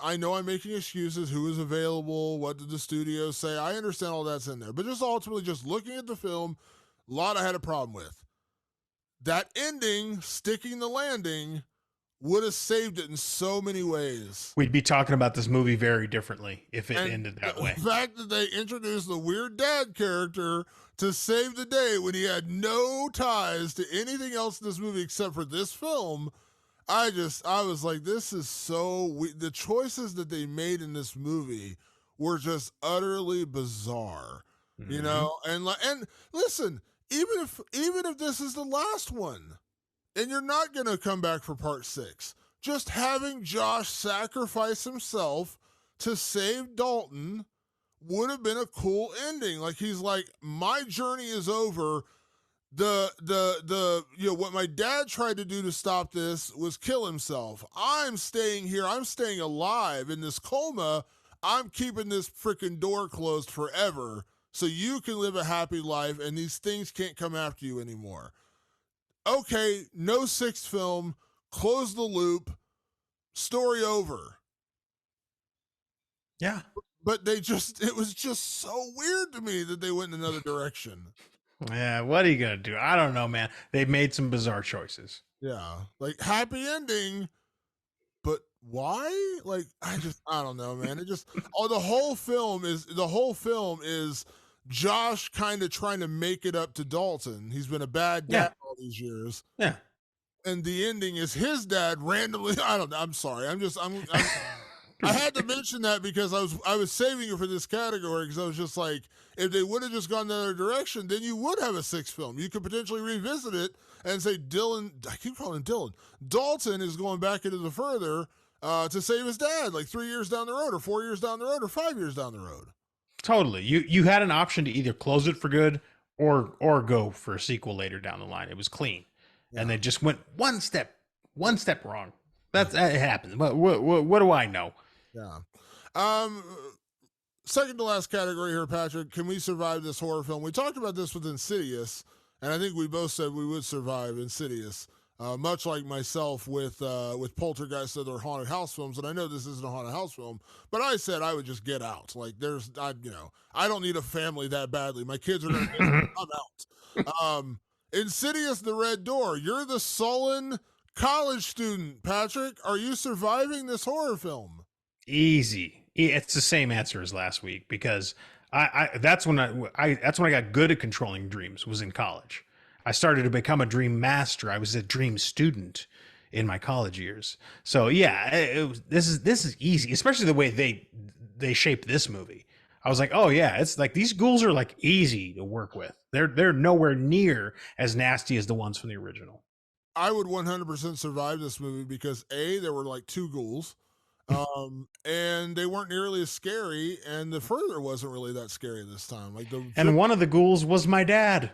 [SPEAKER 2] I know I'm making excuses. Who was available? What did the studio say? I understand all that's in there, but just ultimately, just looking at the film, a lot I had a problem with. That ending, sticking the landing, would have saved it in so many ways.
[SPEAKER 1] We'd be talking about this movie very differently if it ended that way.
[SPEAKER 2] The fact that they introduced the weird dad character to save the day when he had no ties to anything else in this movie except for this film. I was like, this is so weird. The choices that they made in this movie were just utterly bizarre, and listen, even if this is the last one and you're not going to come back for part 6, just having Josh sacrifice himself to save Dalton would have been a cool ending. Like, he's like, my journey is over. What my dad tried to do to stop this was kill himself. I'm staying here. I'm staying alive in this coma. I'm keeping this freaking door closed forever so you can live a happy life and these things can't come after you anymore. Okay, no 6th film, close the loop, story over.
[SPEAKER 1] Yeah.
[SPEAKER 2] But it was just so weird to me that they went in another direction.
[SPEAKER 1] Yeah, what are you going to do? I don't know, man. They made some bizarre choices.
[SPEAKER 2] Yeah, like happy ending, but why? Like, I don't know, man. The whole film is Josh kind of trying to make it up to Dalton. He's been a bad dad all these years.
[SPEAKER 1] Yeah.
[SPEAKER 2] And the ending is his dad randomly. I don't know. I'm sorry. I had to mention that because I was saving it for this category because I was just like, if they would have just gone the other direction, then you would have a sixth film. You could potentially revisit it and say Dylan. I keep calling him Dylan. Dalton is going back into the further to save his dad, like 3 years down the road, or 4 years down the road, or 5 years down the road.
[SPEAKER 1] Totally. You had an option to either close it for good or go for a sequel later down the line. It was clean, and they just went one step wrong. That happens. What do I know?
[SPEAKER 2] Yeah. Second to last category here, Patrick. Can we survive this horror film? We talked about this with Insidious, and I think we both said we would survive Insidious. Much like myself with Poltergeist, other haunted house films, and I know this isn't a haunted house film, but I said I would just get out. Like I don't need a family that badly. My kids are gonna I'm out. Insidious, The Red Door. You're the sullen college student, Patrick. Are you surviving this horror film?
[SPEAKER 1] Easy. It's the same answer as last week because that's when I got good at controlling dreams was in college. I started to become a dream master. I was a dream student in my college years. So yeah, this is easy, especially the way they shaped this movie. I was like, oh yeah, it's like these ghouls are like easy to work with. They're nowhere near as nasty as the ones from the original.
[SPEAKER 2] I would 100% survive this movie because there were like two ghouls, and they weren't nearly as scary, and the further wasn't really that scary this time. Like
[SPEAKER 1] and one of the ghouls was my dad.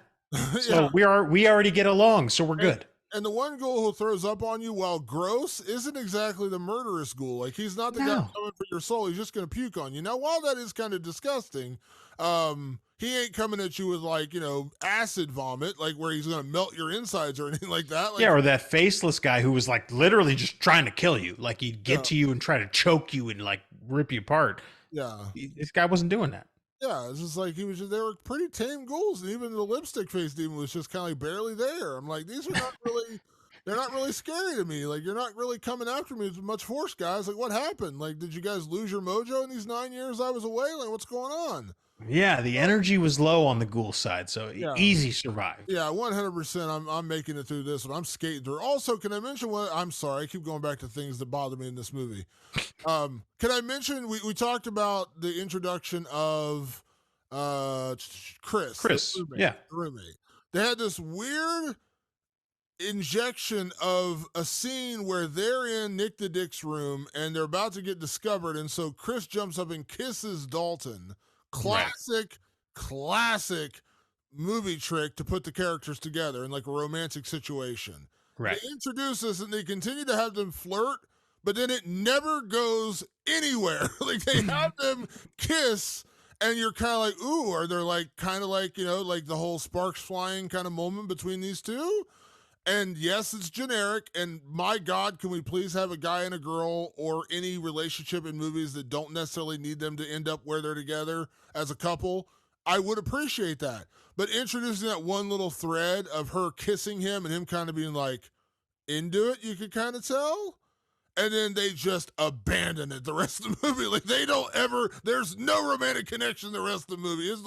[SPEAKER 1] So yeah. we already get along, so we're good.
[SPEAKER 2] And the one ghoul who throws up on you while gross isn't exactly the murderous ghoul. Like he's not the guy coming for your soul. He's just gonna puke on you. Now, while that is kind of disgusting, he ain't coming at you with like acid vomit, like where he's gonna melt your insides or anything like that. Like,
[SPEAKER 1] yeah, or that faceless guy who was like literally just trying to kill you. Like he'd get to you and try to choke you and like rip you apart.
[SPEAKER 2] Yeah,
[SPEAKER 1] this guy wasn't doing that.
[SPEAKER 2] Yeah, it's just like they were pretty tame ghouls, and even the lipstick face demon was just kind of like barely there. I'm like, these are not really, they're not really scary to me. Like, you're not really coming after me with much force, guys. Like, what happened? Like, did you guys lose your mojo in these 9 years I was away? Like, what's going on?
[SPEAKER 1] Yeah, the energy was low on the ghoul side, so easy survive.
[SPEAKER 2] Yeah, 100%. I'm making it through this one. I'm skating through. Also, can I mention what? I'm sorry, I keep going back to things that bother me in this movie. Can I mention we talked about the introduction of Chris,
[SPEAKER 1] the
[SPEAKER 2] roommate. They had this weird injection of a scene where they're in Nick the Dick's room and they're about to get discovered, and so Chris jumps up and kisses Dalton. Classic movie trick to put the characters together in like a romantic situation.
[SPEAKER 1] Right.
[SPEAKER 2] They introduce us and they continue to have them flirt, but then it never goes anywhere. Like they have them kiss, and you're kind of like, ooh, are there like kind of like, like the whole sparks flying kind of moment between these two? And yes, it's generic. And my God, can we please have a guy and a girl or any relationship in movies that don't necessarily need them to end up where they're together as a couple? I would appreciate that. But introducing that one little thread of her kissing him and him kind of being like into it, you could kind of tell. And then they just abandon it the rest of the movie. Like they don't ever, there's no romantic connection the rest of the movie. It was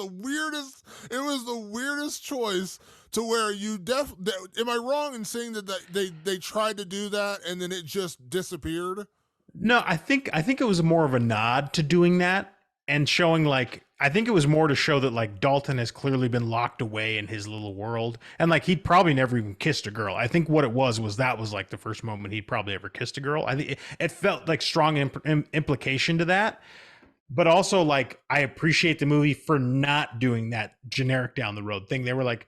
[SPEAKER 2] the weirdest choice to where am I wrong in saying that they tried to do that and then it just disappeared?
[SPEAKER 1] No, I think it was more of a nod to doing that and showing like, I think it was more to show that like Dalton has clearly been locked away in his little world and like he'd probably never even kissed a girl. I think what it was that was like the first moment he'd probably ever kissed a girl. I think it felt like strong implication to that, but also like I appreciate the movie for not doing that generic down the road thing. They were like,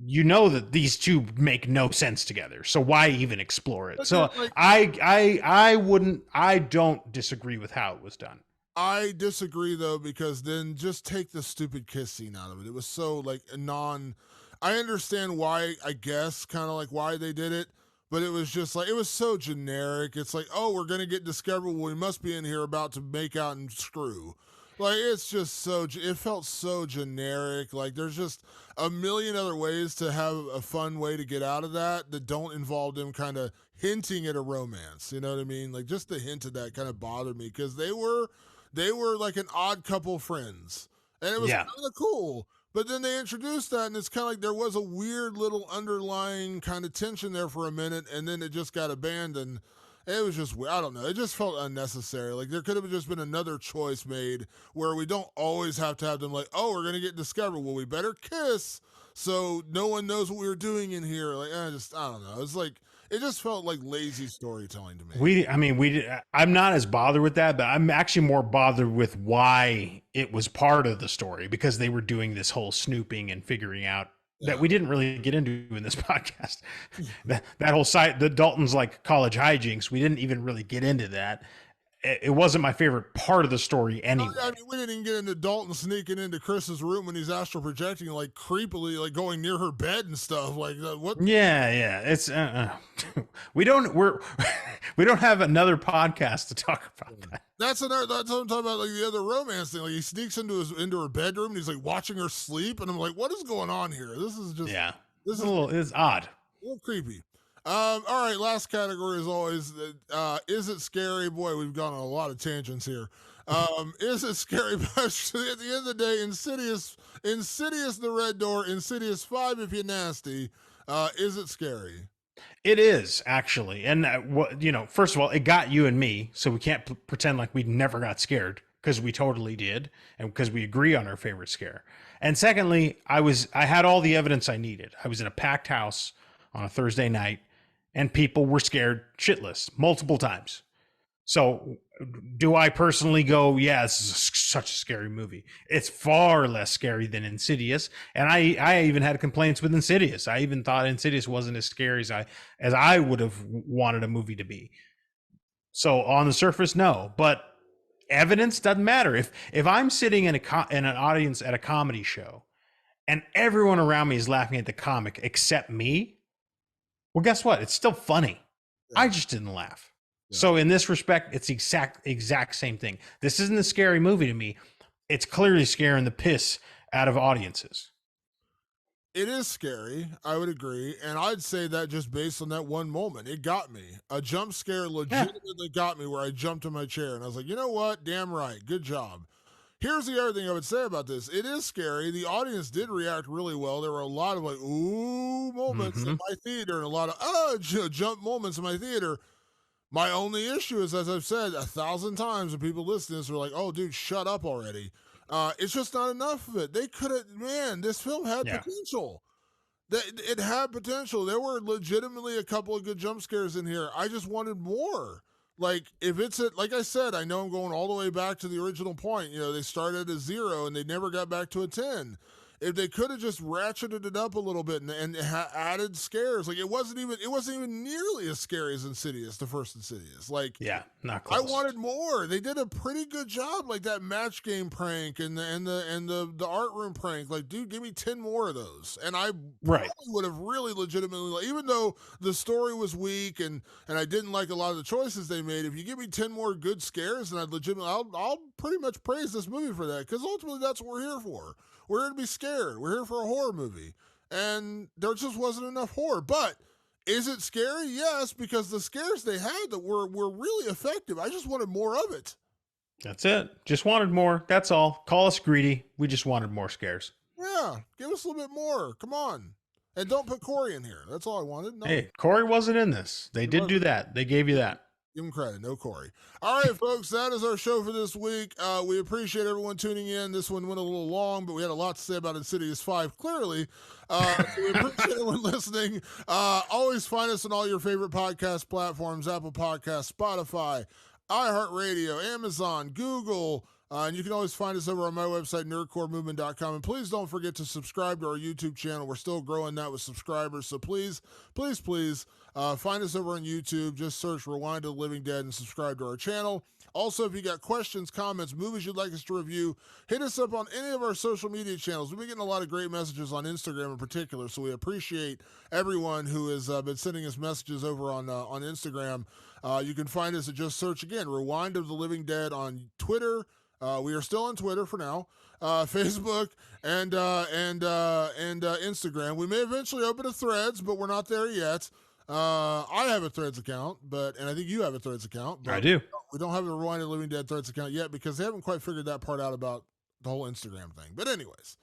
[SPEAKER 1] that these two make no sense together, so why even explore it? So like, I don't disagree with how it was done.
[SPEAKER 2] I disagree though, because then just take the stupid kiss scene out of it. It was so like I understand why, I guess, kind of like why they did it, but it was just like, it was so generic. It's like, oh, we're going to get discovered. Well, we must be in here about to make out and screw. Like, it's just it felt so generic. Like, there's just a million other ways to have a fun way to get out of that don't involve them kind of hinting at a romance. You know what I mean? Like, just the hint of that kind of bothered me because they were like an odd couple friends, and it was kind of cool. But then they introduced that, and it's kind of like there was a weird little underlying kind of tension there for a minute, and then it just got abandoned. It was just weird. I don't know. It just felt unnecessary. Like there could have just been another choice made where we don't always have to have them like, oh, we're gonna get discovered. Well, we better kiss so no one knows what we were doing in here. Like I don't know. It's like it just felt like lazy storytelling to me.
[SPEAKER 1] I'm not as bothered with that, but I'm actually more bothered with why it was part of the story because they were doing this whole snooping and figuring out that
[SPEAKER 2] Yeah.
[SPEAKER 1] we didn't really get into in this podcast. That whole site, the Dalton's like college hijinks, we didn't even really get into that. It wasn't my favorite part of the story anyway.
[SPEAKER 2] I mean, we didn't even get into Dalton sneaking into Chris's room when he's astral projecting, like creepily, like going near her bed and stuff. Like what?
[SPEAKER 1] Yeah, it's we don't we're we don't have another podcast to talk about that.
[SPEAKER 2] That's another. That's what I'm talking about. Like the other romance thing. Like he sneaks into her bedroom and he's like watching her sleep, and I'm like, what is going on here? This is just
[SPEAKER 1] Yeah,
[SPEAKER 2] this is
[SPEAKER 1] it's odd.
[SPEAKER 2] a little creepy. All right, last category is always is it scary? Boy, we've gone on a lot of tangents here. Is it scary? But at the end of the day, Insidious, the Red Door, Insidious 5, if you're nasty. Is it scary?
[SPEAKER 1] It is actually, and first of all, it got you and me, so we can't pretend like we never got scared because we totally did, and because we agree on our favorite scare. And secondly, I had all the evidence I needed. I was in a packed house on a Thursday night, and people were scared shitless multiple times. So, do I personally go, yeah, this is such a scary movie? It's far less scary than Insidious, and I even had complaints with Insidious. I even thought Insidious wasn't as scary as I would have wanted a movie to be. So on the surface, no, but evidence doesn't matter. If I'm sitting in in an audience at a comedy show, and everyone around me is laughing at the comic except me, well, guess what? It's still funny. I just didn't laugh. So in this respect, it's the exact same thing. This isn't a scary movie to me. It's clearly scaring the piss out of audiences.
[SPEAKER 2] It is scary, I would agree, and I'd say that just based on that one moment, it got me. A jump scare legitimately got me where I jumped in my chair and I was like, you know what? Damn right, good job. Here's the other thing I would say about this. It is scary. The audience did react really well. There were a lot of like, ooh moments in my theater and a lot of jump moments in my theater. My only issue is, as I've said 1,000 times, when people listen to this are like, "Oh, dude, shut up already." It's just not enough of it. They could have, man. This film had potential. It had potential. There were legitimately a couple of good jump scares in here. I just wanted more. Like if it's like I said, I know I'm going all the way back to the original point. You know, they started at 0 and they never got back to a 10. If they could have just ratcheted it up a little bit and added scares, like it wasn't even nearly as scary as Insidious, the first Insidious. Like
[SPEAKER 1] not close.
[SPEAKER 2] I wanted more. They did a pretty good job, like that match game prank and the art room prank. Like, dude, give me 10 more of those, and I probably would have really legitimately, even though the story was weak and I didn't like a lot of the choices they made. If you give me 10 more good scares, and I'll pretty much praise this movie for that, because ultimately that's what we're here for. We're here to be scared. We're here for a horror movie. And there just wasn't enough horror. But is it scary? Yes, because the scares they had that were really effective. I just wanted more of it.
[SPEAKER 1] That's it. Just wanted more. That's all. Call us greedy. We just wanted more scares.
[SPEAKER 2] Yeah, give us a little bit more. Come on. And don't put Corey in here. That's all I wanted. No.
[SPEAKER 1] Hey, Corey wasn't in this. They did do that. They gave you that.
[SPEAKER 2] Give him credit. No Corey. All right, folks, that is our show for this week. We appreciate everyone tuning in. This one went a little long, but we had a lot to say about Insidious 5, clearly. So we appreciate everyone listening. Always find us on all your favorite podcast platforms, Apple Podcasts, Spotify, iHeartRadio, Amazon, Google. And you can always find us over on my website, nerdcoremovement.com. And please don't forget to subscribe to our YouTube channel. We're still growing that with subscribers. So please, please, please find us over on YouTube. Just search Rewind to the Living Dead and subscribe to our channel. Also, if you got questions, comments, movies you'd like us to review, hit us up on any of our social media channels. We've been getting a lot of great messages on Instagram in particular, so we appreciate everyone who has been sending us messages over on Instagram. You can find us at just search, again, Rewind of the Living Dead on Twitter. We are still on Twitter for now, Facebook, and Instagram. We may eventually open a Threads, but we're not there yet. I have a Threads account, and I think you have a Threads account. But
[SPEAKER 1] I do.
[SPEAKER 2] We don't have a Rewind of the Living Dead Threads account yet because they haven't quite figured that part out about the whole Instagram thing. But anyways,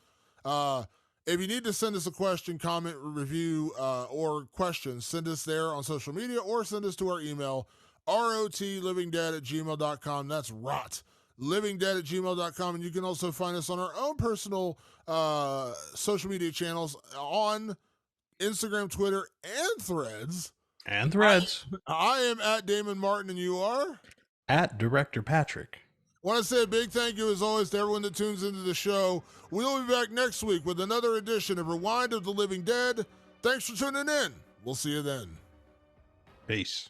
[SPEAKER 2] if you need to send us a question, comment, review, or questions, send us there on social media or send us to our email. rotlivingdead@gmail.com. That's rotlivingdead@gmail.com. And you can also find us on our own personal social media channels on Instagram, Twitter, and Threads.
[SPEAKER 1] And Threads.
[SPEAKER 2] I am at Damon Martin, and you are?
[SPEAKER 1] At Director Patrick.
[SPEAKER 2] Want to say a big thank you, as always, to everyone that tunes into the show. We'll be back next week with another edition of Rewind of the Living Dead. Thanks for tuning in. We'll see you then.
[SPEAKER 1] Peace.